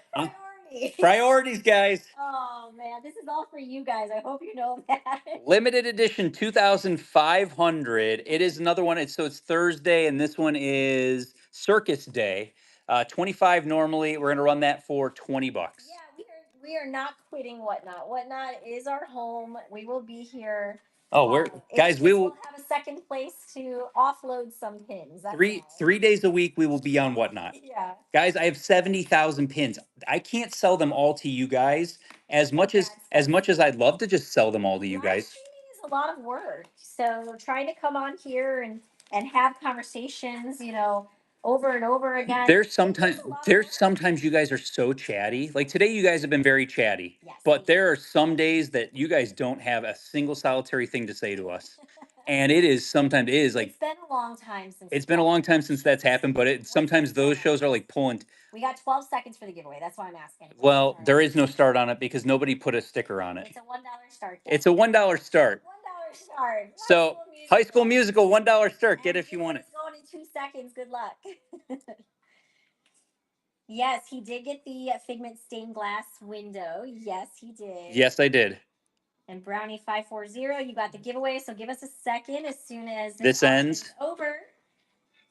Speaker 1: Priorities, guys.
Speaker 2: Oh man, this is all for you guys. I hope you know that.
Speaker 1: Limited edition 2,500. It is another one. It's Thursday, and this one is Circus Day. 25 normally. We're gonna run that for 20 bucks.
Speaker 2: Yeah, we are not quitting Whatnot. Whatnot is our home. We will be here.
Speaker 1: Oh, guys, we will
Speaker 2: have a second place to offload some pins. That's
Speaker 1: three
Speaker 2: all.
Speaker 1: 3 days a week. We will be on Whatnot.
Speaker 2: Yeah.
Speaker 1: Guys, I have 70,000 pins. I can't sell them all to you guys as much as I'd love to just sell them all to you
Speaker 2: Live
Speaker 1: guys.
Speaker 2: streaming is a lot of work. So trying to come on here and have conversations, over and over again.
Speaker 1: There's sometimes you guys are so chatty. Like today, you guys have been very chatty.
Speaker 2: Yes,
Speaker 1: But there are some days that you guys don't have a single solitary thing to say to us. And sometimes it is like
Speaker 2: it's been a long time since
Speaker 1: it's been a long time since that's happened, but sometimes those shows are like pulling.
Speaker 2: We got 12 seconds for the giveaway. That's why I'm asking.
Speaker 1: Well, there is no start on it because nobody put a sticker on it.
Speaker 2: It's a $1 start.
Speaker 1: It's a $1 start.
Speaker 2: $1 start.
Speaker 1: So High School Musical, $1 start. Get it if you want it.
Speaker 2: It's going in 2 seconds. Good luck. Yes, he did get the Figment stained glass window. Yes, he did.
Speaker 1: Yes, I did.
Speaker 2: And Brownie 540, you got the giveaway. So give us a second as soon as
Speaker 1: this ends.
Speaker 2: Over.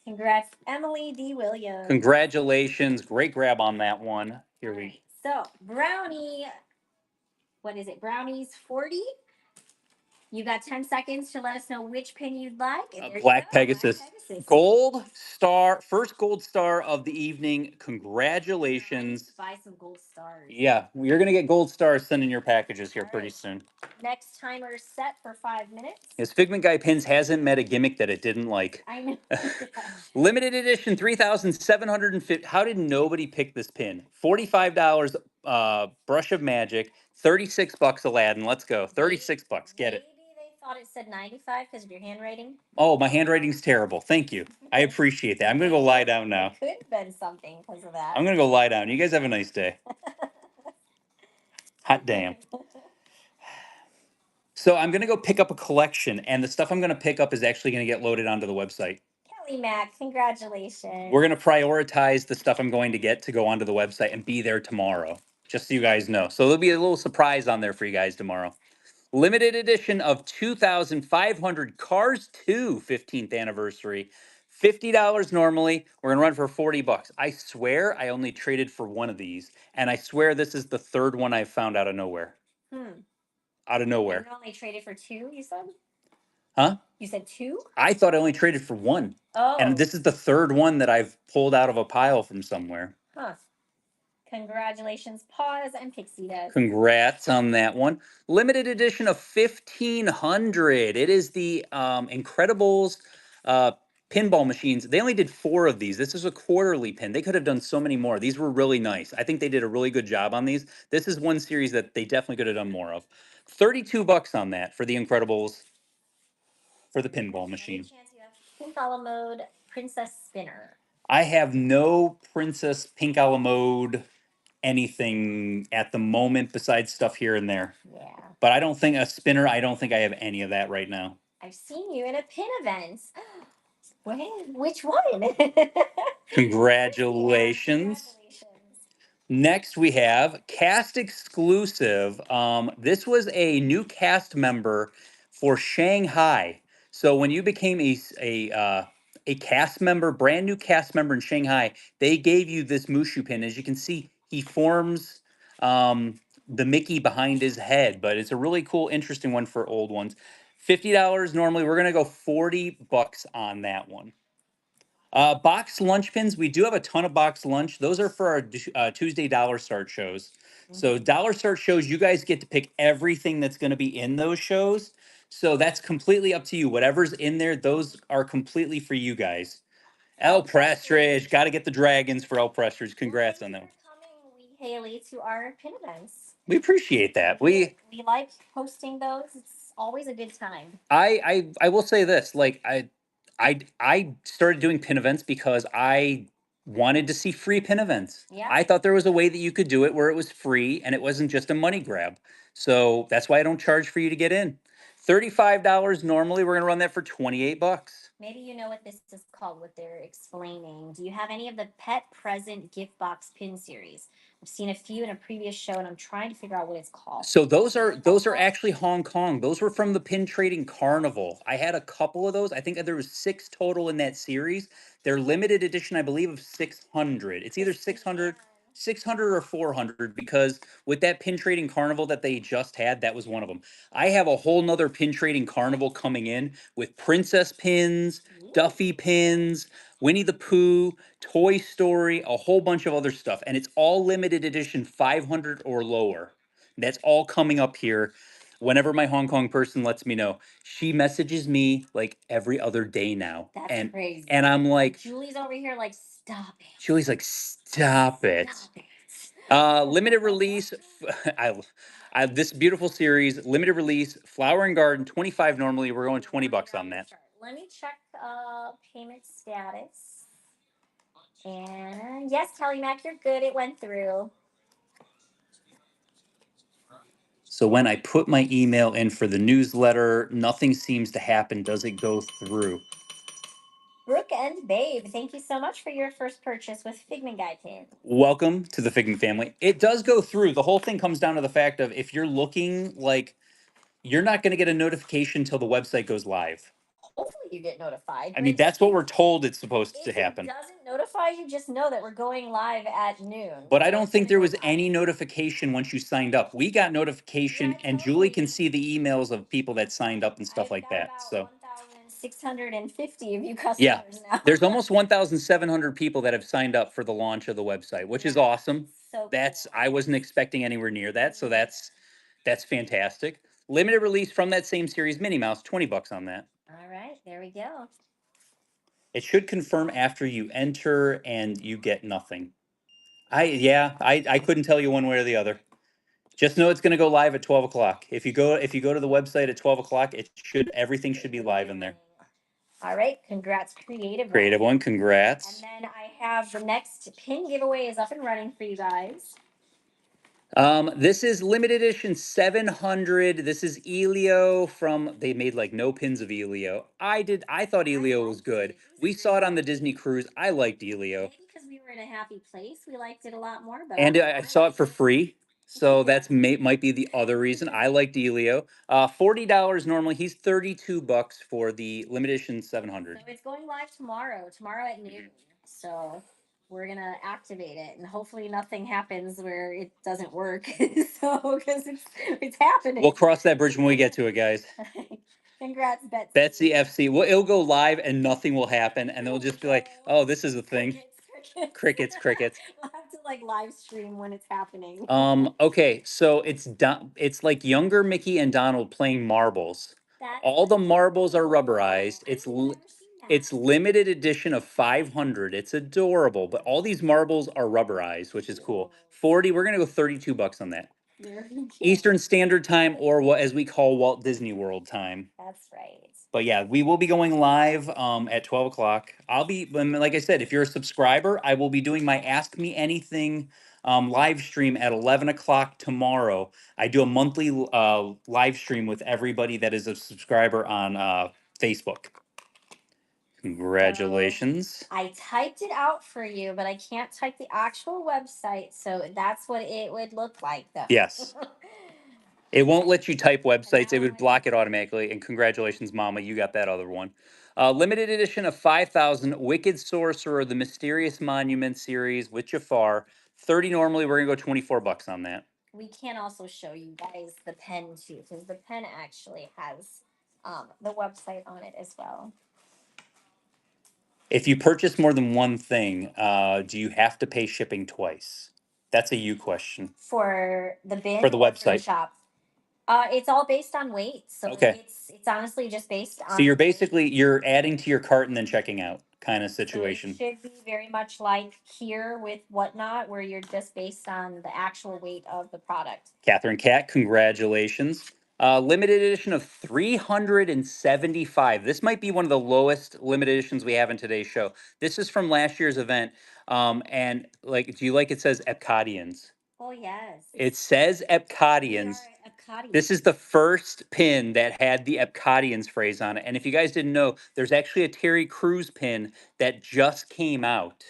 Speaker 2: Congrats, Emily D. Williams.
Speaker 1: Congratulations. Great grab on that one. Here
Speaker 2: All
Speaker 1: we
Speaker 2: right. So Brownie, what is it? Brownie's 40. You got 10 seconds to let us know which pin you'd like.
Speaker 1: Black Pegasus. Gold star, first gold star of the evening. Congratulations.
Speaker 2: Buy some gold stars.
Speaker 1: Yeah, you're going to get gold stars sent in your packages here pretty soon.
Speaker 2: Next timer set for 5 minutes.
Speaker 1: His Figment Guy Pins hasn't met a gimmick that it didn't like.
Speaker 2: I know.
Speaker 1: Limited edition 3,750. How did nobody pick this pin? $45 Brush of Magic, 36 bucks Aladdin. Let's go. 36 bucks. Get it.
Speaker 2: Maybe they thought it said 95 because of your handwriting.
Speaker 1: Oh, my handwriting's terrible. Thank you. I appreciate that. I'm going to go lie down now.
Speaker 2: It could have been something because of that.
Speaker 1: I'm going to go lie down. You guys have a nice day. Hot damn. So I'm going to go pick up a collection, and the stuff I'm going to pick up is actually going to get loaded onto the website.
Speaker 2: Kelly Mac, congratulations.
Speaker 1: We're going to prioritize the stuff I'm going to get to go onto the website and be there tomorrow, just so you guys know. So there'll be a little surprise on there for you guys tomorrow. Limited edition of 2,500 Cars 2 15th anniversary. $50 normally. We're going to run for 40 bucks. I swear I only traded for one of these, and I swear this is the third one I've found out of nowhere. Out of nowhere.
Speaker 2: You only traded for 2, you said?
Speaker 1: Huh?
Speaker 2: You said 2?
Speaker 1: I thought I only traded for one.
Speaker 2: Oh.
Speaker 1: And this is the third one that I've pulled out of a pile from somewhere.
Speaker 2: Huh. Congratulations, Pause and Pixie Dust.
Speaker 1: Congrats on that one. Limited edition of 1,500. It is the Incredibles pinball machines. They only did 4 of these. This is a quarterly pin. They could have done so many more. These were really nice. I think they did a really good job on these. This is one series that they definitely could have done more of. 32 bucks on that for the Incredibles for the pinball machine.
Speaker 2: Pink a la mode Princess Spinner.
Speaker 1: I have no Princess Pink a la mode anything at the moment besides stuff here and there.
Speaker 2: Yeah.
Speaker 1: But I don't think I don't think I have any of that right now.
Speaker 2: I've seen you in a pin event. Which one?
Speaker 1: Congratulations. Next, we have cast exclusive. This was a new cast member for Shanghai. So when you became a cast member, brand new cast member in Shanghai, they gave you this Mushu pin. As you can see, he forms the Mickey behind his head, but it's a really cool, interesting one for old ones. $50 normally. We're gonna go $40 on that one. Box lunch pins. We do have a ton of box lunch. Those are for our Tuesday Dollar Start shows. So Dollar Start shows, you guys get to pick everything that's going to be in those shows. So that's completely up to you. Whatever's in there, those are completely for you guys. El Prestridge, got to get the dragons for El Prestridge. Congrats on them.
Speaker 2: Coming, Haley, to our pin events.
Speaker 1: We appreciate that.
Speaker 2: We like hosting those. It's always a good time.
Speaker 1: I will say this, like I started doing pin events because I wanted to see free pin events.
Speaker 2: Yeah.
Speaker 1: I thought there was a way that you could do it where it was free and it wasn't just a money grab. So that's why I don't charge for you to get in. $35 normally. We're gonna run that for $28.
Speaker 2: Maybe you know what this is called, what they're explaining. Do you have any of the Pet Present Gift Box Pin series? I've seen a few in a previous show, and I'm trying to figure out what it's called.
Speaker 1: So those are actually Hong Kong. Those were from the Pin Trading Carnival. I had a couple of those. I think there was 6 total in that series. They're limited edition, I believe, of 600. It's either 600 or 400, because with that Pin Trading Carnival that they just had, that was one of them. I have a whole nother Pin Trading Carnival coming in with princess pins, Duffy pins, Winnie the Pooh, Toy Story, a whole bunch of other stuff. And it's all limited edition 500 or lower. That's all coming up here. Whenever my Hong Kong person lets me know, she messages me like every other day now.
Speaker 2: That's crazy.
Speaker 1: And I'm like,
Speaker 2: Julie's over here like, stop it.
Speaker 1: Julie's like, stop it. Limited release. This beautiful series, limited release, Flower and Garden, 25 normally. We're going $20 on that.
Speaker 2: Let me check payment status. And yes, Kelly Mac, you're good. It went through.
Speaker 1: So when I put my email in for the newsletter, nothing seems to happen. Does it go through?
Speaker 2: Brooke and Babe, thank you so much for your first purchase with Figment Guy pins.
Speaker 1: Welcome to the Figment family. It does go through. The whole thing comes down to the fact of, if you're looking, like, you're not going to get a notification until the website goes live.
Speaker 2: Hopefully you get notified.
Speaker 1: I mean, that's what we're told it's supposed to happen.
Speaker 2: If it doesn't notify you, just know that we're going live at noon.
Speaker 1: But I don't think there was any notification once you signed up. We got notification, and Julie can see the emails of people that signed up and stuff like that. So
Speaker 2: 1,650 of you customers
Speaker 1: yeah,
Speaker 2: now.
Speaker 1: there's almost 1,700 people that have signed up for the launch of the website, which is awesome.
Speaker 2: So
Speaker 1: That's I wasn't expecting anywhere near that, so that's fantastic. Limited release from that same series, Minnie Mouse, $20 on that.
Speaker 2: All right, there we go.
Speaker 1: It should confirm after you enter, and you get nothing. I couldn't tell you one way or the other. Just know it's going to go live at 12 o'clock. If you go to the website at 12 o'clock, everything should be live in there.
Speaker 2: All right, congrats, Creative One.
Speaker 1: Creative One, congrats.
Speaker 2: And then I have the next pin giveaway is up and running for you guys.
Speaker 1: This is limited edition 700. This is Elio they made like no pins of Elio. I thought Elio was good. We saw it on the Disney cruise. I liked Elio.
Speaker 2: Maybe because we were in a happy place, we liked it a lot more. But
Speaker 1: And I saw it for free. So that's might be the other reason. I liked Elio. $40 normally. He's $32 for the limited edition 700.
Speaker 2: So it's going live tomorrow at noon. So we're gonna activate it, and hopefully nothing happens where it doesn't work. So because it's happening.
Speaker 1: We'll cross that bridge when we get to it, guys.
Speaker 2: Congrats, Betsy.
Speaker 1: Betsy FC. Well, it'll go live and nothing will happen, and they'll just be like, "Oh, this is a thing." Crickets.
Speaker 2: We'll have to like live stream when it's happening.
Speaker 1: Okay, so it's like younger Mickey and Donald playing marbles. All the marbles are rubberized. It's limited edition of 500. It's adorable, but all these marbles are rubberized, which is cool. 40. We're gonna go $32 on that. Eastern Standard Time, or what as we call Walt Disney World time.
Speaker 2: That's right.
Speaker 1: But yeah, we will be going live at 12 o'clock. Like I said, if you're a subscriber, I will be doing my Ask Me Anything live stream at 11 o'clock tomorrow. I do a monthly live stream with everybody that is a subscriber on Facebook. Congratulations.
Speaker 2: I typed it out for you, but I can't type the actual website, so that's what it would look like, though.
Speaker 1: Yes. It won't let you type websites. It
Speaker 2: No,
Speaker 1: would block it automatically. And congratulations, Mama. You got that other one. Limited edition of 5,000 Wicked Sorcerer, the Mysterious Monument series with Jafar. 30 normally. We're going to go $24 on that.
Speaker 2: We can also show you guys the pen, too, because the pen actually has the website on it as well.
Speaker 1: If you purchase more than one thing, do you have to pay shipping twice? That's a you question.
Speaker 2: For the bin
Speaker 1: For the
Speaker 2: or for the
Speaker 1: website.
Speaker 2: shop? It's all based on weight, so
Speaker 1: Okay.
Speaker 2: it's honestly just based on.
Speaker 1: So you're basically you're adding to your cart and then checking out kind of
Speaker 2: So it
Speaker 1: situation.
Speaker 2: should be very much like here with Whatnot, where you're just based on the actual weight of the product.
Speaker 1: Catherine Cat, congratulations. Limited edition of 375. This might be one of the lowest limited editions we have in today's show. This is from last year's event. And like, do you like it says Epcodians?
Speaker 2: Oh yes.
Speaker 1: It says Epcodians. This is the first pin that had the Epcodians phrase on it. And if you guys didn't know, there's actually a Terry Crews pin that just came out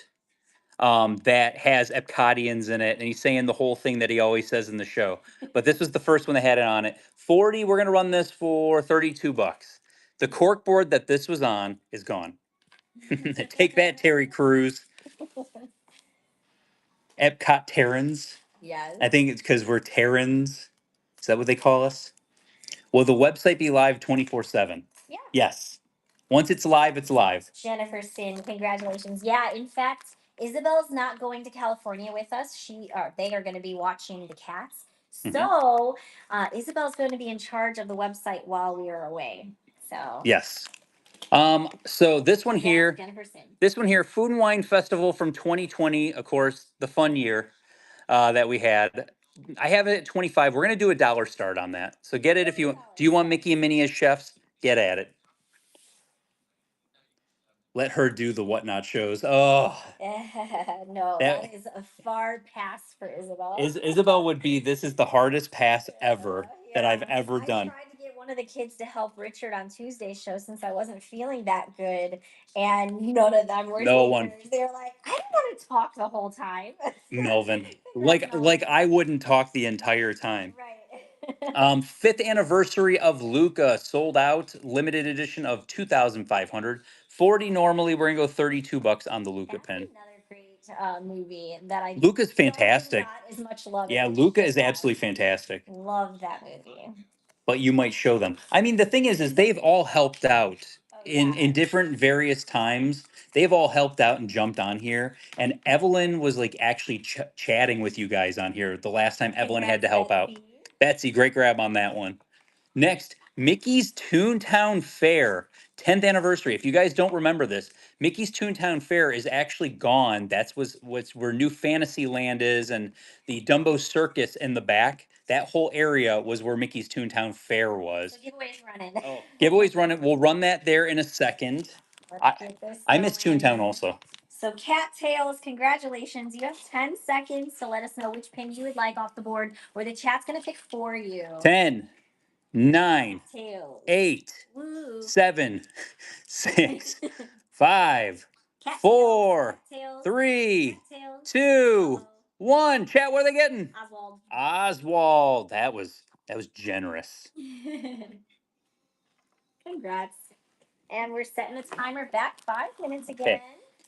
Speaker 1: that has Epcodians in it. And he's saying the whole thing that he always says in the show. But this was the first one that had it on it. 40, we're going to run this for $32. The cork board that this was on is gone. Take that, Terry Crews. Epcot Terrans.
Speaker 2: Yes.
Speaker 1: I think it's because we're Terrans. Is that what they call us? Will the website be live 24/7?
Speaker 2: Yeah.
Speaker 1: Yes. Once it's live, it's live.
Speaker 2: Jennifer Sin, congratulations. Yeah, in fact, Isabel's not going to California with us. They are going to be watching the cats. So Isabel's going to be in charge of the website while we are away. So
Speaker 1: yes. So this one here,
Speaker 2: Jennifer Sin.
Speaker 1: This one here, Food and Wine Festival from 2020, of course, the fun year that we had. I have it at 25. We're gonna do a dollar start on that. So get it if you do. You want Mickey and Minnie as chefs? Get at it. Let her do the whatnot shows. Oh,
Speaker 2: no, that is a far pass for Isabel.
Speaker 1: Isabel would be. This is the hardest pass ever that I've ever done.
Speaker 2: I tried to get one of the kids to help Richard on Tuesday's show since I wasn't feeling that good, and none of them were.
Speaker 1: No one.
Speaker 2: They're like, I don't want to talk the whole time.
Speaker 1: Melvin, like I wouldn't talk the entire time.
Speaker 2: Right.
Speaker 1: 5th anniversary of Luca sold out, limited edition of 2,500. 40 normally. We're gonna go $32 on the Luca pen.
Speaker 2: Another great movie that I.
Speaker 1: Luca's fantastic.
Speaker 2: Not as much love.
Speaker 1: Yeah, Luca is absolutely fantastic.
Speaker 2: Love that movie.
Speaker 1: But you might show them. I mean, the thing is they've all helped out in different various times. They've all helped out and jumped on here. And Evelyn was like actually chatting with you guys on here the last time Evelyn had to help out. Betsy, great grab on that one. Next, Mickey's Toontown Fair, 10th anniversary. If you guys don't remember this, Mickey's Toontown Fair is actually gone. That's what's where New Fantasyland is, and the Dumbo Circus in the back. That whole area was where Mickey's Toontown Fair was.
Speaker 2: So giveaways running.
Speaker 1: Oh, giveaways running. We'll run that there in a second. I miss Toontown also. So
Speaker 2: Cattails, congratulations. You have 10 seconds to let us know which pin you would like off the board, or the chat's going to pick for you.
Speaker 1: 10, 9,
Speaker 2: Tails.
Speaker 1: 8,
Speaker 2: Woo.
Speaker 1: 7, 6, 5, 4, 3, 2, 1. Chat, what are they getting?
Speaker 2: Oswald.
Speaker 1: Oswald. That was generous.
Speaker 2: Congrats. And we're setting the timer back 5 minutes again. Okay.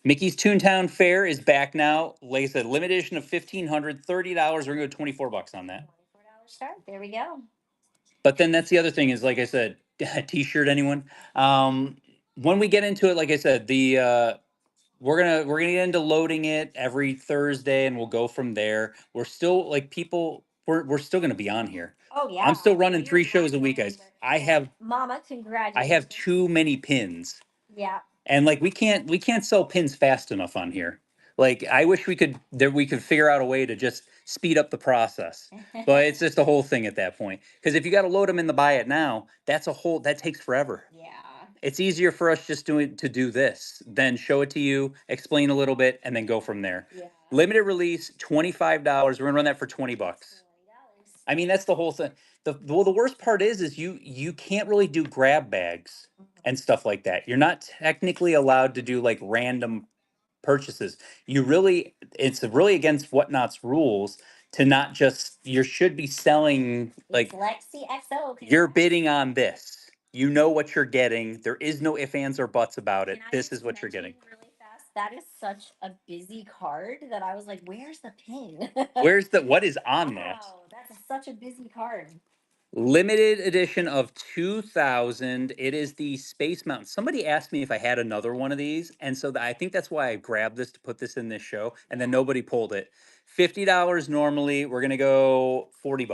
Speaker 1: Mickey's Toontown Fair is back now. Like I said, limited edition of $1,500, $30. We're going to go $24 on that.
Speaker 2: $24 start. There we go.
Speaker 1: But then that's the other thing is, like I said, t-shirt, anyone? When we get into it, like I said, we're gonna get into loading it every Thursday, and we'll go from there. We're still like people. We're still gonna be on here.
Speaker 2: Oh yeah.
Speaker 1: I'm still running 3 shows a week, guys. I have
Speaker 2: Mama, congratulations.
Speaker 1: I have too many pins.
Speaker 2: Yeah.
Speaker 1: And like we can't sell pins fast enough on here. Like I wish we could figure out a way to just speed up the process. But it's just a whole thing at that point. Because if you got to load them in the buy it now, that takes forever.
Speaker 2: Yeah.
Speaker 1: It's easier for us just to do this, then show it to you, explain a little bit, and then go from there. Yeah. Limited release, $25. We're gonna run that for $20. I mean, that's the whole thing. The worst part is you can't really do grab bags and stuff like that. You're not technically allowed to do like random purchases. It's really against Whatnot's rules to not just, you should be selling like
Speaker 2: Lexi XO.
Speaker 1: you're bidding on this. You know what you're getting. There is no ifs, ands, or buts about it.
Speaker 2: Can I
Speaker 1: This
Speaker 2: just
Speaker 1: is what you're getting.
Speaker 2: mention really fast? That is such a busy card that I was like, "Where's the pin?"
Speaker 1: What is on that?
Speaker 2: Wow, that's such a busy card.
Speaker 1: Limited edition of 2000. It is the Space Mountain. Somebody asked me if I had another one of these, and so I think that's why I grabbed this to put this in this show, and then nobody pulled it. $50 normally. We're gonna go $40.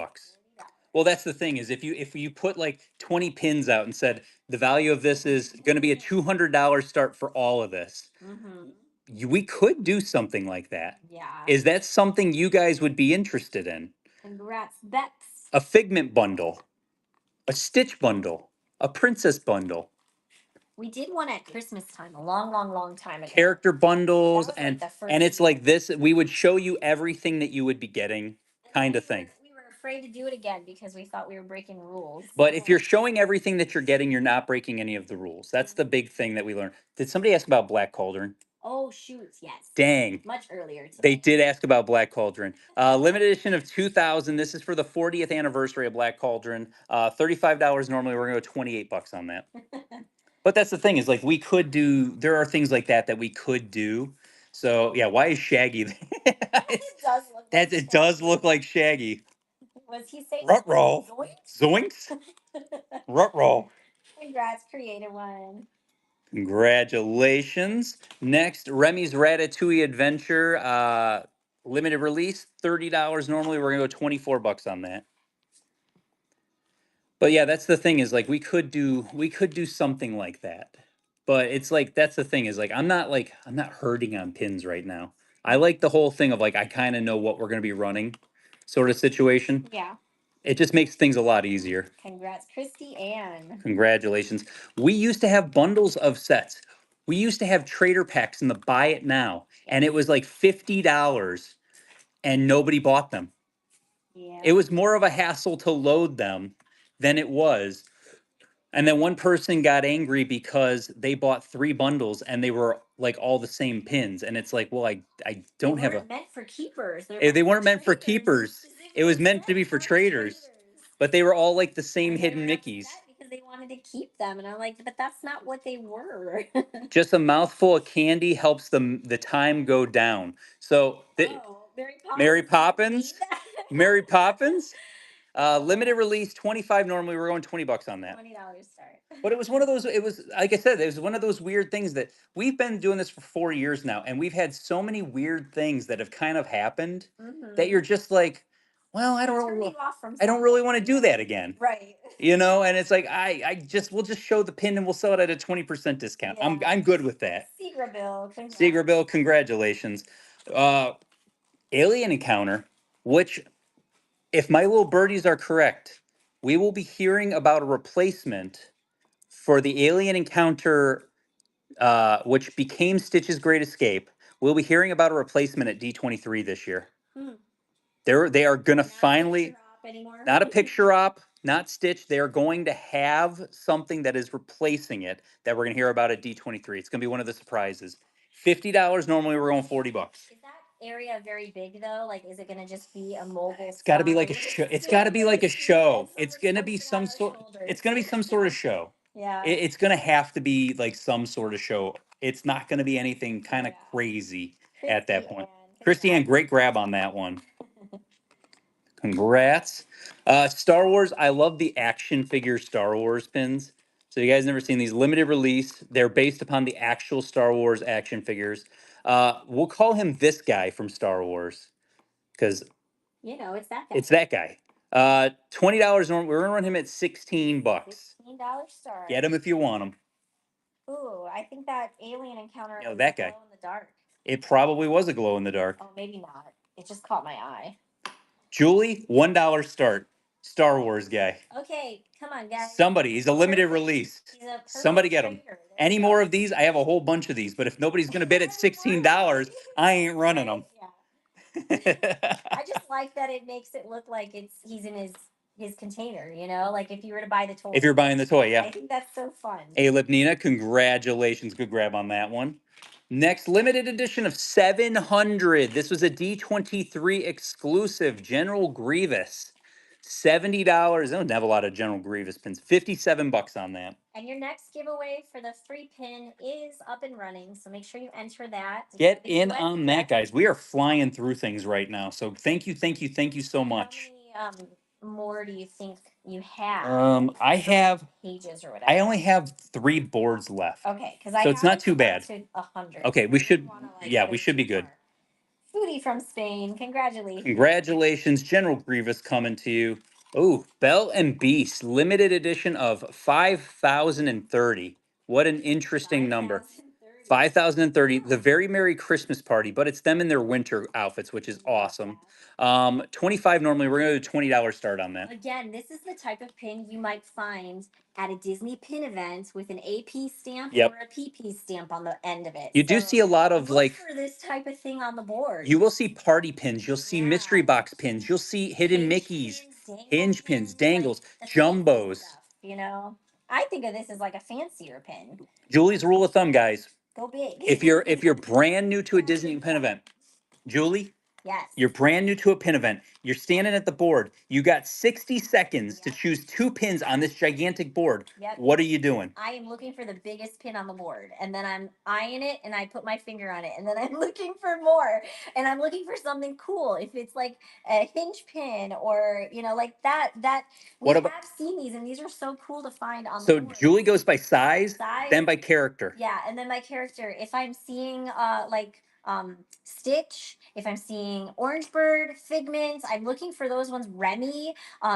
Speaker 1: Well, that's the thing, is if you put like 20 pins out and said the value of this is going to be a $200 start for all of this, we could do something like that.
Speaker 2: Yeah.
Speaker 1: Is that something you guys would be interested in?
Speaker 2: Congrats, Bex.
Speaker 1: A Figment bundle, a Stitch bundle, a Princess bundle. We
Speaker 2: did one at Christmas time, a long, long, long time ago.
Speaker 1: Character bundles,
Speaker 2: like
Speaker 1: and
Speaker 2: the first
Speaker 1: and it's like this. We would show you everything that you would be getting, kind of thing.
Speaker 2: We were afraid to do it again because we thought we were breaking rules.
Speaker 1: But if you're showing everything that you're getting, you're not breaking any of the rules. That's the big thing that we learned. Did somebody ask about Black Cauldron?
Speaker 2: Oh shoot, yes.
Speaker 1: Dang.
Speaker 2: Much earlier today.
Speaker 1: They did ask about Black Cauldron. Limited edition of 2000. This is for the 40th anniversary of Black Cauldron. $35 normally. We're going to go $28 on that. But that's the thing, is like we could do, there are things like that that we could do. So yeah, why is Shaggy there? It does look like Shaggy.
Speaker 2: Was he saying
Speaker 1: Ruh-roh. Zoinks? Ruh-roh.
Speaker 2: Congrats, creator one.
Speaker 1: Congratulations. Next, Remy's Ratatouille Adventure. Limited release, $30 normally. We're gonna go $24 on that. But yeah, that's the thing, is like we could do something like that. But it's like, that's the thing, is like I'm not hurting on pins right now. I like the whole thing of like I kind of know what we're gonna be running, sort of situation.
Speaker 2: Yeah.
Speaker 1: It just makes things a lot easier.
Speaker 2: Congrats, Christy Ann.
Speaker 1: Congratulations. We used to have bundles of sets. We used to have trader packs in the buy it now, and it was like $50 and nobody bought them.
Speaker 2: Yeah.
Speaker 1: It was more of a hassle to load them than it was. And then one person got angry because they bought 3 bundles and they were like all the same pins. And it's like, well, I don't have a.
Speaker 2: They weren't meant for keepers.
Speaker 1: They weren't meant for keepers. It was meant to be for traders. But they were all like the same hidden Mickeys.
Speaker 2: Because they wanted to keep them, and I'm like, but that's not what they were.
Speaker 1: Just a mouthful of candy helps the time go down. So Mary Poppins, Mary Poppins. Limited release, 25 normally. We're going $20 on that.
Speaker 2: $20 start.
Speaker 1: But it was one of those, it was, like I said, it was one of those weird things that we've been doing this for 4 years now, and we've had so mmany weird things that have kind of happened that you're just like, well, I don't really want to do that again.
Speaker 2: Right.
Speaker 1: You know, and it's like we'll just show the pin and we'll sell it at a 20% discount.
Speaker 2: Yeah.
Speaker 1: I'm good with that. Seagra Bill, congratulations. Alien Encounter, which, if my little birdies are correct, we will be hearing about a replacement for the Alien Encounter, which became Stitch's Great Escape. We'll be hearing about a replacement at D23 this year. They are going to finally, not a picture op, not Stitch. They are going to have something that is replacing it that we're going to hear about at D23. It's going to be one of the surprises. $50 normally. We're going $40.
Speaker 2: Is that area very big though? Like, is it going to just be a mobile?
Speaker 1: It's got to be like a show. It's got to be like a show. It's going to be some sort. It's going to be some sort of show.
Speaker 2: Yeah.
Speaker 1: It's going to have to be like some sort of show. It's not going to be anything kind of crazy at that point. Christiane, great grab on that one. Congrats. Star Wars. I love the action figure Star Wars pins. So you guys never seen these, limited release. They're based upon the actual Star Wars action figures. We'll call him this guy from Star Wars because
Speaker 2: it's that guy.
Speaker 1: It's that guy. $20 normal. We're gonna run him at $16.
Speaker 2: $16 start.
Speaker 1: Get him if you want him.
Speaker 2: Ooh, I think that Alien Encounter.
Speaker 1: That guy.
Speaker 2: Glow in the dark.
Speaker 1: It probably was a glow in the dark.
Speaker 2: Oh, maybe not. It just caught my eye.
Speaker 1: Julie, $1 start. Star Wars guy.
Speaker 2: Okay, come on, guys.
Speaker 1: Somebody. He's a limited release. Somebody get him. Any more of these? I have a whole bunch of these, but if nobody's gonna bid at $16, I ain't running them.
Speaker 2: Yeah. I just like that it makes it look like he's in his his container, you know, like if you were to buy the toy.
Speaker 1: If you're buying the toy, yeah.
Speaker 2: I think that's so fun.
Speaker 1: Hey, Lipnina, congratulations. Good grab on that one. Next, limited edition of 700. This was a D23 exclusive, General Grievous. $70. I don't have a lot of General Grievous pins. 57 bucks on that.
Speaker 2: And your next giveaway for the free pin is up and running, so make sure you enter that.
Speaker 1: Get in on that, guys. We are flying through things right now. So thank you so much.
Speaker 2: How many more do you think you have?
Speaker 1: I have
Speaker 2: pages or whatever.
Speaker 1: I only have 3 boards left.
Speaker 2: Okay, because
Speaker 1: so it's not too bad.
Speaker 2: To 100.
Speaker 1: Okay, we should yeah, we should be good.
Speaker 2: Foodie from Spain, congratulations.
Speaker 1: Congratulations, General Grievous coming to you. Oh, Belle and Beast, limited edition of 5,030. What an interesting number. 5,030, the Very Merry Christmas Party, but it's them in their winter outfits, which is awesome. 25 normally, we're going to do $20 start on that.
Speaker 2: Again, this is the type of pin you might find at a Disney pin event with an AP stamp or a PP stamp on the end of it.
Speaker 1: You do see a lot of
Speaker 2: look for this type of thing on the board.
Speaker 1: You will see party pins, you'll see mystery box pins, you'll see hidden Mickeys, hinge pins, dangles, jumbos.
Speaker 2: Stuff, you know, I think of this as like a fancier pin.
Speaker 1: Julie's rule of thumb, guys.
Speaker 2: Go big.
Speaker 1: If you're brand new to a Disney pin event, Julie,
Speaker 2: yes,
Speaker 1: you're brand new to a pin event. You're standing at the board. You got 60 seconds to choose 2 pins on this gigantic board.
Speaker 2: Yep.
Speaker 1: What are you doing?
Speaker 2: I am looking for the biggest pin on the board, and then I'm eyeing it, and I put my finger on it, and then I'm looking for more, and I'm looking for something cool. If it's like a hinge pin or you know, like that we have seen these, and these are so cool to find on the board.
Speaker 1: So Julie goes by size, then by character.
Speaker 2: Yeah, and then by character. If I'm seeing like Stitch, if I'm seeing Orange Bird, Figment, I'm looking for those ones. Remy,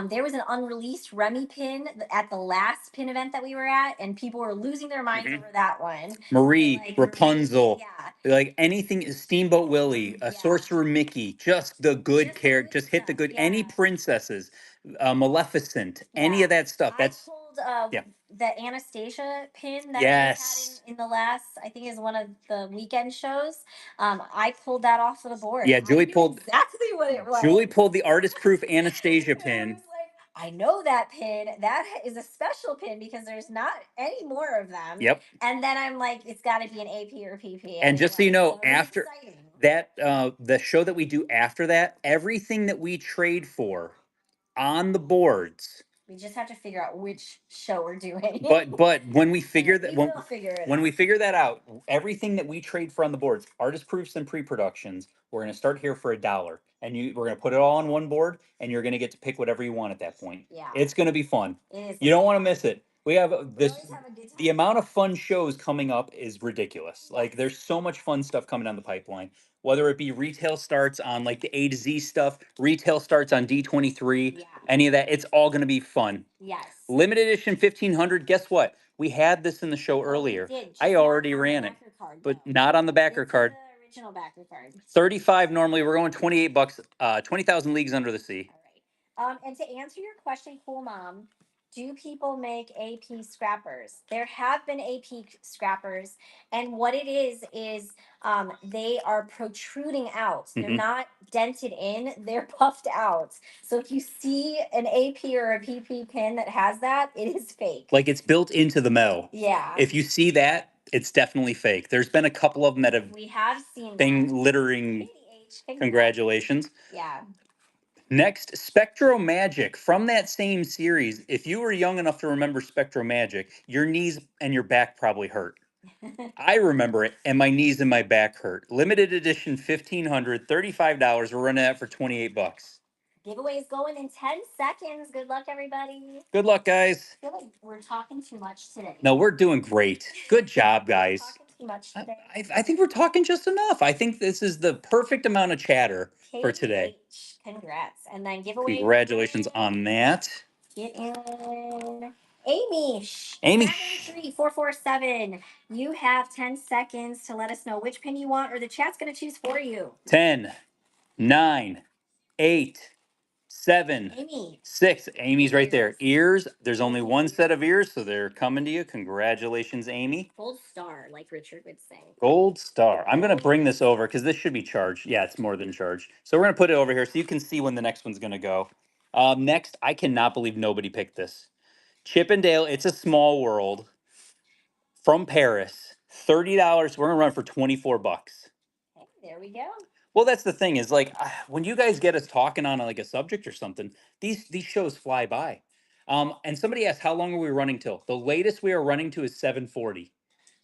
Speaker 2: there was an unreleased Remy pin at the last pin event that we were at, and people were losing their minds over that one.
Speaker 1: Marie, like, Rapunzel, like anything is Steamboat Willie, Sorcerer Mickey, just the good character, just hit the good, any princesses, Maleficent, any of that stuff. That's
Speaker 2: pulled the Anastasia pin that we had in the last, I think is one of the weekend shows. I pulled that off of the board.
Speaker 1: Yeah, Julie pulled
Speaker 2: exactly what it was.
Speaker 1: Julie pulled the artist proof Anastasia pin.
Speaker 2: I know that pin. That is a special pin because there's not any more of them.
Speaker 1: Yep.
Speaker 2: And then I'm like, it's got to be an AP or PP.
Speaker 1: And just so you know, after that, the show that we do after that, everything that we trade for on the boards.
Speaker 2: We just have to figure out which show we're doing.
Speaker 1: But when we figure that when we figure that out, everything that we trade for on the boards, artist proofs and pre-productions, we're going to start here for $1, and we're going to put it all on one board, and you're going to get to pick whatever you want at that point.
Speaker 2: Yeah,
Speaker 1: it's going to be fun.
Speaker 2: It is.
Speaker 1: You don't want to miss it. We have this. The amount of fun shows coming up is ridiculous. Like there's so much fun stuff coming down the pipeline. Whether it be retail starts on like the A to Z stuff, retail starts on D23, any of that, it's all going to be fun.
Speaker 2: Yes.
Speaker 1: Limited edition 1500. Guess what? We had this in the show earlier. I already ran it, but not on the backer card.
Speaker 2: The original backer card.
Speaker 1: 35 normally. We're going 28 bucks. 20,000 Leagues Under the Sea.
Speaker 2: All right. And to answer your question, Cool Mom, do people make AP scrappers? There have been AP scrappers, and what it is they are protruding out. They're not dented in, they're puffed out. So if you see an AP or a PP pin that has that, it is fake.
Speaker 1: Like it's built into the metal.
Speaker 2: Yeah.
Speaker 1: If you see that, it's definitely fake. There's been a couple of them that have
Speaker 2: seen
Speaker 1: been littering. Congratulations.
Speaker 2: Yeah.
Speaker 1: Next, Spectro Magic from that same series. If you were young enough to remember Spectro Magic, your knees and your back probably hurt. I remember it, and my knees and my back hurt. Limited edition 1500, $35. We're running that for 28 bucks.
Speaker 2: Giveaway is going in 10 seconds. Good luck, everybody.
Speaker 1: Good luck, guys.
Speaker 2: I feel like we're talking too much today.
Speaker 1: No, we're doing great. Good job, guys.
Speaker 2: Talking too much today.
Speaker 1: I think we're talking just enough. I think this is the perfect amount of chatter for today.
Speaker 2: Congrats. And then giveaway.
Speaker 1: Congratulations on that.
Speaker 2: Get in. Amy.
Speaker 1: Amy.
Speaker 2: 73447. You have 10 seconds to let us know which pin you want, or the chat's going to choose for you.
Speaker 1: 10, 9, 8, 7, 6. Amy's right there. Ears. There's only one set of ears, so they're coming to you. Congratulations, Amy.
Speaker 2: Gold star, like Richard would say.
Speaker 1: Gold star. I'm going to bring this over because this should be charged. Yeah, it's more than charged. So we're going to put it over here so you can see when the next one's going to go. Next, I cannot believe nobody picked this. Chippendale, It's a Small World from Paris. $30. We're gonna run for 24 bucks.
Speaker 2: Okay, there we go.
Speaker 1: Well, that's the thing is like when you guys get us talking on like a subject or something, these shows fly by. And somebody asked how long are we running till? The latest we are running to is 7:40.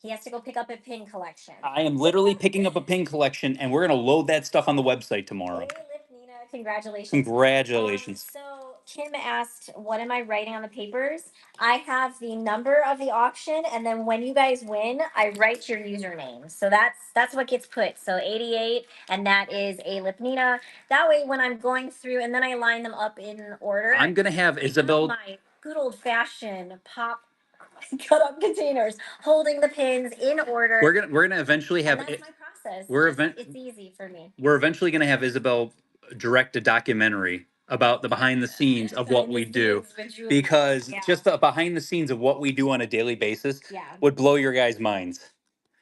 Speaker 2: He has to go pick up a pin collection.
Speaker 1: I am literally picking up a pin collection, and we're gonna load that stuff on the website tomorrow.
Speaker 2: Hey, Nina, congratulations.
Speaker 1: Congratulations.
Speaker 2: So Kim asked, "What am I writing on the papers?" I have the number of the auction, and then when you guys win, I write your username. So that's what gets put. So 88, and that is a Nina. That way, when I'm going through, and then I line them up in order.
Speaker 1: I'm gonna have Isabel.
Speaker 2: My good old fashioned pop cut up containers, holding the pins in order.
Speaker 1: We're gonna eventually have.
Speaker 2: And that's my process. It's easy for me.
Speaker 1: We're eventually gonna have Isabel direct a documentary about the behind the scenes of what we do, because just the behind the scenes of what we do on a daily basis would blow your guys' minds.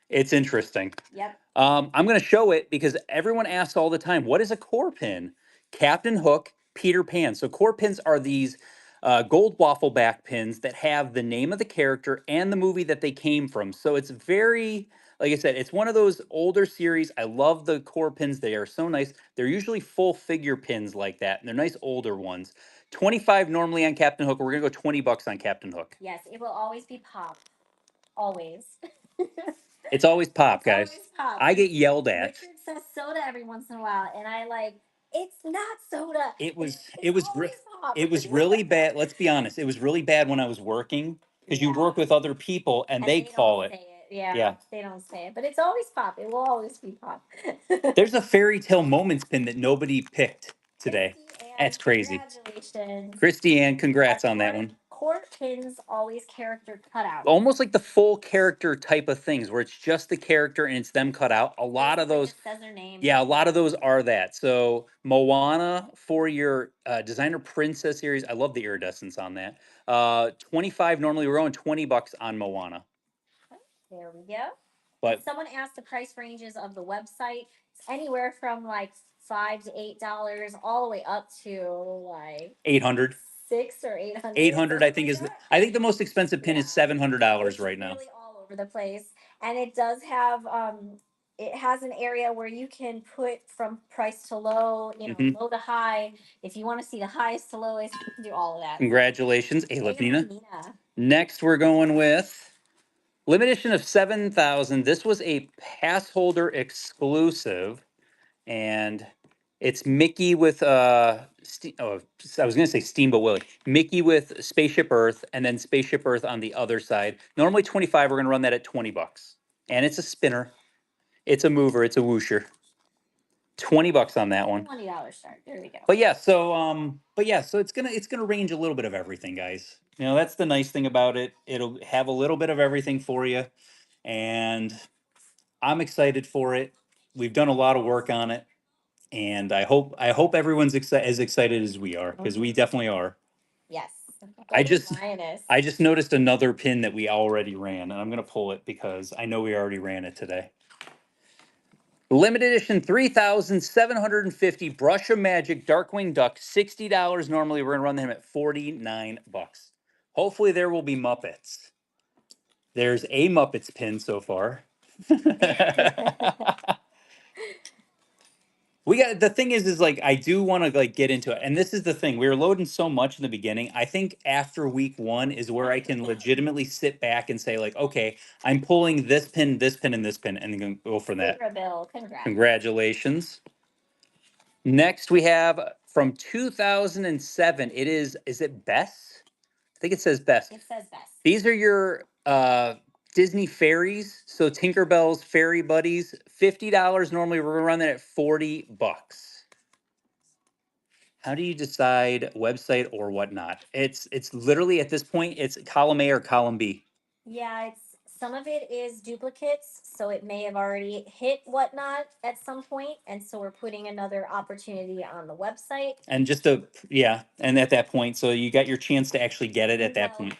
Speaker 1: It's interesting.
Speaker 2: Yep.
Speaker 1: I'm going to show it because everyone asks all the time, what is a core pin? Captain Hook, Peter Pan. So core pins are these gold waffle back pins that have the name of the character and the movie that they came from. So it's very, like I said, it's one of those older series. I love the core pins. They are so nice. They're usually full figure pins like that, and they're nice older ones. 25 normally on Captain Hook. We're going to go 20 bucks on Captain Hook.
Speaker 2: Yes, it will always be pop. Always.
Speaker 1: It's always pop, guys.
Speaker 2: Always pop.
Speaker 1: I get yelled at.
Speaker 2: Richard says soda every once in a while, and I like, it's not soda.
Speaker 1: It was
Speaker 2: pop.
Speaker 1: really bad. Let's be honest. It was really bad when I was working because you work with other people and they call it.
Speaker 2: Yeah, they don't say it, but it's always pop. It will always be pop.
Speaker 1: There's a fairy tale moments pin that nobody picked today. That's crazy.
Speaker 2: Congratulations.
Speaker 1: Christy Ann, congrats on that one.
Speaker 2: Core pins always character cut out.
Speaker 1: Almost like the full character type of things where it's just the character and it's them cut out. A lot of those.
Speaker 2: Says their name.
Speaker 1: Yeah, a lot of those are that. So Moana for your designer princess series. I love the iridescence on that. 25 normally. We're going 20 bucks on Moana.
Speaker 2: There we go.
Speaker 1: But
Speaker 2: someone asked the price ranges of the website. It's anywhere from like $5 to $8, all the way up to like
Speaker 1: 800.
Speaker 2: 600 or 800.
Speaker 1: 800, I think I think the most expensive pin is $700 right now.
Speaker 2: Really all over the place, and it does have it has an area where you can put from price to low, low to high. If you want to see the highest to lowest, you can do all of that.
Speaker 1: Congratulations, Nina. Next, we're going with limited edition of 7,000. This was a pass holder exclusive, and it's Mickey with I was gonna say Steamboat Willie. Mickey with Spaceship Earth, and then Spaceship Earth on the other side. Normally 25. We're gonna run that at 20 bucks, and it's a spinner. It's a mover. It's a whoosher. 20 bucks on that one.
Speaker 2: $20 start. There we go.
Speaker 1: But yeah, so it's gonna range a little bit of everything, guys. That's the nice thing about it. It'll have a little bit of everything for you, and I'm excited for it. We've done a lot of work on it, and I hope everyone's as excited as we are, because we definitely are.
Speaker 2: Yes.
Speaker 1: I just noticed another pin that we already ran, and I'm gonna pull it because I know we already ran it today. Limited edition 3,750 Brush of Magic Darkwing Duck, $60 normally. We're gonna run them at 49 bucks. Hopefully there will be Muppets. There's a Muppets pin so far. The thing is like I do want to like get into it, and this is the thing. We were loading so much in the beginning. I think after week 1 is where I can legitimately sit back and say like, okay, I'm pulling this pin, and this pin, and then go for that.
Speaker 2: Bill,
Speaker 1: congratulations. Next we have from 2007. Is it Bess? I think it says Bess.
Speaker 2: It says Bess.
Speaker 1: These are your Disney fairies. So Tinkerbell's Fairy Buddies, $50 normally. We're gonna run that at 40 bucks. How do you decide website or whatnot? It's literally at this point, it's column A or column B.
Speaker 2: Yeah, some of it is duplicates, so it may have already hit whatnot at some point, and so we're putting another opportunity on the website.
Speaker 1: And and at that point, so you got your chance to actually get it at that point.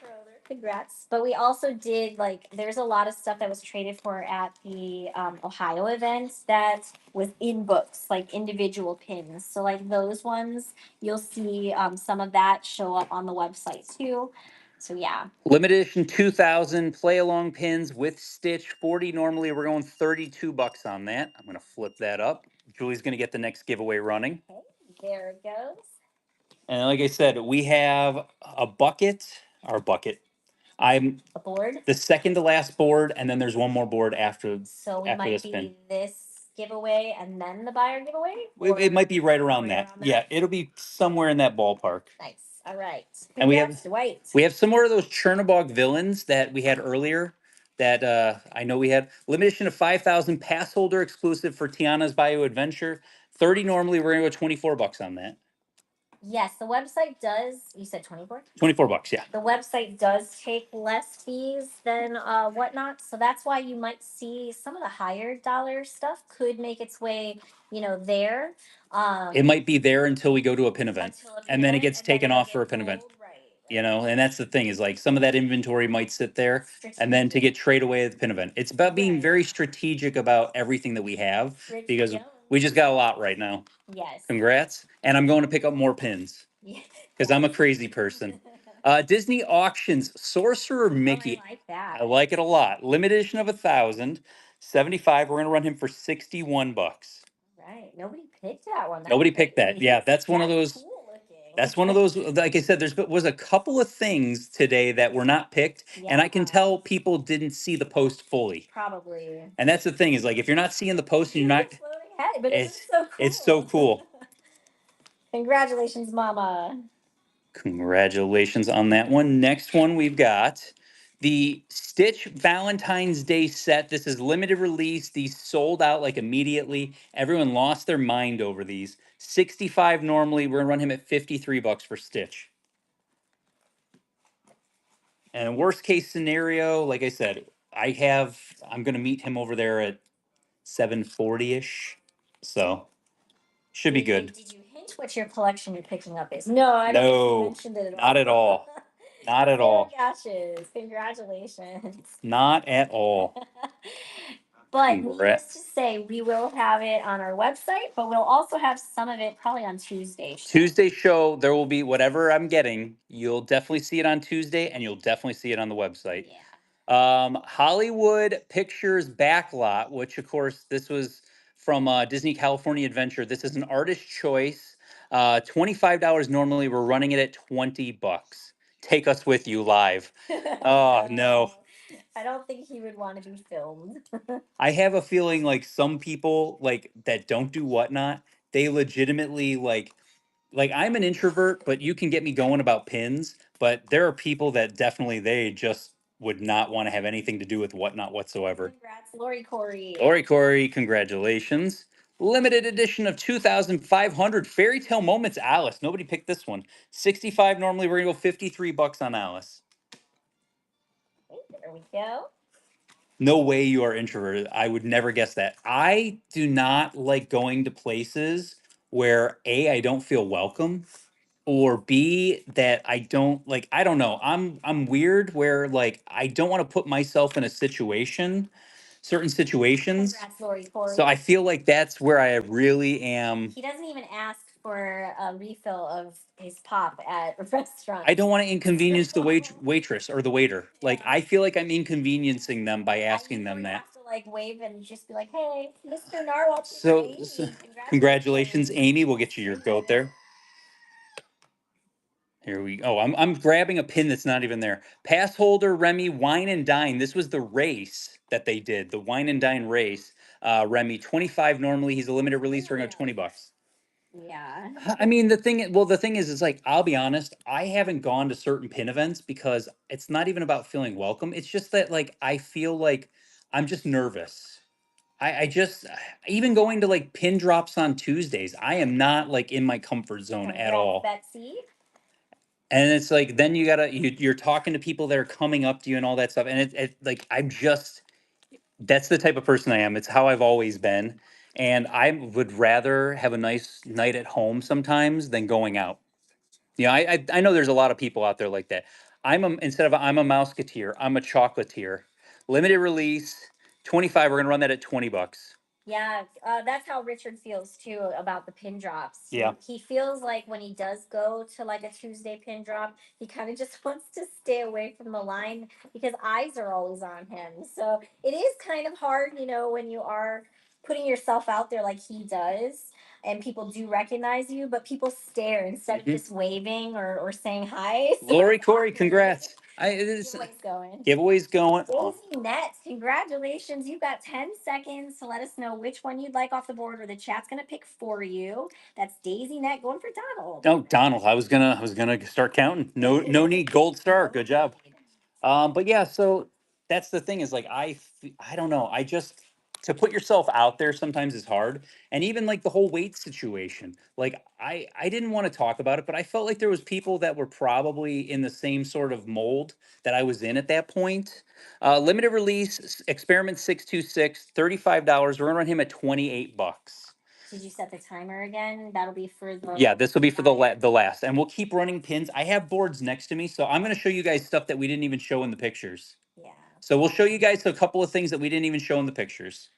Speaker 2: Congrats. But we also did like there's a lot of stuff that was traded for at the Ohio event that was in books, like individual pins. So like those ones, you'll see some of that show up on the website too. So yeah.
Speaker 1: Limited edition 2000 play along pins with stitch 40. Normally we're going $32 on that. I'm going to flip that up. Julie's going to get the next giveaway running.
Speaker 2: Okay, there it goes.
Speaker 1: And like I said, we have a bucket, our bucket. I'm
Speaker 2: A board.
Speaker 1: the second to last board, and then there's one more board after
Speaker 2: So we
Speaker 1: after
Speaker 2: might
Speaker 1: this
Speaker 2: be
Speaker 1: pin.
Speaker 2: this giveaway and then the buyer giveaway?
Speaker 1: It might be right around
Speaker 2: right
Speaker 1: that.
Speaker 2: around that?
Speaker 1: Yeah, it'll be somewhere in that ballpark.
Speaker 2: Nice. All right.
Speaker 1: And we
Speaker 2: Congrats,
Speaker 1: have
Speaker 2: Dwight.
Speaker 1: we have some more of those Chernobog villains that we had earlier. That I know we had limited edition of 5,000 pass holder exclusive for Tiana's Bio Adventure. 30 normally. We're gonna go $24 on that.
Speaker 2: Yes, the website does. You said 24?
Speaker 1: $24, yeah.
Speaker 2: The website does take less fees than whatnot, so that's why you might see some of the higher dollar stuff could make its way, there.
Speaker 1: It might be there until we go to a pin event, and then it gets taken off for a pin event.
Speaker 2: Right.
Speaker 1: And that's the thing is like some of that inventory might sit there and then to get trade away at the pin event. It's about being
Speaker 2: Right.
Speaker 1: very strategic about everything that we have
Speaker 2: Rich
Speaker 1: because
Speaker 2: Jones.
Speaker 1: we just got a lot right now.
Speaker 2: Yes.
Speaker 1: Congrats. And I'm going to pick up more pins because I'm a crazy person. Disney auctions, Sorcerer Mickey.
Speaker 2: Oh, I like that.
Speaker 1: I like it a lot. Limited edition of 1,000, 75. We're gonna run him for $61.
Speaker 2: Right. Nobody picked that one.
Speaker 1: Nobody picked that. Yeah, that's one of those.
Speaker 2: Cool looking.
Speaker 1: That's one of those. Like I said, was a couple of things today that were not picked, and I can tell people didn't see the post fully.
Speaker 2: Probably.
Speaker 1: And that's the thing is like if you're not seeing the post and you're not,
Speaker 2: but
Speaker 1: it's so cool.
Speaker 2: Congratulations, Mama.
Speaker 1: Congratulations on that one. Next one we've got the Stitch Valentine's Day set. This is limited release. These sold out like immediately. Everyone lost their mind over these. 65 normally. We're gonna run him at $53 for Stitch. And worst case scenario, like I said, I'm gonna meet him over there at 740-ish. So should be good.
Speaker 2: Did you hint what your collection you're picking up is? No, I don't think you mentioned it at all.
Speaker 1: Not at all. Not at all.
Speaker 2: Gotchas. Congratulations.
Speaker 1: Not at all.
Speaker 2: But needless to say, we will have it on our website, but we'll also have some of it probably on Tuesday.
Speaker 1: Tuesday show, there will be whatever I'm getting. You'll definitely see it on Tuesday, and you'll definitely see it on the website.
Speaker 2: Yeah.
Speaker 1: Hollywood Pictures Backlot, which of course this was from Disney California Adventure. This is an artist choice. $25 normally. We're running it at $20. Take us with you live. Oh no.
Speaker 2: I don't think he would want to be filmed.
Speaker 1: I have a feeling like some people like that don't do whatnot, they legitimately like I'm an introvert, but you can get me going about pins. But there are people that definitely they just would not want to have anything to do with whatnot whatsoever.
Speaker 2: Congrats, Lori Corey.
Speaker 1: Lori Corey, congratulations. Limited edition of 2,500 Fairy Tale Moments Alice. Nobody picked this one. 65 normally. We're gonna go $53 on Alice.
Speaker 2: There we go.
Speaker 1: No way you are introverted. I would never guess that. I do not like going to places where A, I don't feel welcome, or B, that I don't like, I don't know. I'm weird where like I don't want to put myself in a situation, certain situations.
Speaker 2: Congrats, Lori Corey.
Speaker 1: So I feel like that's where I really am.
Speaker 2: He doesn't even ask for a refill of his pop at restaurants.
Speaker 1: I don't want to inconvenience the waitress or the waiter. Like I feel like I'm inconveniencing them by asking them that.
Speaker 2: Have to like wave and just be like, "Hey, Mr. Narwhal."
Speaker 1: So congratulations, Amy. We'll get you your goat there. Here we go. Oh, I'm grabbing a pin that's not even there. Pass holder, Remy, Wine and Dine. This was the race that they did, the Wine and Dine race. Remy, 25 normally. He's a limited release. We're going to $20.
Speaker 2: Yeah.
Speaker 1: I mean, the thing is like, I'll be honest, I haven't gone to certain pin events because it's not even about feeling welcome. It's just that like, I feel like I'm just nervous. I just, even going to like pin drops on Tuesdays, I am not like in my comfort zone at all.
Speaker 2: Betsy.
Speaker 1: And it's like, then you're talking to people that are coming up to you and all that stuff. And like, that's the type of person I am. It's how I've always been. And I would rather have a nice night at home sometimes than going out. I know there's a lot of people out there like that. I'm a Mouseketeer, I'm a chocolatier. Limited release, 25. We're gonna run that at 20 bucks.
Speaker 2: Yeah, that's how Richard feels too about the pin drops.
Speaker 1: Yeah.
Speaker 2: He feels like when he does go to like a Tuesday pin drop, he kind of just wants to stay away from the line because eyes are always on him. So it is kind of hard, when you are putting yourself out there like he does. And people do recognize you, but people stare instead of just waving or saying hi. So
Speaker 1: Lori
Speaker 2: it's
Speaker 1: Corey,
Speaker 2: awkward.
Speaker 1: congrats.
Speaker 2: Giveaways going.
Speaker 1: Giveaways going.
Speaker 2: Daisy Net, congratulations. You've got 10 seconds to let us know which one you'd like off the board or the chat's gonna pick for you. That's Daisy Net going for Donald.
Speaker 1: Oh, Donald, I was gonna start counting. No need. Gold star. Good job. But yeah, so that's the thing is like I don't know. I just to put yourself out there sometimes is hard. And even like the whole weight situation. Like I didn't want to talk about it, but I felt like there was people that were probably in the same sort of mold that I was in at that point. Limited release experiment 626, $35. We're gonna run him at 28 bucks.
Speaker 2: Did you set the timer again? That'll be for the
Speaker 1: Yeah, this will be for the last, and we'll keep running pins. I have boards next to me, so I'm going to show you guys stuff that we didn't even show in the pictures.
Speaker 2: Yeah.
Speaker 1: So we'll show you guys a couple of things that we didn't even show in the pictures.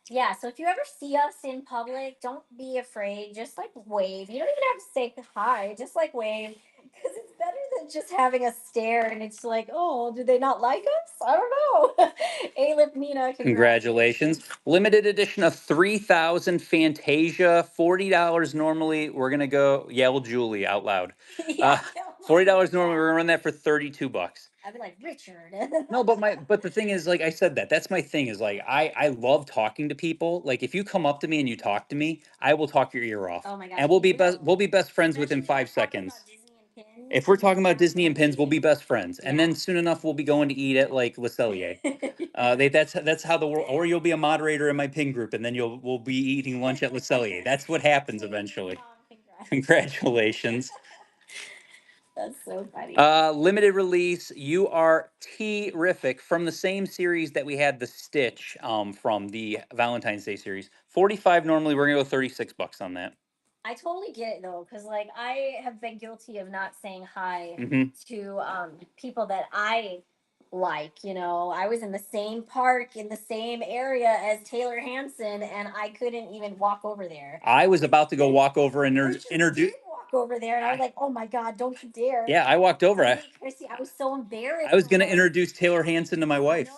Speaker 2: Yeah, so if you ever see us in public, don't be afraid. Just like wave. You don't even have to say hi. Just like wave. Because it's better than just having a stare and it's like, oh, do they not like us? I don't know. Alip Mina,
Speaker 1: Congratulations. Limited edition of 3000 Fantasia, $40 normally. We're going to go, yell Julie out loud.
Speaker 2: Yeah,
Speaker 1: $40 normally. We're going to run that for 32 bucks.
Speaker 2: I'd be like, Richard.
Speaker 1: No, but the thing is, like I said, that's my thing is like I love talking to people. Like if you come up to me and you talk to me, I will talk your ear off.
Speaker 2: Oh my gosh,
Speaker 1: And we'll be best friends within 5 seconds. If we're talking about Disney and pins, we'll be best friends. And then soon enough we'll be going to eat at like Le Cellier. That's how the world, or you'll be a moderator in my pin group and then we'll be eating lunch at Le Cellier. That's what happens eventually. Congratulations.
Speaker 2: That's so funny.
Speaker 1: Limited release. You are terrific from the same series that we had the Stitch from the Valentine's Day series. 45 normally. We're gonna go 36 bucks on that.
Speaker 2: I totally get it though, because like I have been guilty of not saying hi to people that I like. I was in the same park in the same area as Taylor Hanson, and I couldn't even walk over there.
Speaker 1: I was about to go walk over and introduce.
Speaker 2: Walk over there, and I was like, "Oh my god, don't you dare!"
Speaker 1: Yeah, I walked over.
Speaker 2: Chrissy, I was so embarrassed.
Speaker 1: I was gonna introduce Taylor Hanson to my wife.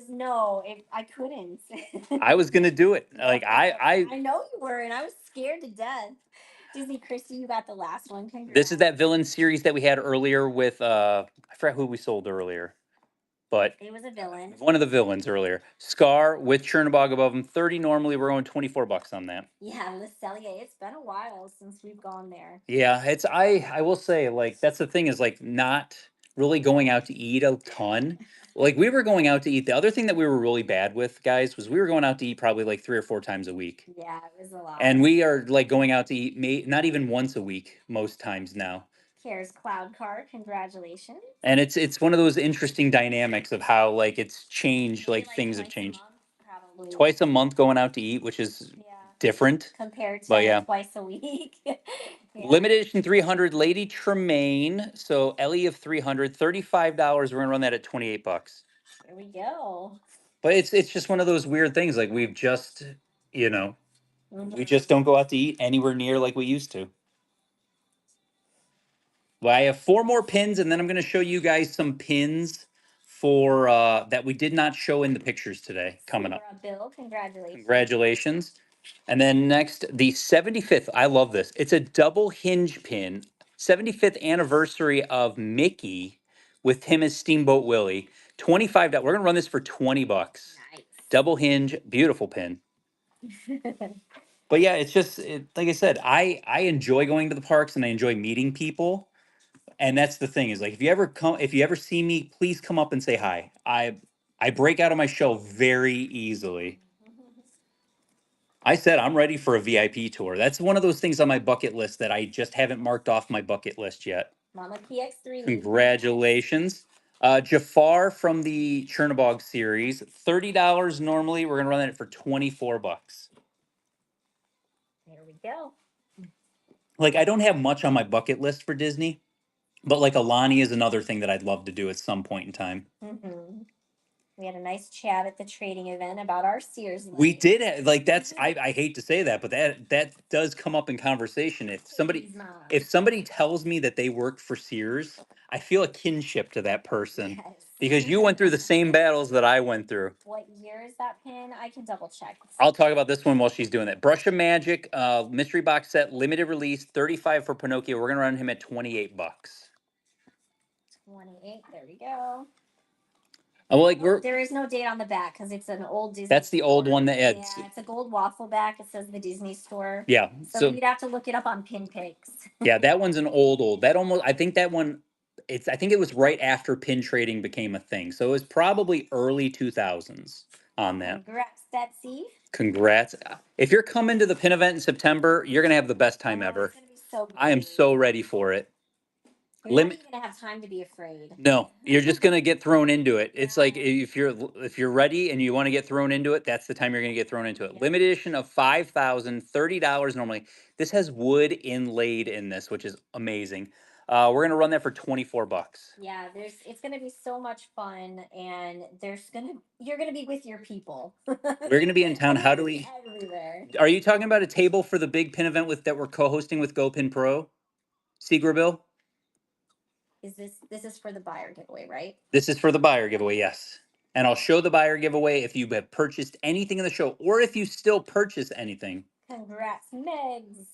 Speaker 2: No, I couldn't.
Speaker 1: I was gonna do it. Like I
Speaker 2: know you were, and I was scared to death. Disney Christy, you got the last one. Congrats.
Speaker 1: This is that villain series that we had earlier with I forgot who we sold earlier. But
Speaker 2: it was a villain.
Speaker 1: One of the villains earlier. Scar with Chernobog above him. 30 normally. We're going 24 bucks on that.
Speaker 2: Yeah, Le Cellier. It's been a while since we've gone there.
Speaker 1: Yeah, I will say, like, that's the thing is like not really going out to eat a ton. Like we were going out to eat. The other thing that we were really bad with, guys, was we were going out to eat probably like 3 or 4 times a week.
Speaker 2: Yeah, it was a lot.
Speaker 1: And we are like going out to eat not even once a week most times now.
Speaker 2: Cares Cloud Card, congratulations.
Speaker 1: And it's one of those interesting dynamics of how like it's changed, like things have changed. Twice a month going out to eat, which is different
Speaker 2: compared to twice a week.
Speaker 1: Limited edition 300 Lady Tremaine. So Ellie of 300, $35. We're gonna run that at 28 bucks.
Speaker 2: There we go.
Speaker 1: But it's just one of those weird things. Like we've just, we just don't go out to eat anywhere near like we used to. Well, I have 4 more pins, and then I'm going to show you guys some pins for that we did not show in the pictures today. Coming up.
Speaker 2: Bill, congratulations.
Speaker 1: Congratulations. And then next, the 75th. I love this. It's a double hinge pin. 75th anniversary of Mickey with him as Steamboat Willie. $25. We're going to run this for 20 bucks. Nice. Double hinge. Beautiful pin. But yeah, it's just like I said, I enjoy going to the parks and I enjoy meeting people. And that's the thing is like if you ever see me, please come up and say hi. I break out of my shell very easily. I said I'm ready for a VIP tour. That's one of those things on my bucket list that I just haven't marked off my bucket list yet.
Speaker 2: Mama PX3.
Speaker 1: Congratulations. Jafar from the Chernobog series, $30 normally. We're gonna run that for 24 bucks.
Speaker 2: There we go.
Speaker 1: Like I don't have much on my bucket list for Disney. But like Alani is another thing that I'd love to do at some point in time.
Speaker 2: Mm-hmm. We had a nice chat at the trading event about our Sears.
Speaker 1: We
Speaker 2: Lights.
Speaker 1: did like that's I hate to say that, but that does come up in conversation. If somebody tells me that they work for Sears, I feel a kinship to that person.
Speaker 2: Yes.
Speaker 1: Because you went through the same battles that I went through.
Speaker 2: What year is that pin? I can double check.
Speaker 1: I'll talk about this one while she's doing that. Brush of Magic, mystery box set, limited release, 35 for Pinocchio. We're gonna run him at 28 bucks.
Speaker 2: 28. There we go.
Speaker 1: I'm like,
Speaker 2: There is no date on the back because it's an old Disney.
Speaker 1: That's the old one that
Speaker 2: Yeah, it's a gold waffle back. It says the Disney store.
Speaker 1: Yeah.
Speaker 2: So you'd have to look it up on Pinpicks.
Speaker 1: Yeah, that one's an old. That almost I think that one I think it was right after pin trading became a thing. So it was probably early 2000s on that.
Speaker 2: Congrats, Betsy.
Speaker 1: Congrats. If you're coming to the pin event in September, you're going to have the best time ever.
Speaker 2: It's gonna be so
Speaker 1: I am so ready for it.
Speaker 2: You're not even gonna have time to be afraid.
Speaker 1: No, you're just gonna get thrown into it. It's like if you're ready and you want to get thrown into it, that's the time you're gonna get thrown into it.
Speaker 2: Yeah.
Speaker 1: Limited edition of $5,030 normally. This has wood inlaid in this, which is amazing. We're gonna run that for 24 bucks.
Speaker 2: Yeah, it's gonna be so much fun, and you're gonna be with your people.
Speaker 1: We're gonna be in town. How do we?
Speaker 2: Everywhere.
Speaker 1: Are you talking about a table for the big pin event that we're co-hosting with GoPin Pro? Seagra Bill?
Speaker 2: This is for the buyer giveaway, right?
Speaker 1: This is for the buyer giveaway, yes. And I'll show the buyer giveaway if you have purchased anything in the show or if you still purchase anything.
Speaker 2: Congrats, Megs.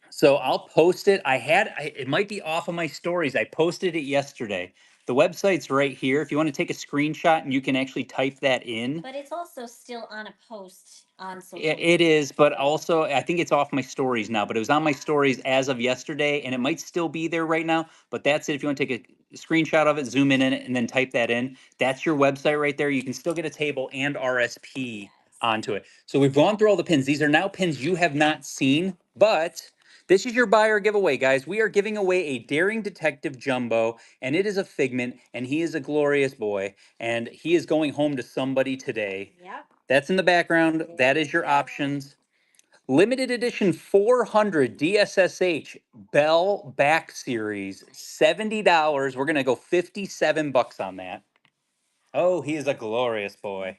Speaker 1: So I'll post it. It might be off of my stories. I posted it yesterday. The website's right here. If you want to take a screenshot and you can actually type that in.
Speaker 2: But it's also still on a post on social
Speaker 1: media. It is, but also I think it's off my stories now, but it was on my stories as of yesterday and it might still be there right now. But that's it. If you want to take a screenshot of it, zoom in it, and then type that in. That's your website right there. You can still get a table and RSP onto it. So we've gone through all the pins. These are now pins you have not seen, but this is your buyer giveaway, guys. We are giving away a Daring Detective Jumbo, and it is a Figment, and he is a glorious boy, and he is going home to somebody today.
Speaker 2: Yep.
Speaker 1: That's in the background. That is your options. Limited edition 400 DSSH Bell Back Series, $70. We're going to go 57 bucks on that. Oh, he is a glorious boy.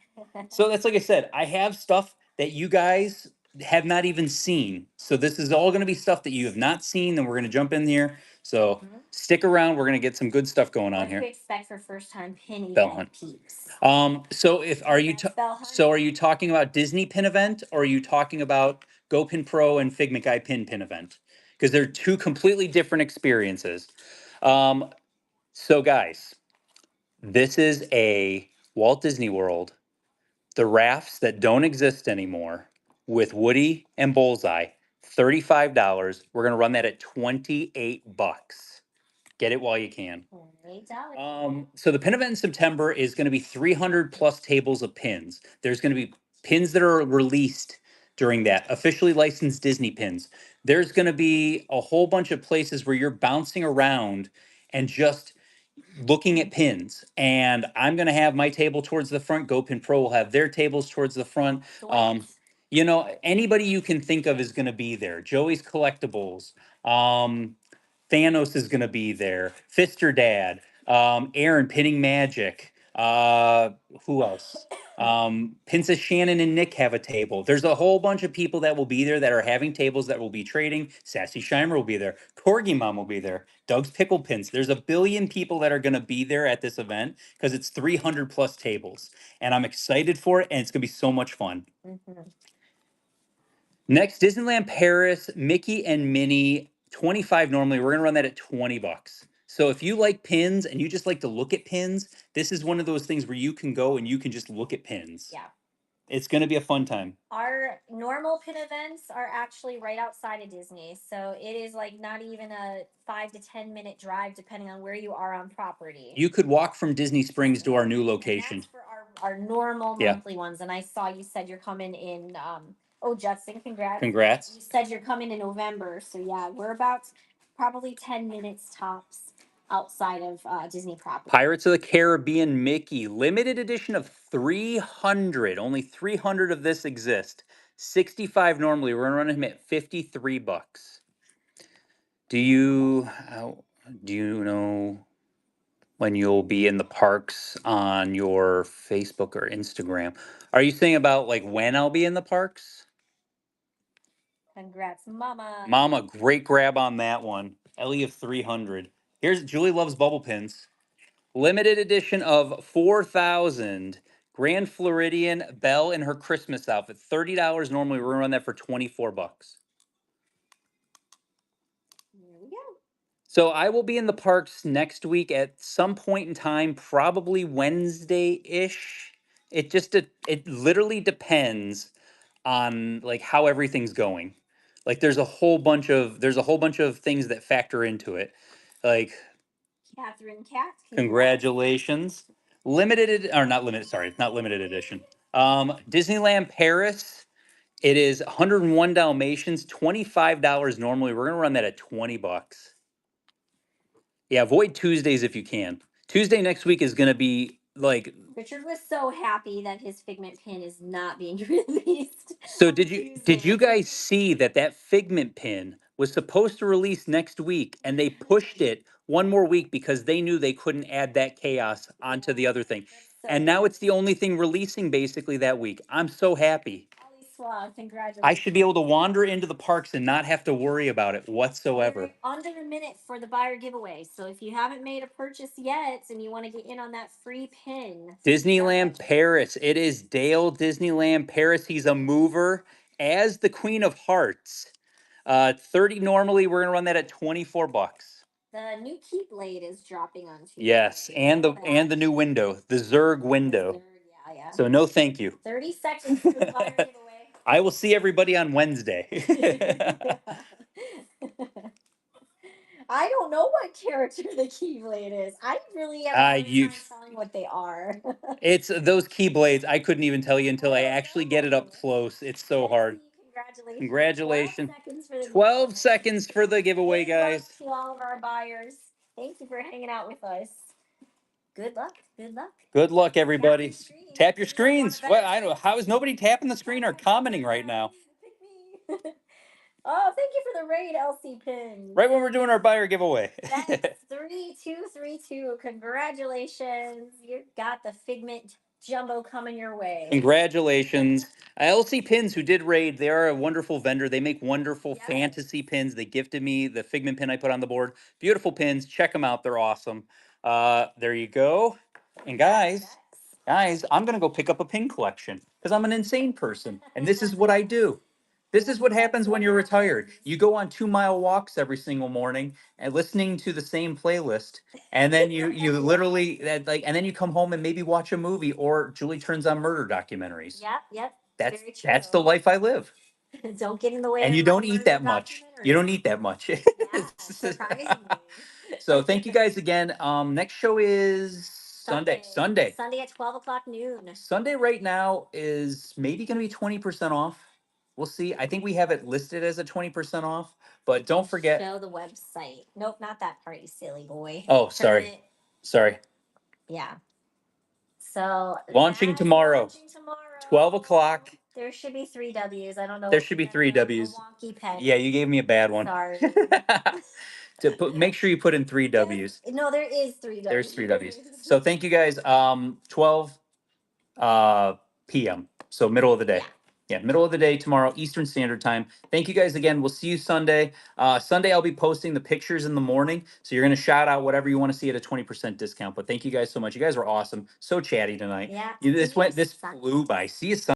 Speaker 1: So that's like I said, I have stuff that you guys have not even seen. So this is all going to be stuff that you have not seen, and we're going to jump in here. So stick around. We're going to get some good stuff going on here.
Speaker 2: What do you expect for first time pin
Speaker 1: Bell
Speaker 2: event
Speaker 1: hunt.
Speaker 2: peeps?
Speaker 1: So are you talking about Disney pin event, or are you talking about GoPin Pro and Figment Guy pin event? Because they're two completely different experiences. So guys, this is a Walt Disney World, the rafts that don't exist anymore, with Woody and Bullseye, $35. We're gonna run that at 28 bucks. Get it while you can. So the pin event in September is going to be 300 plus tables of pins. There's going to be pins that are released during that, officially licensed Disney pins. There's going to be a whole bunch of places where you're bouncing around and just looking at pins. And I'm going to have my table towards the front. GoPin Pro will have their tables towards the front. Anybody you can think of is going to be there. Joey's Collectibles. Thanos is going to be there. Fister Dad, Aaron Pinning Magic. Who else? Princess Shannon and Nick have a table. There's a whole bunch of people that will be there that are having tables that will be trading. Sassy Shimer will be there. Corgi Mom will be there. Doug's Pickle Pins. There's a billion people that are going to be there at this event because it's 300 plus tables. And I'm excited for it, and it's going to be so much fun. Next, Disneyland Paris, Mickey and Minnie, 25 normally. We're going to run that at 20 bucks. So if you like pins and you just like to look at pins, this is one of those things where you can go and you can just look at pins.
Speaker 2: Yeah.
Speaker 1: It's going to be a fun time.
Speaker 2: Our normal pin events are actually right outside of Disney. So it is like not even a 5 to 10 minute drive, depending on where you are on property.
Speaker 1: You could walk from Disney Springs to our new location.
Speaker 2: And that's for our normal monthly ones. And I saw you said you're coming in. Judson, congrats.
Speaker 1: Congrats.
Speaker 2: You said you're coming in November. So yeah, we're about probably 10 minutes tops outside of Disney property.
Speaker 1: Pirates of the Caribbean Mickey, limited edition of 300. Only 300 of this exist. 65 normally. We're going to run him at 53 bucks. Do you Do you know when you'll be in the parks on your Facebook or Instagram? Are you saying about like when I'll be in the parks?
Speaker 2: Congrats, Mama.
Speaker 1: Mama, great grab on that one. Ellie of 300. Here's Julie loves bubble pins. Limited edition of 4,000. Grand Floridian Belle in her Christmas outfit. $30 normally. We're gonna run that for 24 bucks.
Speaker 2: There we go.
Speaker 1: So I will be in the parks next week at some point in time, probably Wednesday-ish. It literally depends on like how everything's going. Like there's a whole bunch of things that factor into it. Like
Speaker 2: Catherine Cat.
Speaker 1: congratulations. Or not limited, sorry, not limited edition. Disneyland Paris. It is 101 Dalmatians, $25 normally. We're gonna run that at 20 bucks. Yeah, avoid Tuesdays if you can. Tuesday next week is gonna be like.
Speaker 2: Richard was so happy that his Figment pin is not being released.
Speaker 1: So did you guys see that Figment pin was supposed to release next week and they pushed it one more week because they knew they couldn't add that chaos onto the other thing. And now it's the only thing releasing basically that week. I'm so happy.
Speaker 2: Congratulations.
Speaker 1: I should be able to wander into the parks and not have to worry about it whatsoever.
Speaker 2: We're under a minute for the buyer giveaway. So if you haven't made a purchase yet and you want to get in on that free pin,
Speaker 1: Disneyland Paris. It is Dale Disneyland Paris. He's a mover as the Queen of Hearts. 30 normally. We're gonna run that at 24 bucks.
Speaker 2: The new Keyblade is dropping on Tuesday.
Speaker 1: Yes, and the new window, the Zerg window.
Speaker 2: Zerg, yeah.
Speaker 1: So no, thank you.
Speaker 2: 30 seconds for the buyer giveaway.
Speaker 1: I will see everybody on Wednesday.
Speaker 2: I don't know what character the Keyblade is. I really have a hard time telling what they are.
Speaker 1: It's those Keyblades. I couldn't even tell you until I actually get it up close. It's so hard. Congratulations. 12 seconds for the giveaway, guys.
Speaker 2: To all of our buyers. Thank you for hanging out with us. Good luck. Good luck.
Speaker 1: Good luck, everybody. Tap your screens. Well, I don't know. How is nobody tapping the screen or commenting right now?
Speaker 2: Pick me. Oh, thank you for the raid, LC pin.
Speaker 1: Right when we're doing our buyer giveaway.
Speaker 2: That's 3232. Congratulations. You got the Figment jumbo coming your way.
Speaker 1: Congratulations. LC Pins, who did raid, they are a wonderful vendor. They make wonderful fantasy pins. They gifted me the Figment pin I put on the board. Beautiful pins. Check them out. They're awesome. There you go. And guys, I'm going to go pick up a pin collection because I'm an insane person. And this is what I do. This is what happens when you're retired. You go on 2-mile walks every single morning and listening to the same playlist. And then you literally and then you come home and maybe watch a movie or Julie turns on murder documentaries.
Speaker 2: Yep.
Speaker 1: That's the life I live.
Speaker 2: Don't get in the way.
Speaker 1: And you don't eat that much. You don't eat that much.
Speaker 2: Surprisingly.
Speaker 1: So thank you guys again. Next show is Sunday.
Speaker 2: Sunday at 12:00 noon.
Speaker 1: Sunday right now is maybe going to be 20% off. We'll see. I think we have it listed as a 20% off, but don't forget.
Speaker 2: Show the website. Nope, not that part, you silly boy.
Speaker 1: Oh, sorry.
Speaker 2: Yeah. So
Speaker 1: launching tomorrow. 12 o'clock.
Speaker 2: There should be 3 W's. I don't know.
Speaker 1: There should be 3 W's.
Speaker 2: Wonky pen.
Speaker 1: Yeah, you gave me a bad one.
Speaker 2: Sorry.
Speaker 1: Make sure you put in 3 W's.
Speaker 2: No, there is 3 W's.
Speaker 1: There's 3 W's. So thank you guys. 12 p.m. So middle of the day. Yeah, middle of the day tomorrow, Eastern Standard Time. Thank you guys again. We'll see you Sunday. Sunday, I'll be posting the pictures in the morning. So you're going to shout out whatever you want to see at a 20% discount. But thank you guys so much. You guys were awesome. So chatty tonight.
Speaker 2: Yeah.
Speaker 1: This flew by. See you Sunday.